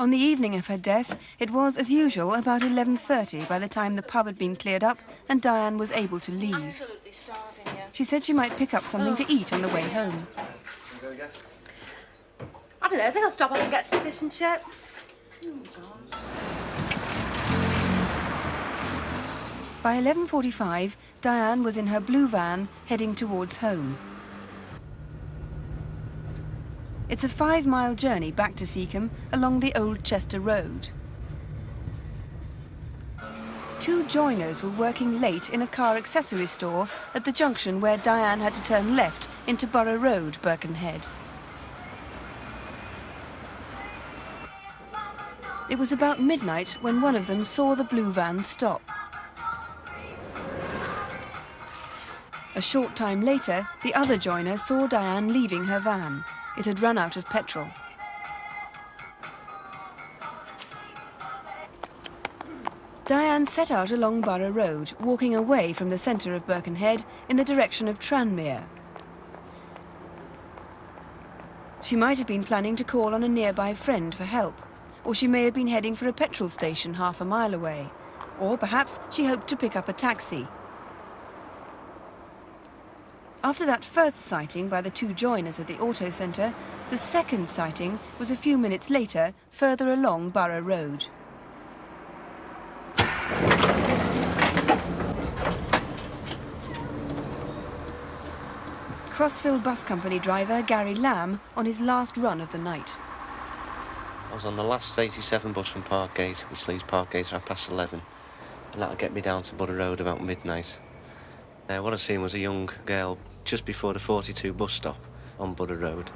On the evening of her death, it was, as usual, about 11:30 by the time the pub had been cleared up and Diane was able to leave. Absolutely starving, yeah. She said she might pick up something to eat on the way home. I don't know, I think I'll stop off and get some fish and chips. By 11:45, Diane was in her blue van, heading towards home. It's a 5-mile journey back to Seacombe along the Old Chester Road. 2 joiners were working late in a car accessory store at the junction where Diane had to turn left into Borough Road, Birkenhead. It was about midnight when one of them saw the blue van stop. A short time later, the other joiner saw Diane leaving her van. It had run out of petrol. Diane set out along Borough Road, walking away from the centre of Birkenhead in the direction of Tranmere. She might have been planning to call on a nearby friend for help, or she may have been heading for a petrol station half a mile away, or perhaps she hoped to pick up a taxi. After that first sighting by the 2 joiners at the auto centre, the second sighting was a few minutes later, further along Borough Road. Crossville Bus Company driver Gary Lamb on his last run of the night. I was on the last 87 bus from Parkgate, which leaves Parkgate at 11:30, and that'll get me down to Borough Road about midnight. What I seen was a young girl just before the 42 bus stop on Borough Road,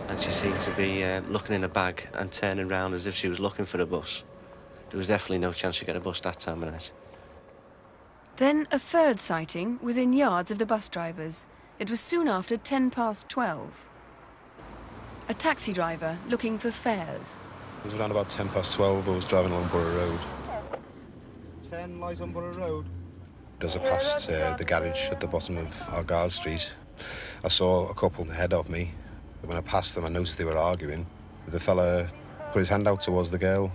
and she seemed to be looking in a bag and turning round as if she was looking for a bus. There was definitely no chance she'd get a bus that time of night. Then a third sighting within yards of the bus drivers. It was soon after 12:10. A taxi driver looking for fares. It was around about 12:10. I was driving along Borough Road. 10 light on Borough Road. As I passed the garage at the bottom of Argyle Street, I saw a couple ahead of me. When I passed them, I noticed they were arguing. The fella put his hand out towards the girl.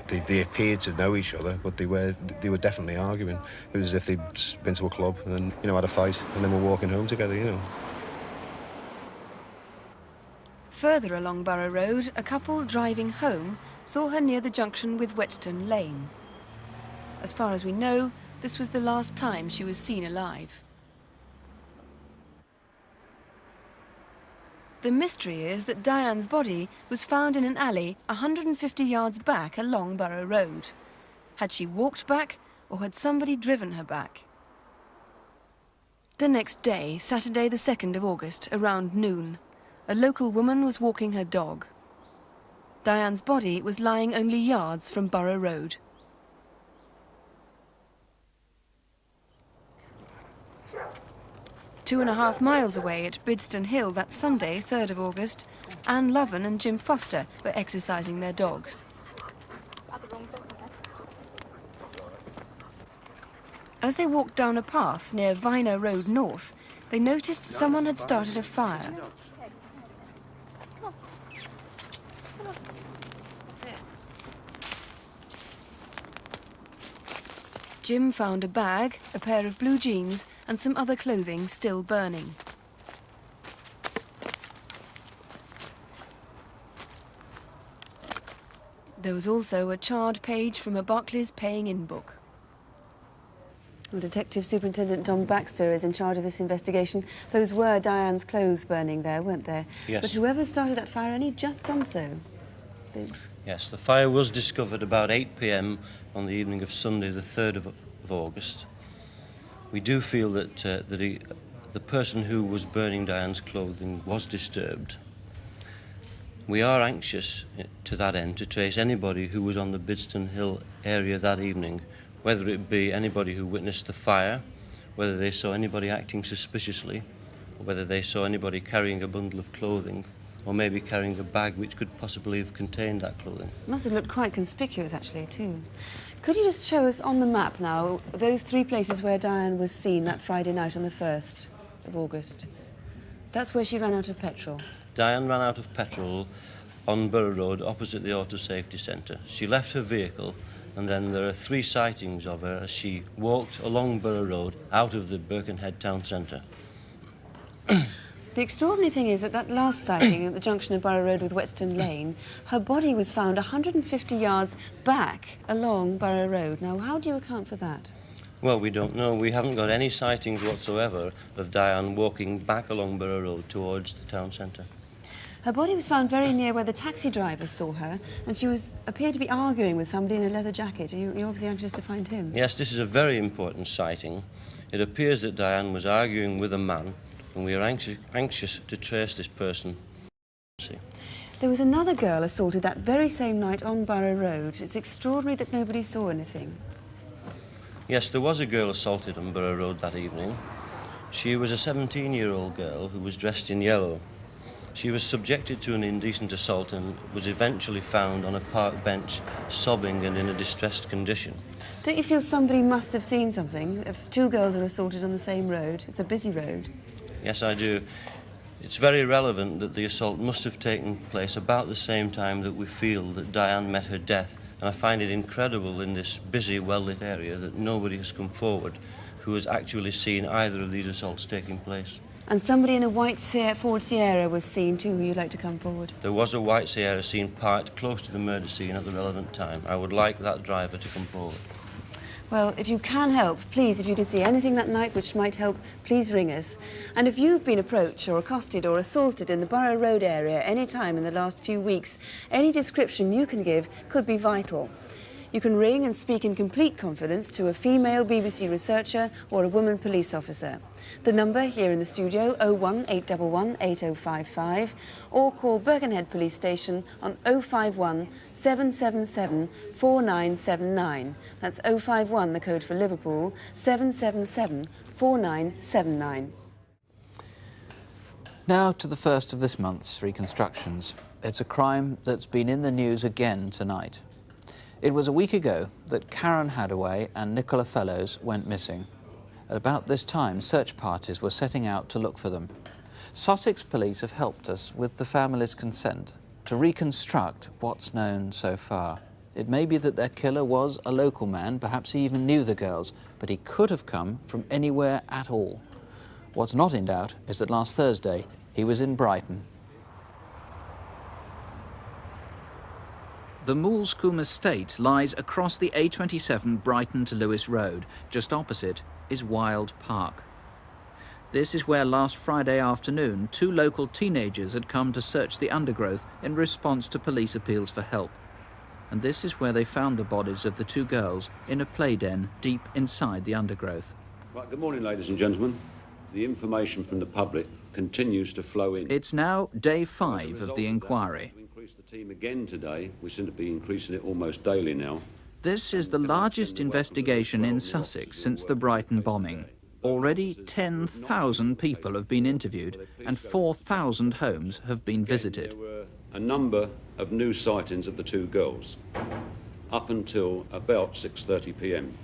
They appeared to know each other, but they were definitely arguing. It was as if they'd been to a club and then, had a fight, and then were walking home together, Further along Borough Road, a couple driving home saw her near the junction with Whetstone Lane. As far as we know, this was the last time she was seen alive. The mystery is that Diane's body was found in an alley 150 yards back along Borough Road. Had she walked back, or had somebody driven her back? The next day, Saturday the 2nd of August, around noon, a local woman was walking her dog. Diane's body was lying only yards from Borough Road. Two and a half miles away at Bidston Hill that Sunday, 3rd of August, Anne Loven and Jim Foster were exercising their dogs. As they walked down a path near Viner Road North, they noticed someone had started a fire. Jim found a bag, a pair of blue jeans, and some other clothing still burning. There was also a charred page from a Barclays paying-in book. Detective Superintendent Tom Baxter is in charge of this investigation. Those were Diane's clothes burning there, weren't there? Yes. But whoever started that fire only just done so. Yes, the fire was discovered about 8 p.m. on the evening of Sunday, the 3rd of August. We do feel that the person who was burning Diane's clothing was disturbed. We are anxious to that end to trace anybody who was on the Bidston Hill area that evening, whether it be anybody who witnessed the fire, whether they saw anybody acting suspiciously, or whether they saw anybody carrying a bundle of clothing, or maybe carrying a bag which could possibly have contained that clothing. Must have looked quite conspicuous, actually, too. Could you just show us on the map now those 3 places where Diane was seen that Friday night on the 1st of August? That's where she ran out of petrol. Diane ran out of petrol on Borough Road opposite the Auto Safety Centre. She left her vehicle, and then there are 3 sightings of her as she walked along Borough Road out of the Birkenhead town centre. The extraordinary thing is that that last sighting at the junction of Borough Road with Whetstone Lane, her body was found 150 yards back along Borough Road. Now, how do you account for that? Well, we don't know. We haven't got any sightings whatsoever of Diane walking back along Borough Road towards the town centre. Her body was found very near where the taxi driver saw her, and she appeared to be arguing with somebody in a leather jacket. You're obviously anxious to find him. Yes, this is a very important sighting. It appears that Diane was arguing with a man, and we are anxious to trace this person. There was another girl assaulted that very same night on Borough Road. It's extraordinary that nobody saw anything. Yes, there was a girl assaulted on Borough Road that evening. She was a 17-year-old girl who was dressed in yellow. She was subjected to an indecent assault and was eventually found on a park bench, sobbing and in a distressed condition. Don't you feel somebody must have seen something? If 2 girls are assaulted on the same road, it's a busy road. Yes, I do. It's very relevant that the assault must have taken place about the same time that we feel that Diane met her death, and I find it incredible in this busy, well-lit area that nobody has come forward who has actually seen either of these assaults taking place. And somebody in a white Ford Sierra was seen too, who you'd like to come forward? There was a white Sierra seen parked close to the murder scene at the relevant time. I would like that driver to come forward. Well, if you can help, please, if you can see anything that night which might help, please ring us. And if you've been approached or accosted or assaulted in the Borough Road area any time in the last few weeks, any description you can give could be vital. You can ring and speak in complete confidence to a female BBC researcher or a woman police officer. The number here in the studio, 01811 8055, or call Birkenhead Police Station on 051 777 4979. That's 051, the code for Liverpool, 777 4979. Now to the first of this month's reconstructions. It's a crime that's been in the news again tonight. It was a week ago that Karen Hadaway and Nicola Fellows went missing. At about this time, search parties were setting out to look for them. Sussex police have helped us, with the family's consent, to reconstruct what's known so far. It may be that their killer was a local man, perhaps he even knew the girls, but he could have come from anywhere at all. What's not in doubt is that last Thursday he was in Brighton. The Moulscombe estate lies across the A27 Brighton to Lewes Road. Just opposite is Wild Park. This is where last Friday afternoon 2 local teenagers had come to search the undergrowth in response to police appeals for help. And this is where they found the bodies of the 2 girls in a play den deep inside the undergrowth. Right, good morning, ladies and gentlemen. The information from the public continues to flow in. It's now day 5 of the inquiry. We increased the team again today. We seem to be increasing it almost daily now. This is the largest investigation in Sussex since the Brighton bombing. Already 10,000 people have been interviewed and 4,000 homes have been visited. There were a number of new sightings of the 2 girls up until about 6:30 p.m.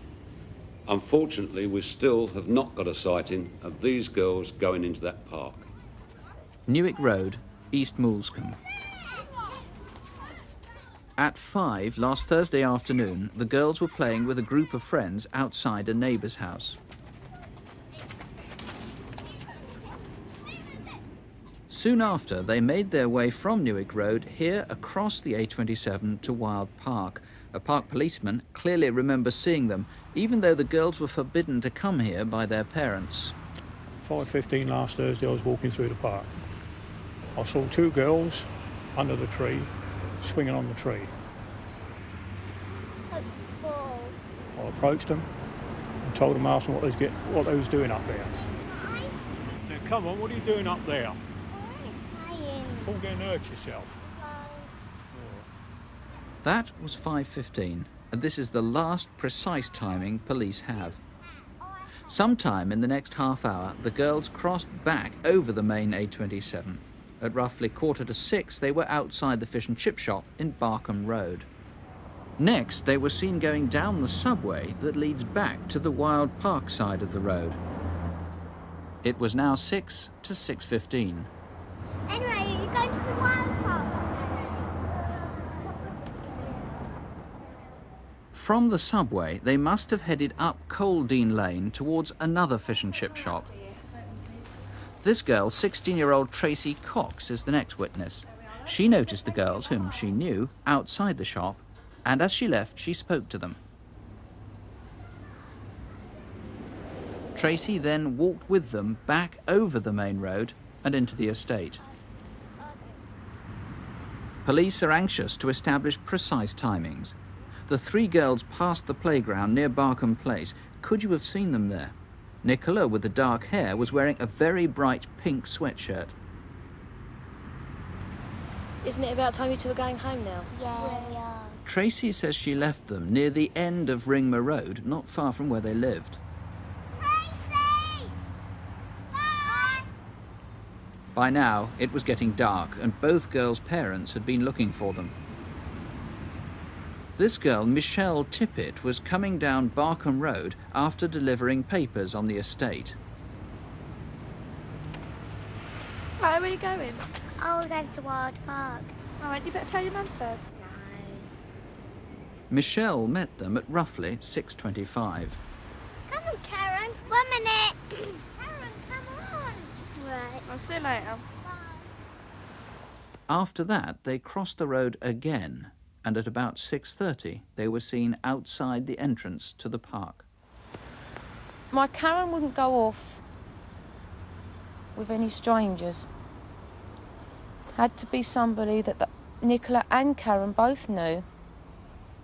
Unfortunately, we still have not got a sighting of these girls going into that park. Newick Road, East Moulscombe. At 5 last Thursday afternoon, the girls were playing with a group of friends outside a neighbour's house. Soon after, they made their way from Newick Road here across the A27 to Wild Park. A park policeman clearly remembers seeing them, even though the girls were forbidden to come here by their parents. 5:15 last Thursday, I was walking through the park. I saw 2 girls under the tree, swinging on the tree. I approached them and told them, asked them what they was doing up there. Now, come on, what are you doing up there? Before getting hurt yourself. That was 5:15, and this is the last precise timing police have. Sometime in the next half hour, the girls crossed back over the main A27. At roughly 5:45, they were outside the fish and chip shop in Barkham Road. Next, they were seen going down the subway that leads back to the Wild Park side of the road. It was now 6 to 6:15. Anyway, you're going to the Wild Park. From the subway, they must have headed up Coldene Lane towards another fish and chip shop. This girl, 16-year-old Tracy Cox, is the next witness. She noticed the girls, whom she knew, outside the shop, and as she left, she spoke to them. Tracy then walked with them back over the main road and into the estate. Police are anxious to establish precise timings. The 3 girls passed the playground near Barkham Place. Could you have seen them there? Nicola, with the dark hair, was wearing a very bright pink sweatshirt. Isn't it about time you two are going home now? Yeah, we are. Tracy says she left them near the end of Ringmer Road, not far from where they lived. Tracy! Bye! By now, it was getting dark, and both girls' parents had been looking for them. This girl, Michelle Tippett, was coming down Barkham Road after delivering papers on the estate. Right, where are you going? Oh, we're going to Wild Park. All right, you better tell your mum first. Michelle met them at roughly 6:25. Come on, Karen. 1 minute. Karen, come on. Right. I'll see you later. After that, they crossed the road again, and at about 6:30, they were seen outside the entrance to the park. My Karen wouldn't go off with any strangers. Had to be somebody that Nicola and Karen both knew,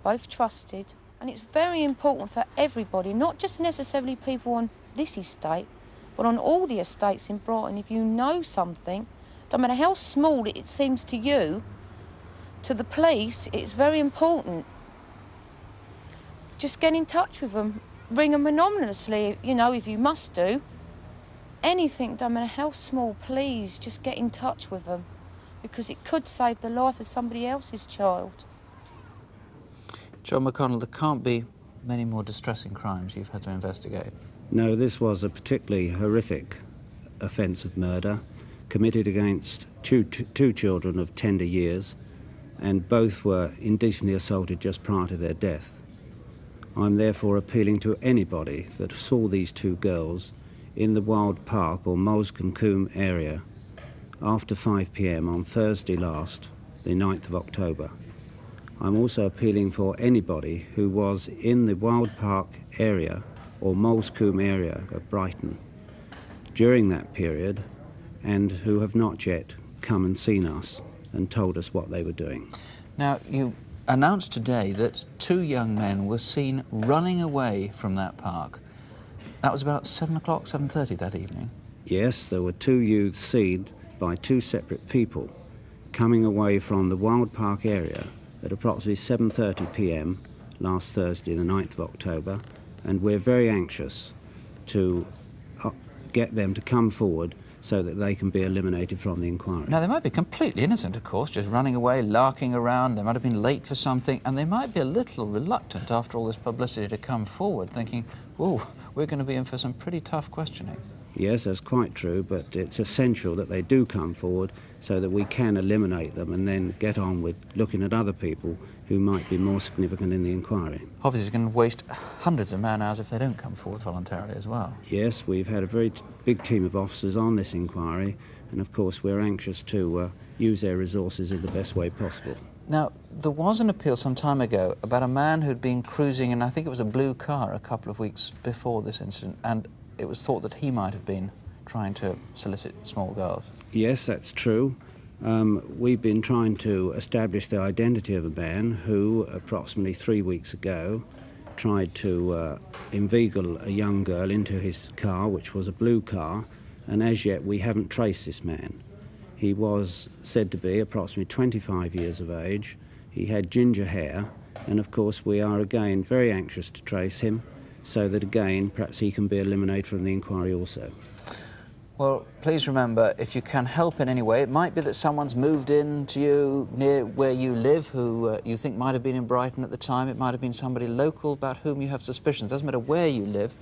both trusted. And it's very important for everybody, not just necessarily people on this estate, but on all the estates in Brighton. If you know something, no matter how small it seems to you, to the police, it's very important. Just get in touch with them. Ring them anonymously, you know, if you must do. Anything, no matter how small, please just get in touch with them, because it could save the life of somebody else's child. John McConnell, there can't be many more distressing crimes you've had to investigate. No, this was a particularly horrific offence of murder committed against two children of tender years, and both were indecently assaulted just prior to their death. I'm therefore appealing to anybody that saw these 2 girls in the Wild Park or Moulscombe area after 5 p.m. on Thursday last, the 9th of October. I'm also appealing for anybody who was in the Wild Park area or Moulscombe area of Brighton during that period and who have not yet come and seen us and told us what they were doing. Now, you announced today that 2 young men were seen running away from that park. That was about 7 o'clock, 7:30 that evening. Yes, there were 2 youths seen by 2 separate people coming away from the Wild Park area at approximately 7:30 p.m. last Thursday, the 9th of October, and we're very anxious to get them to come forward so that they can be eliminated from the inquiry. Now, they might be completely innocent, of course, just running away, larking around. They might have been late for something, and they might be a little reluctant after all this publicity to come forward, thinking, oh, we're going to be in for some pretty tough questioning. Yes, that's quite true, but it's essential that they do come forward so that we can eliminate them and then get on with looking at other people who might be more significant in the inquiry. Obviously, it's going to waste hundreds of man-hours if they don't come forward voluntarily as well. Yes, we've had a very big team of officers on this inquiry, and of course we're anxious to use their resources in the best way possible. Now, there was an appeal some time ago about a man who'd been cruising in, I think it was a blue car, a couple of weeks before this incident, and it was thought that he might have been trying to solicit small girls. Yes, that's true. We've been trying to establish the identity of a man who, approximately 3 weeks ago, tried to inveigle a young girl into his car, which was a blue car, and as yet we haven't traced this man. He was said to be approximately 25 years of age. He had ginger hair, and of course we are again very anxious to trace him, so that again perhaps he can be eliminated from the inquiry also. Well, please remember, if you can help in any way, it might be that someone's moved in to you near where you live who you think might have been in Brighton at the time. It might have been somebody local about whom you have suspicions. It doesn't matter where you live.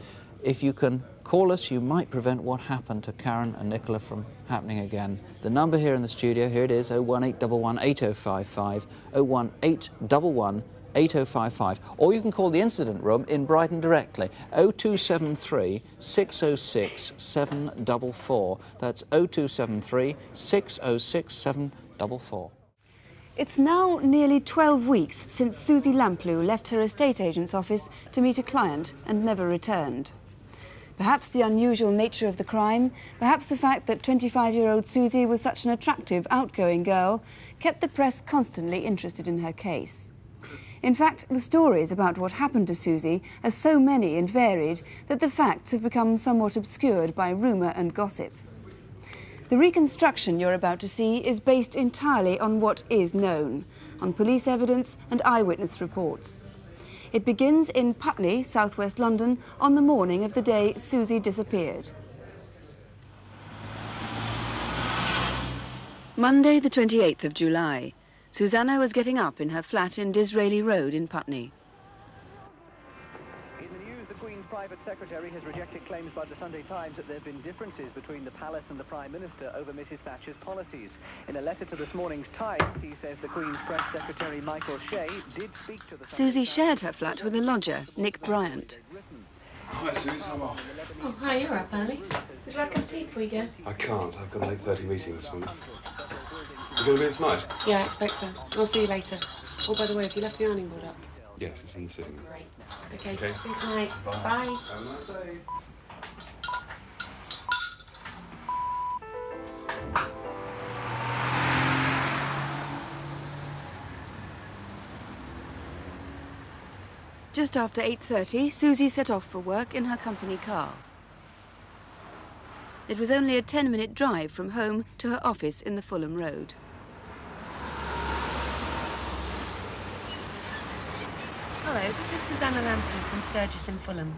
If you can call us, you might prevent what happened to Karen and Nicola from happening again. The number here in the studio, here it is, 01811 8055, 01811 8055, or you can call the incident room in Brighton directly, 0273 606 744. That's 0273 606 744. It's now nearly 12 weeks since Suzy Lamplugh left her estate agent's office to meet a client and never returned. Perhaps the unusual nature of the crime, perhaps the fact that 25-year-old Suzy was such an attractive, outgoing girl, kept the press constantly interested in her case. In fact, the stories about what happened to Suzy are so many and varied that the facts have become somewhat obscured by rumour and gossip. The reconstruction you're about to see is based entirely on what is known, on police evidence and eyewitness reports. It begins in Putney, southwest London, on the morning of the day Suzy disappeared. Monday, the 28th of July. Susanna was getting up in her flat in Disraeli Road in Putney. In the news, the Queen's private secretary has rejected claims by the Sunday Times that there have been differences between the palace and the Prime Minister over Mrs Thatcher's policies. In a letter to this morning's Times, he says the Queen's press secretary Michael Shea did speak to the... Suzy shared her flat with a lodger, Nick Bryant. Hi, Suze, I'm off. Oh, hi, you're up early. Would you like a cup of tea before you go? I can't. I've got an 8:30 meeting this morning. You going to be in tonight? Yeah, I expect so. I'll see you later. Oh, by the way, have you left the ironing board up? Yes, it's in the sitting room. Great. Okay, see you tonight. Bye. Have a nice day. Just after 8:30, Suzy set off for work in her company car. It was only a 10-minute drive from home to her office in the Fulham Road. Hello, this is Susanna Lamplugh from Sturgis in Fulham.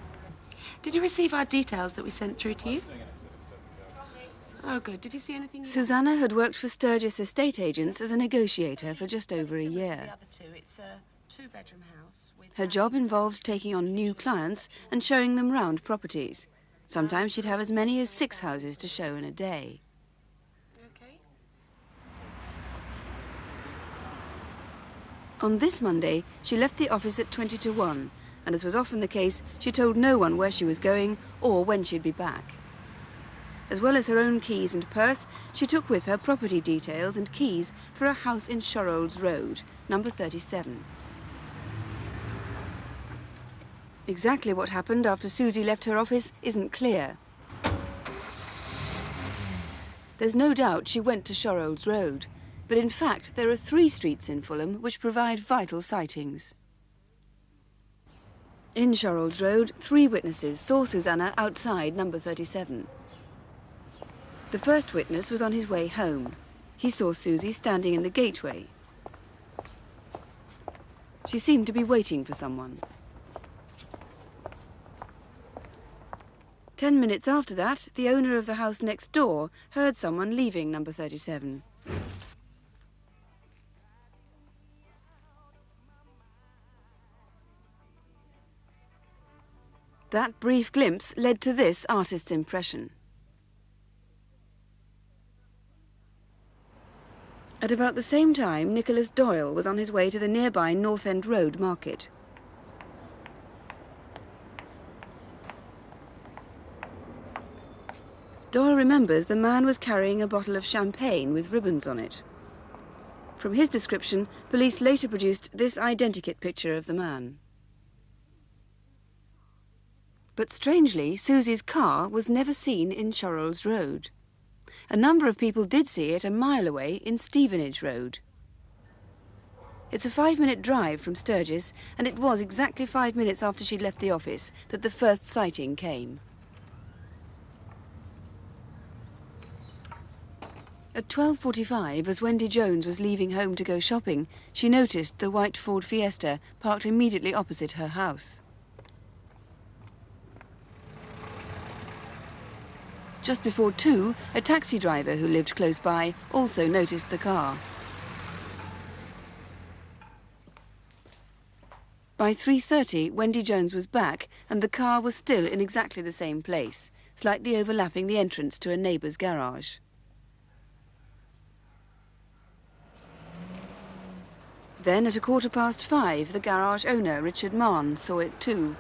Did you receive our details that we sent through to you? Oh, good. Did you see anything? Susanna had worked for Sturgis estate agents as a negotiator for just over a year. It's a two-bedroom house. Her job involved taking on new clients and showing them round properties. Sometimes she'd have as many as 6 houses to show in a day. On this Monday, she left the office at 20 to 1, and as was often the case, she told no one where she was going or when she'd be back. As well as her own keys and purse, she took with her property details and keys for a house in Shorolds Road, number 37. Exactly what happened after Suzy left her office isn't clear. There's no doubt she went to Shorolds Road, but in fact there are 3 streets in Fulham which provide vital sightings. In Shorolds Road, 3 witnesses saw Susanna outside number 37. The first witness was on his way home. He saw Suzy standing in the gateway. She seemed to be waiting for someone. 10 minutes after that, the owner of the house next door heard someone leaving number 37. That brief glimpse led to this artist's impression. At about the same time, Nicholas Doyle was on his way to the nearby North End Road market. Doyle remembers the man was carrying a bottle of champagne with ribbons on it. From his description, police later produced this identikit picture of the man. But strangely, Suzy's car was never seen in Shorolds Road. A number of people did see it a mile away in Stevenage Road. It's a 5-minute drive from Sturgis, and it was exactly 5 minutes after she'd left the office that the first sighting came. At 12:45, as Wendy Jones was leaving home to go shopping, she noticed the white Ford Fiesta parked immediately opposite her house. Just before 2, a taxi driver who lived close by also noticed the car. By 3:30, Wendy Jones was back and the car was still in exactly the same place, slightly overlapping the entrance to a neighbour's garage. Then at 5:15, the garage owner, Richard Mann, saw it too.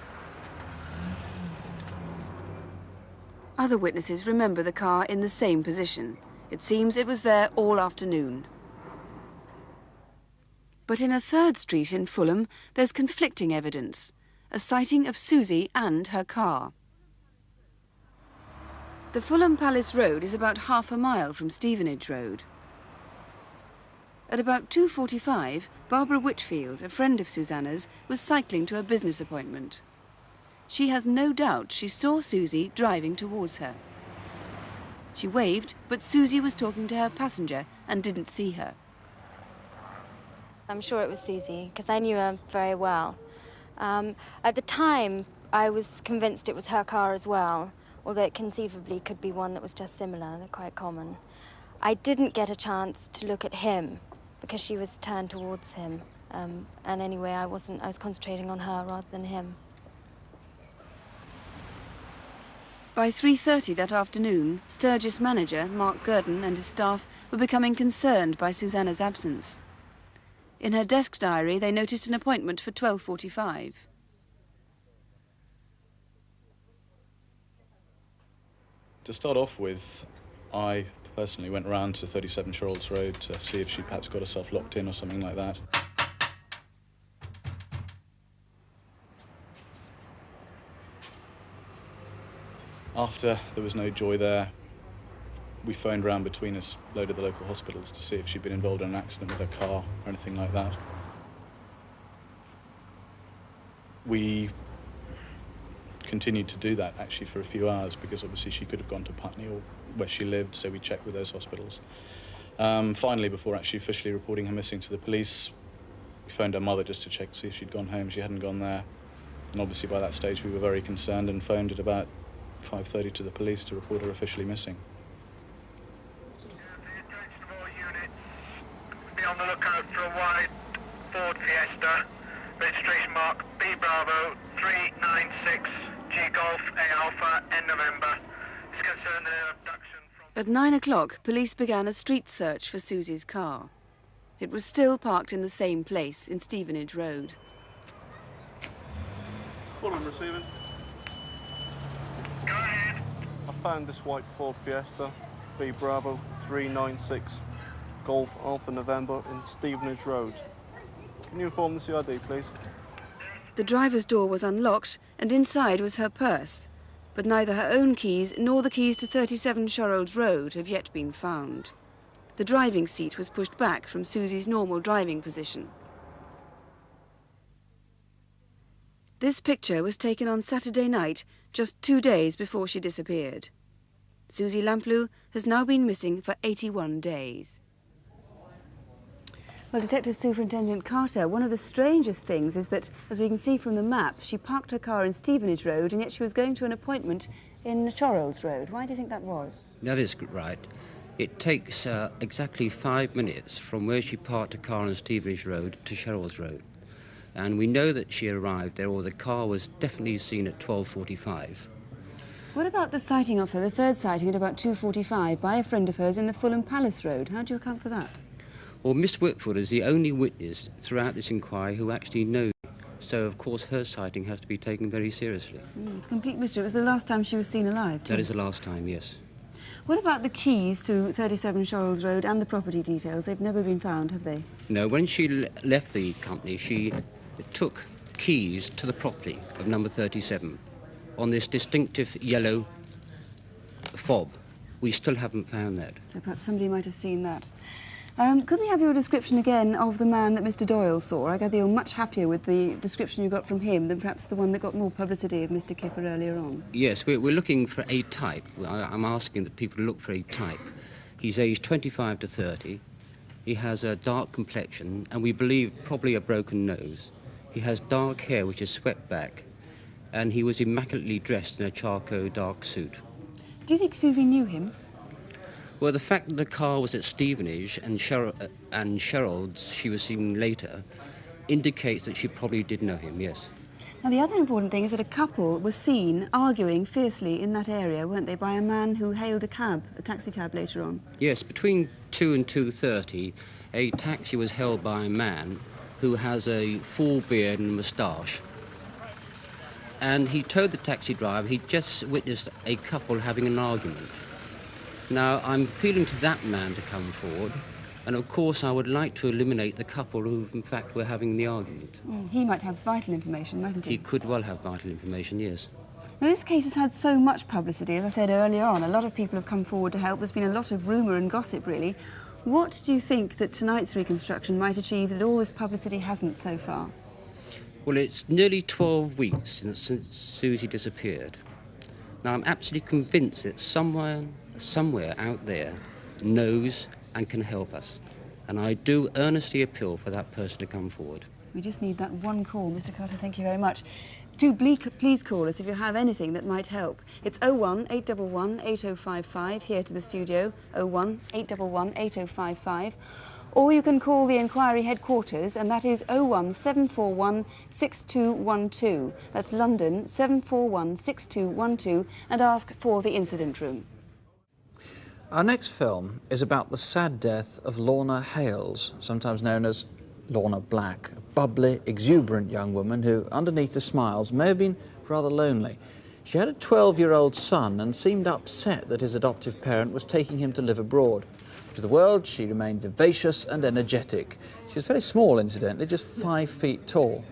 Other witnesses remember the car in the same position. It seems it was there all afternoon. But in a 3rd street in Fulham, there's conflicting evidence. A sighting of Suzy and her car. The Fulham Palace Road is about half a mile from Stevenage Road. At about 2:45, Barbara Whitfield, a friend of Susanna's, was cycling to a business appointment. She has no doubt she saw Suzy driving towards her. She waved, but Suzy was talking to her passenger and didn't see her. I'm sure it was Suzy, because I knew her very well. At the time, I was convinced it was her car as well, although it conceivably could be one that was just similar. They're quite common. I didn't get a chance to look at him, because she was turned towards him. And anyway, I was concentrating on her rather than him. By 3:30 that afternoon, Sturgis manager Mark Gurdon and his staff were becoming concerned by Susanna's absence. In her desk diary, they noticed an appointment for 12:45. To start off with, I personally went round to 37 Shorolds Road to see if she perhaps got herself locked in or something like that. After there was no joy there, we phoned round between us, loaded the local hospitals to see if she'd been involved in an accident with her car or anything like that. We continued to do that actually for a few hours because obviously she could have gone to Putney or where she lived, so we checked with those hospitals. Finally, before actually officially reporting her missing to the police, we phoned her mother just to check to see if she'd gone home. She hadn't gone there. And obviously by that stage we were very concerned and phoned at about 5:30 to the police to report her officially missing. Be on the lookout for a white Ford Fiesta, registration mark B Bravo 396 G Golf A Alpha N November. It's concerned an abduction from... At 9 o'clock, police began a street search for Suzy's car. It was still parked in the same place in Stevenage Road. Fulham receiving. Go ahead. I found this white Ford Fiesta, B Bravo 396 Golf Alpha November in Stevenage Road. Can you inform the CID, please? The driver's door was unlocked and inside was her purse, but neither her own keys nor the keys to 37 Shorolds Road have yet been found. The driving seat was pushed back from Suzy's normal driving position. This picture was taken on Saturday night, just 2 days before she disappeared. Suzy Lamplugh has now been missing for 81 days. Well, Detective Superintendent Carter, one of the strangest things is that, as we can see from the map, she parked her car in Stevenage Road and yet she was going to an appointment in Shorolds Road. Why do you think that was? That is right. It takes exactly 5 minutes from where she parked her car on Stevenage Road to Shorolds Road. And we know that she arrived there, or the car was definitely seen at 12:45. What about the sighting of her, the third sighting at about 2:45 by a friend of hers in the Fulham Palace Road? How do you account for that? Well, Miss Whitford is the only witness throughout this inquiry who actually knows. So, of course, her sighting has to be taken very seriously. It's a complete mystery. It was the last time she was seen alive, too. That is the last time, yes. What about the keys to 37 Shorolds Road and the property details? They've never been found, have they? No, when she left the company, she took keys to the property of number 37 on this distinctive yellow fob. We still haven't found that. So perhaps somebody might have seen that. Could we have your description again of the man that Mr. Doyle saw? I gather you're much happier with the description you got from him than perhaps the one that got more publicity of Mr. Kipper earlier on. Yes, we're looking for a type. I'm asking that people look for a type. He's aged 25 to 30. He has a dark complexion and we believe probably a broken nose. He has dark hair which is swept back and he was immaculately dressed in a charcoal dark suit. Do you think Suzy knew him? Well, the fact that the car was at Stevenage and Shorolds she was seen later indicates that she probably did know him, yes. Now, the other important thing is that a couple were seen arguing fiercely in that area, weren't they, by a man who hailed a taxi cab later on? Yes, between 2 and 2:30, a taxi was hailed by a man who has a full beard and a moustache. And he told the taxi driver he'd just witnessed a couple having an argument. Now, I'm appealing to that man to come forward, and of course I would like to eliminate the couple who, in fact, were having the argument. He might have vital information, mightn't he? He could well have vital information, yes. Now, this case has had so much publicity, as I said earlier on. A lot of people have come forward to help. There's been a lot of rumour and gossip, really. What do you think that tonight's reconstruction might achieve that all this publicity hasn't so far? Well, it's nearly 12 weeks since Suzy disappeared. Now, I'm absolutely convinced that somewhere out there knows and can help us. And I do earnestly appeal for that person to come forward. We just need that one call, Mr. Carter. Thank you very much. Do please call us if you have anything that might help. It's 01 811 8055 here to the studio, 01 811 8055. Or you can call the inquiry headquarters, and that is 01 741 6212. That's London 741 6212, and ask for the incident room. Our next film is about the sad death of Lorna Hayles, sometimes known as Lorna Black, a bubbly, exuberant young woman who, underneath the smiles, may have been rather lonely. She had a 12-year-old son and seemed upset that his adoptive parent was taking him to live abroad. To the world, she remained vivacious and energetic. She was very small, incidentally, just 5 feet tall.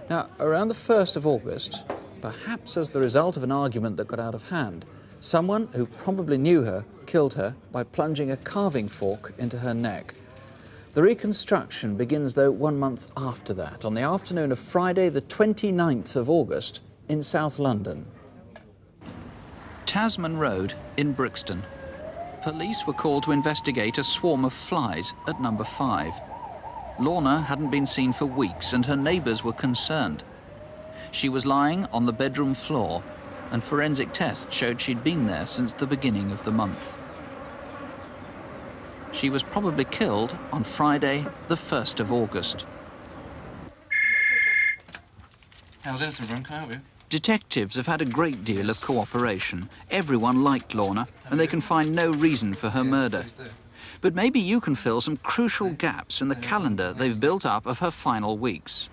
Now, around the 1st of August, perhaps as the result of an argument that got out of hand, someone who probably knew her killed her by plunging a carving fork into her neck. The reconstruction begins, though, 1 month after that, on the afternoon of Friday, the 29th of August, in South London. Tasman Road in Brixton. Police were called to investigate a swarm of flies at number 5. Lorna hadn't been seen for weeks and her neighbours were concerned. She was lying on the bedroom floor and forensic tests showed she'd been there since the beginning of the month. She was probably killed on Friday, the 1st of August. How's incident room? Can I help you? Detectives have had a great deal of cooperation. Everyone liked Lorna, and they can find no reason for her murder. But maybe you can fill some crucial gaps in the calendar they've built up of her final weeks.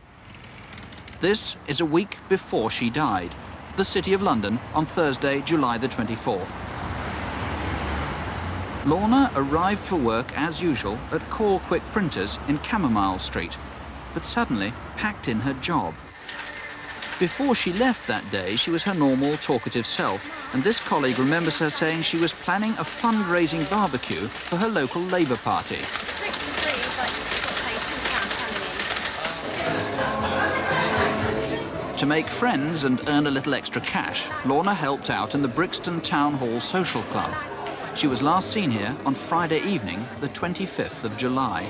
This is a week before she died, the City of London, on Thursday, July the 24th. Lorna arrived for work as usual at Call Quick Printers in Chamomile Street, but suddenly packed in her job. Before she left that day, she was her normal, talkative self, and this colleague remembers her saying she was planning a fundraising barbecue for her local Labour Party. To make friends and earn a little extra cash, Lorna helped out in the Brixton Town Hall Social Club. She was last seen here on Friday evening, the 25th of July.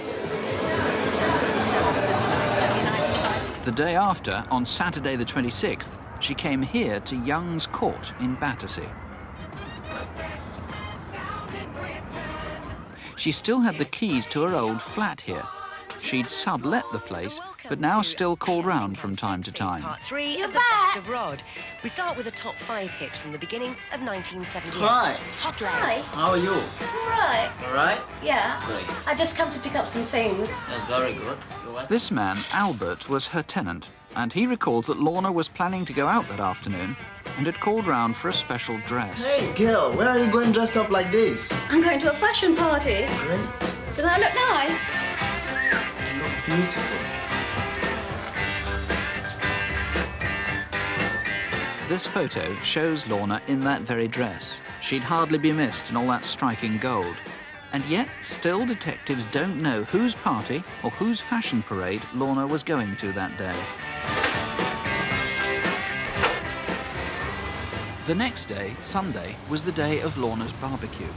The day after, on Saturday the 26th, she came here to Young's Court in Battersea. She still had the keys to her old flat here. She'd sublet the place, but now still called round from time to time. Part 3 of the Best of Rod. We start with a top 5 hit from the beginning of 1978. Hi. Hot Legs. How are you? All right. All right? Yeah. Great. I just come to pick up some things. That's very good. This man, Albert, was her tenant, and he recalls that Lorna was planning to go out that afternoon and had called round for a special dress. Hey, girl, where are you going dressed up like this? I'm going to a fashion party. Great. Did I look nice? You look beautiful. This photo shows Lorna in that very dress. She'd hardly be missed in all that striking gold. And yet, still detectives don't know whose party or whose fashion parade Lorna was going to that day. The next day, Sunday, was the day of Lorna's barbecue.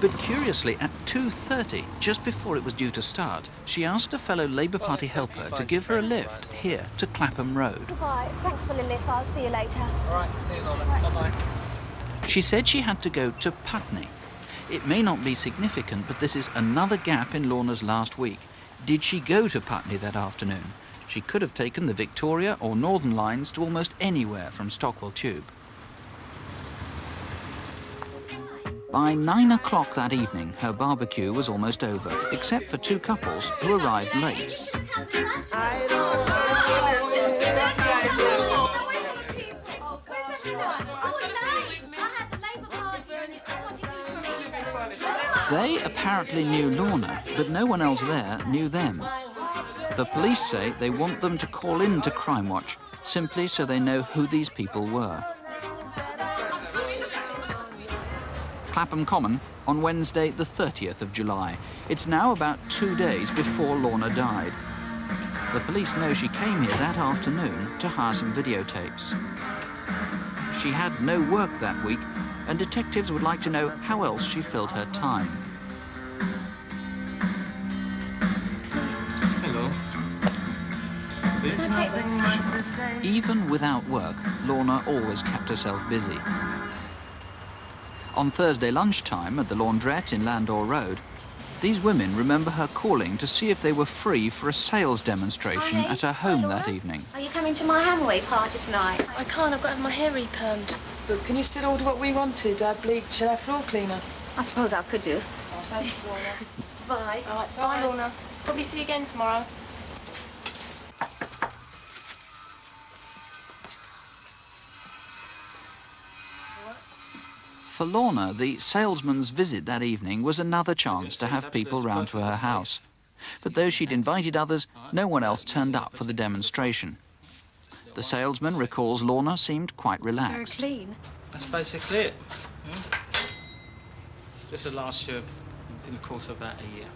But curiously, at 2:30, just before it was due to start, she asked a fellow Labour Party helper to give her a lift here to Clapham Road. Goodbye. Thanks for the lift. I'll see you later. All right, see you, Lorna. Bye-bye. She said she had to go to Putney. It may not be significant, but this is another gap in Lorna's last week. Did she go to Putney that afternoon? She could have taken the Victoria or Northern lines to almost anywhere from Stockwell Tube. By 9 o'clock that evening, her barbecue was almost over, except for two couples who arrived late. They apparently knew Lorna, but no one else there knew them. The police say they want them to call in to Crimewatch, simply so they know who these people were. Clapham Common on Wednesday, the 30th of July. It's now about 2 days before Lorna died. The police know she came here that afternoon to hire some videotapes. She had no work that week, and detectives would like to know how else she filled her time. Hello. Even without work, Lorna always kept herself busy. On Thursday lunchtime at the laundrette in Landor Road, these women remember her calling to see if they were free for a sales demonstration at her home that evening. Are you coming to my Hadaway party tonight? I can't, I've got to have my hair re-permed. But can you still order what we wanted? Bleach and a floor cleaner? I suppose I could do. Oh, thanks, Lorna. Bye. All right, bye, Lorna. Probably see you again tomorrow. For Lorna, the salesman's visit that evening was another chance to have people round to her house. But though she'd invited others, no one else turned up for the demonstration. The salesman recalls Lorna seemed quite relaxed. Very clean. That's basically it. This will last you in the course of about a year.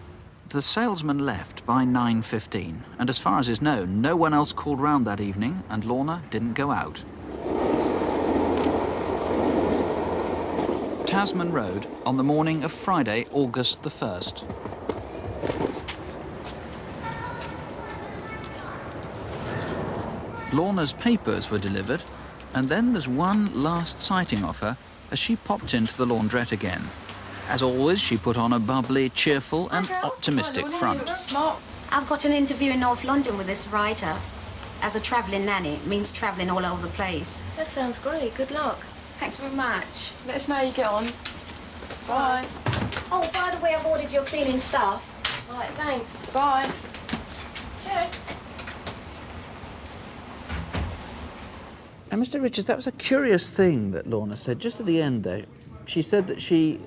The salesman left by 9:15, and as far as is known, no one else called round that evening, and Lorna didn't go out. Tasman Road on the morning of Friday, August the 1st. Lorna's papers were delivered, and then there's one last sighting of her as she popped into the laundrette again. As always, she put on a bubbly, cheerful and optimistic front. I've got an interview in North London with this writer. As a travelling nanny, it means travelling all over the place. That sounds great. Good luck. Thanks very much. Let us know how you get on. Bye. Oh, by the way, I've ordered your cleaning stuff. Right, thanks. Bye. Cheers. And Mr. Richards, that was a curious thing that Lorna said just at the end there. She said that she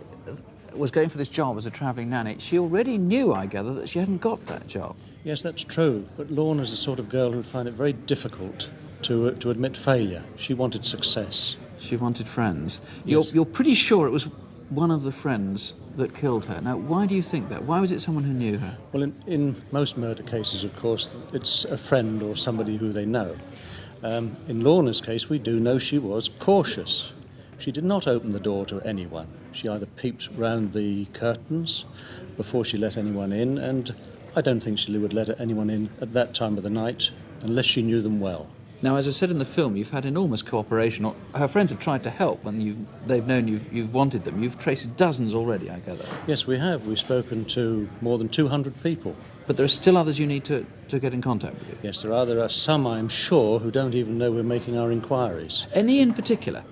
was going for this job as a travelling nanny. She already knew, I gather, that she hadn't got that job. Yes, that's true, but Lorna's the sort of girl who'd find it very difficult to admit failure. She wanted success. She wanted friends. Yes. You're pretty sure it was one of the friends that killed her. Now, why do you think that? Why was it someone who knew her? Well, in most murder cases, of course, it's a friend or somebody who they know. In Lorna's case, we do know she was cautious. She did not open the door to anyone. She either peeped round the curtains before she let anyone in, and I don't think she would let anyone in at that time of the night unless she knew them well. Now, as I said in the film, you've had enormous cooperation. Her friends have tried to help when they've known you've wanted them. You've traced dozens already, I gather. Yes, we have. We've spoken to more than 200 people. But there are still others you need to get in contact with you? Yes, there are. There are some, I'm sure, who don't even know we're making our inquiries. Any in particular?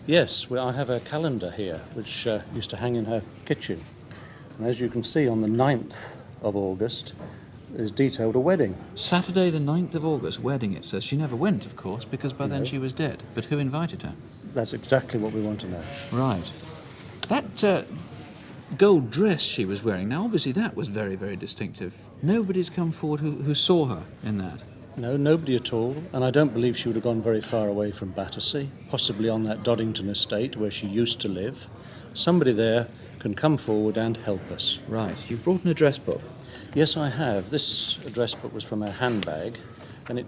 Yes, well, I have a calendar here, which used to hang in her kitchen. And as you can see, on the 9th of August, is detailed a wedding. Saturday the 9th of August, wedding, it says. She never went, of course, because by then she was dead. But who invited her? That's exactly what we want to know. Right. That gold dress she was wearing, now obviously that was very, very distinctive. Nobody's come forward who saw her in that. No, nobody at all, and I don't believe she would have gone very far away from Battersea, possibly on that Doddington estate where she used to live. Somebody there can come forward and help us. Right. You've brought an address book. Yes, I have. This address book was from her handbag, and it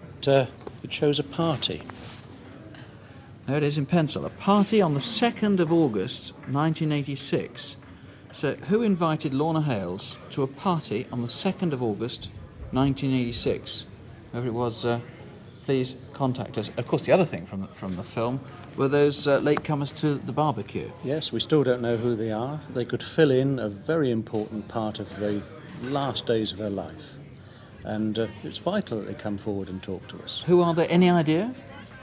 shows a party. There it is in pencil. A party on the 2nd of August, 1986. So, who invited Lorna Hayles to a party on the 2nd of August, 1986? Whoever it was, please contact us. Of course, the other thing from the film were those latecomers to the barbecue. Yes, we still don't know who they are. They could fill in a very important part of the last days of her life. And it's vital that they come forward and talk to us. Who are they? Any idea?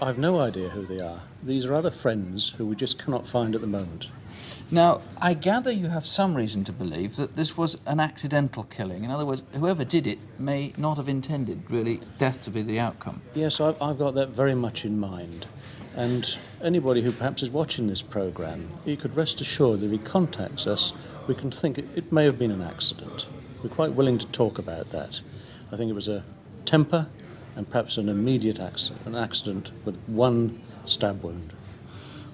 I've no idea who they are. These are other friends who we just cannot find at the moment. Now, I gather you have some reason to believe that this was an accidental killing. In other words, whoever did it may not have intended, really, death to be the outcome. Yes, I've got that very much in mind. And anybody who perhaps is watching this programme, he could rest assured that if he contacts us, we can think it may have been an accident. We're quite willing to talk about that. I think it was a temper and perhaps an immediate accident, an accident with one stab wound.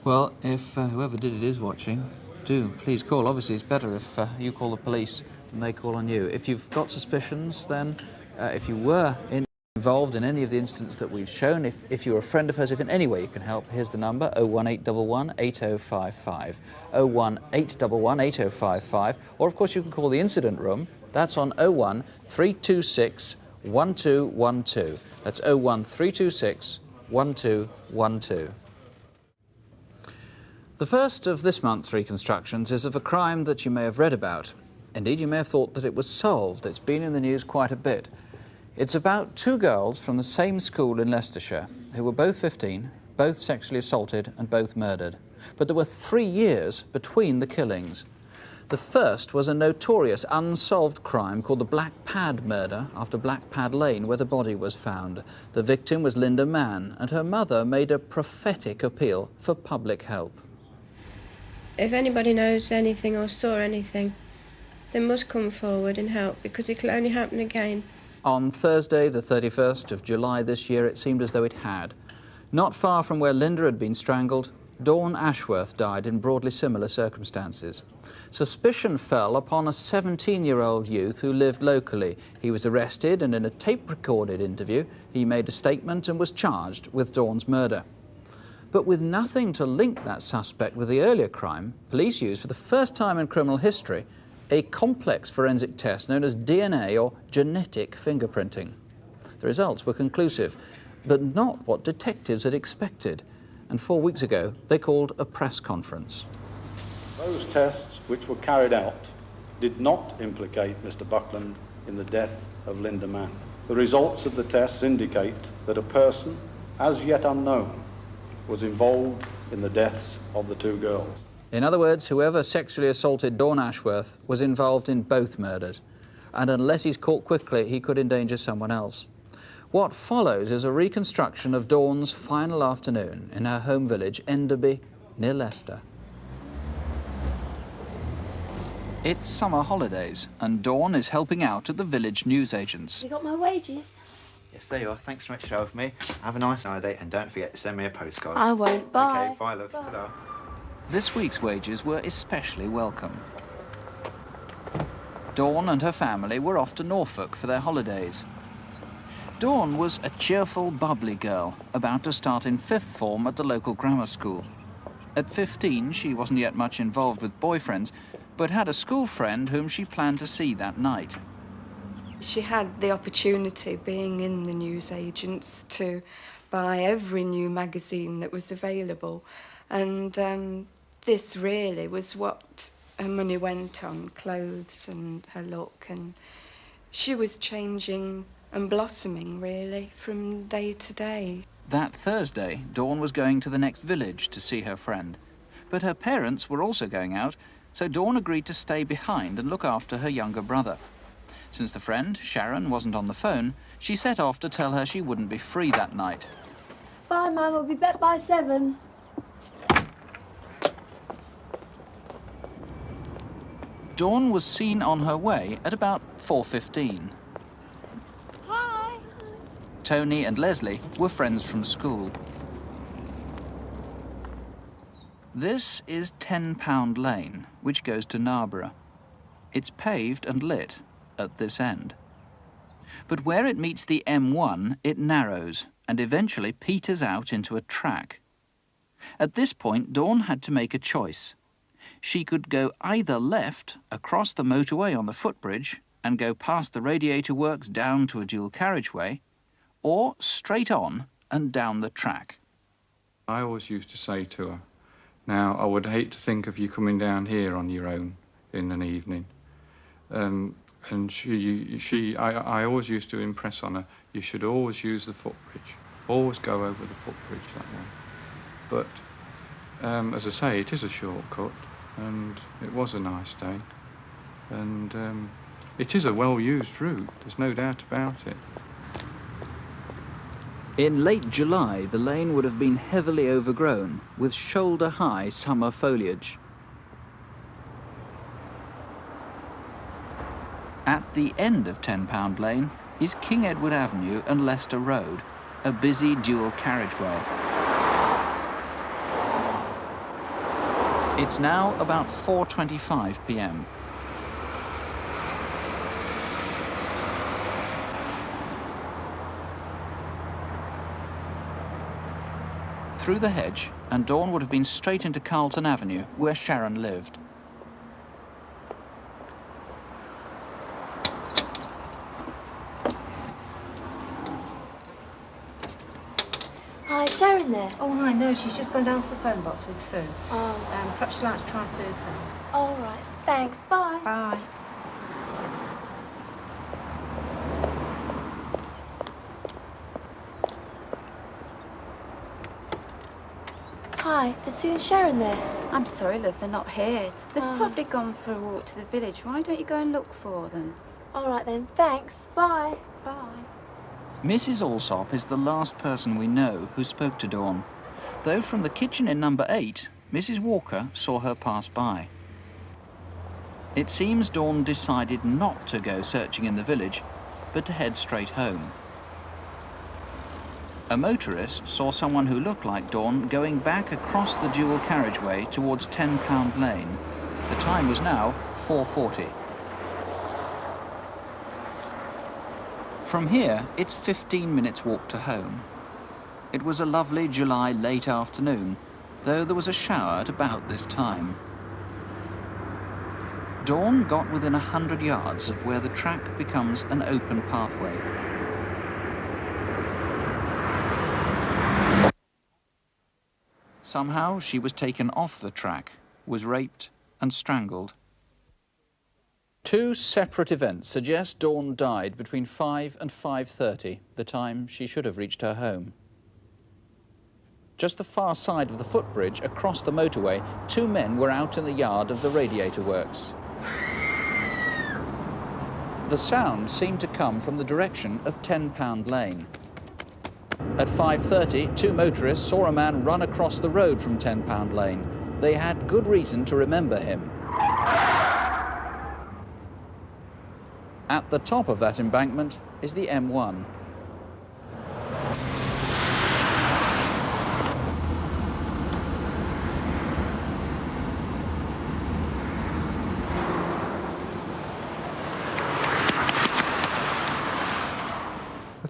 Well, if whoever did it is watching, do please call. Obviously, it's better if you call the police than they call on you. If you've got suspicions, then if you were involved in any of the incidents that we've shown, if you're a friend of hers, if in any way you can help, here's the number, 01811 8055, 01811 8055, or of course you can call the incident room. That's on 01 326 1212. That's 01 326 1212. The first of this month's reconstructions is of a crime that you may have read about. Indeed, you may have thought that it was solved. It's been in the news quite a bit. It's about two girls from the same school in Leicestershire who were both 15, both sexually assaulted and both murdered. But there were 3 years between the killings. The first was a notorious unsolved crime called the Black Pad murder after Black Pad Lane, where the body was found. The victim was Linda Mann, and her mother made a prophetic appeal for public help. If anybody knows anything or saw anything, they must come forward and help, because it can only happen again. On Thursday, the 31st of July this year, it seemed as though it had. Not far from where Linda had been strangled, Dawn Ashworth died in broadly similar circumstances. Suspicion fell upon a 17-year-old youth who lived locally. He was arrested, and in a tape-recorded interview, he made a statement and was charged with Dawn's murder. But with nothing to link that suspect with the earlier crime, police used for the first time in criminal history a complex forensic test known as DNA or genetic fingerprinting. The results were conclusive, but not what detectives had expected. And 4 weeks ago, they called a press conference. Those tests which were carried out did not implicate Mr. Buckland in the death of Linda Mann. The results of the tests indicate that a person, as yet unknown, was involved in the deaths of the two girls. In other words, whoever sexually assaulted Dawn Ashworth was involved in both murders. And unless he's caught quickly, he could endanger someone else. What follows is a reconstruction of Dawn's final afternoon in her home village, Enderby, near Leicester. It's summer holidays, and Dawn is helping out at the village newsagents. You got my wages? Yes, there you are. Thanks so much for showing me. Have a nice holiday, and don't forget to send me a postcard. I won't. Bye. Okay, bye, love. Ta-da. This week's wages were especially welcome. Dawn and her family were off to Norfolk for their holidays. Dawn was a cheerful, bubbly girl, about to start in 5th form at the local grammar school. At 15, she wasn't yet much involved with boyfriends, but had a school friend whom she planned to see that night. She had the opportunity, being in the newsagents, to buy every new magazine that was available. And this really was what her money went on, clothes and her look. And she was changing and blossoming, really, from day to day. That Thursday, Dawn was going to the next village to see her friend. But her parents were also going out, so Dawn agreed to stay behind and look after her younger brother. Since the friend, Sharon, wasn't on the phone, she set off to tell her she wouldn't be free that night. Bye, Mum. We'll be back by 7. Dawn was seen on her way at about 4:15. Hi. Tony and Leslie were friends from school. This is 10 Pound Lane, which goes to Narborough. It's paved and lit at this end. But where it meets the M1, it narrows and eventually peters out into a track. At this point, Dawn had to make a choice. She could go either left across the motorway on the footbridge and go past the radiator works down to a dual carriageway, or straight on and down the track. I always used to say to her, now, I would hate to think of you coming down here on your own in an evening. And I always used to impress on her, you should always use the footbridge. Always go over the footbridge that way. But, as I say, it is a shortcut, and it was a nice day. And it is a well-used route, there's no doubt about it. In late July, the lane would have been heavily overgrown with shoulder-high summer foliage. At the end of 10 Pound Lane is King Edward Avenue and Leicester Road, a busy dual carriageway. It's now about 4:25 p.m. Through the hedge, and Dawn would have been straight into Carlton Avenue, where Sharon lived. Hi, is Sharon there? Oh, hi, no, she's just gone down to the phone box with Sue. Oh. Perhaps you'd like to try Sue's house. All right, thanks, bye. Bye. Hi, is Sue and Sharon there? I'm sorry, love, they're not here. They've probably gone for a walk to the village. Why don't you go and look for them? All right then, thanks, bye. Bye. Mrs. Alsop is the last person we know who spoke to Dawn, though from the kitchen in number 8, Mrs. Walker saw her pass by. It seems Dawn decided not to go searching in the village, but to head straight home. A motorist saw someone who looked like Dawn going back across the dual carriageway towards 10 Pound Lane. The time was now 4:40. From here, it's 15 minutes walk to home. It was a lovely July late afternoon, though there was a shower at about this time. Dawn got within 100 yards of where the track becomes an open pathway. Somehow, she was taken off the track, was raped and strangled. 2 separate events suggest Dawn died between 5 and 5:30, the time she should have reached her home. Just the far side of the footbridge across the motorway, 2 men were out in the yard of the radiator works. The sound seemed to come from the direction of 10 Pound Lane. At 5:30, 2 motorists saw a man run across the road from 10 Pound Lane. They had good reason to remember him. At the top of that embankment is the M1.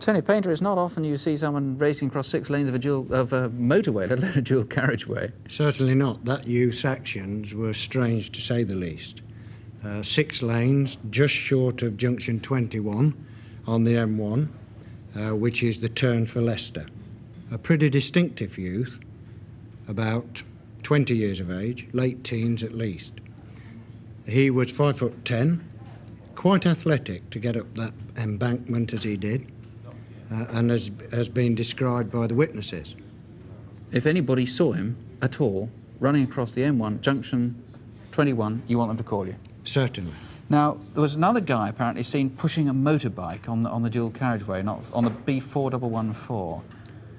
Tony Painter, it's not often you see someone racing across 6 lanes of a motorway, let alone a dual carriageway. Certainly not. That youth's actions were strange to say the least. 6 lanes, just short of junction 21 on the M1, which is the turn for Leicester. A pretty distinctive youth, about 20 years of age, late teens at least. He was 5'10", quite athletic to get up that embankment as he did, and has been described by the witnesses. If anybody saw him at all running across the M1, junction 21, you want them to call you? Certainly. Now, there was another guy apparently seen pushing a motorbike on the dual carriageway, not on the B4114.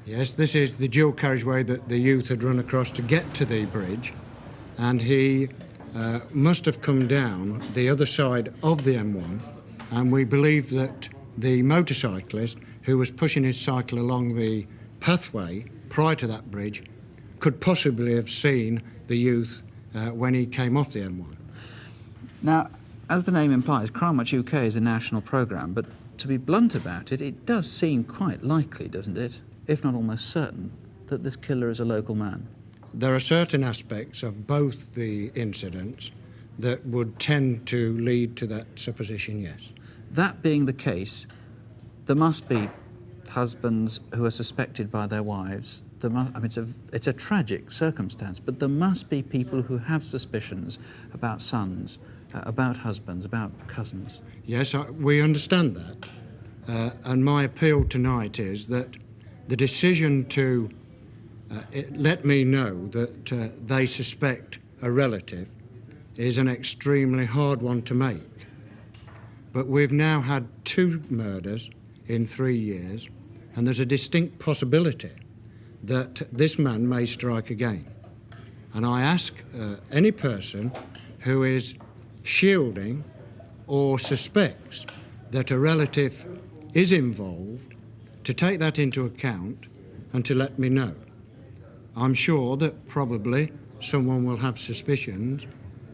Yes, this is the dual carriageway that the youth had run across to get to the bridge, and he must have come down the other side of the M1, and we believe that the motorcyclist who was pushing his cycle along the pathway prior to that bridge could possibly have seen the youth when he came off the M1. Now, as the name implies, Crimewatch UK is a national programme, but to be blunt about it, it does seem quite likely, doesn't it, if not almost certain, that this killer is a local man. There are certain aspects of both the incidents that would tend to lead to that supposition, yes. That being the case, there must be husbands who are suspected by their wives. I mean, it's a tragic circumstance, but there must be people who have suspicions about sons, about husbands, about cousins. Yes, we understand that. And my appeal tonight is that the decision to let me know that they suspect a relative is an extremely hard one to make. But we've now had 2 murders in 3 years, and there's a distinct possibility that this man may strike again. And I ask any person who is shielding or suspects that a relative is involved to take that into account and to let me know. I'm sure that probably someone will have suspicions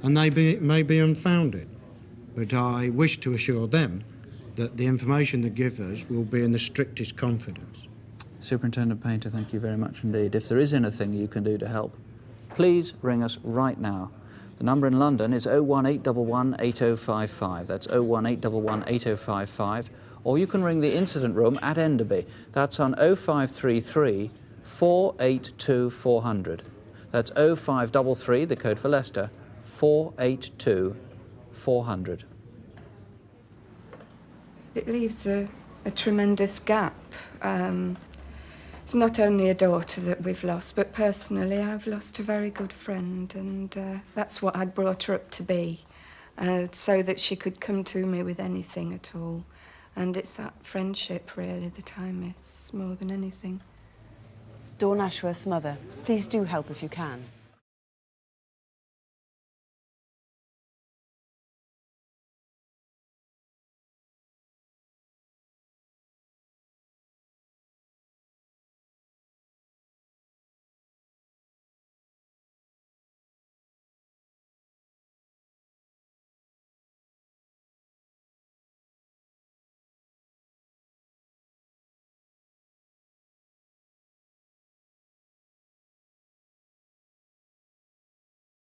and they may be unfounded, but I wish to assure them that the information they give us will be in the strictest confidence. Superintendent Painter, thank you very much indeed. If there is anything you can do to help, please ring us right now. The number in London is 01811 8055. That's 01811 8055. Or you can ring the incident room at Enderby. That's on 0533 482 400. That's 0533, the code for Leicester, 482 400. It leaves a tremendous gap. It's not only a daughter that we've lost, but personally I've lost a very good friend, and that's what I'd brought her up to be, so that she could come to me with anything at all. And it's that friendship, really, that I miss more than anything. Dawn Ashworth's mother, please do help if you can.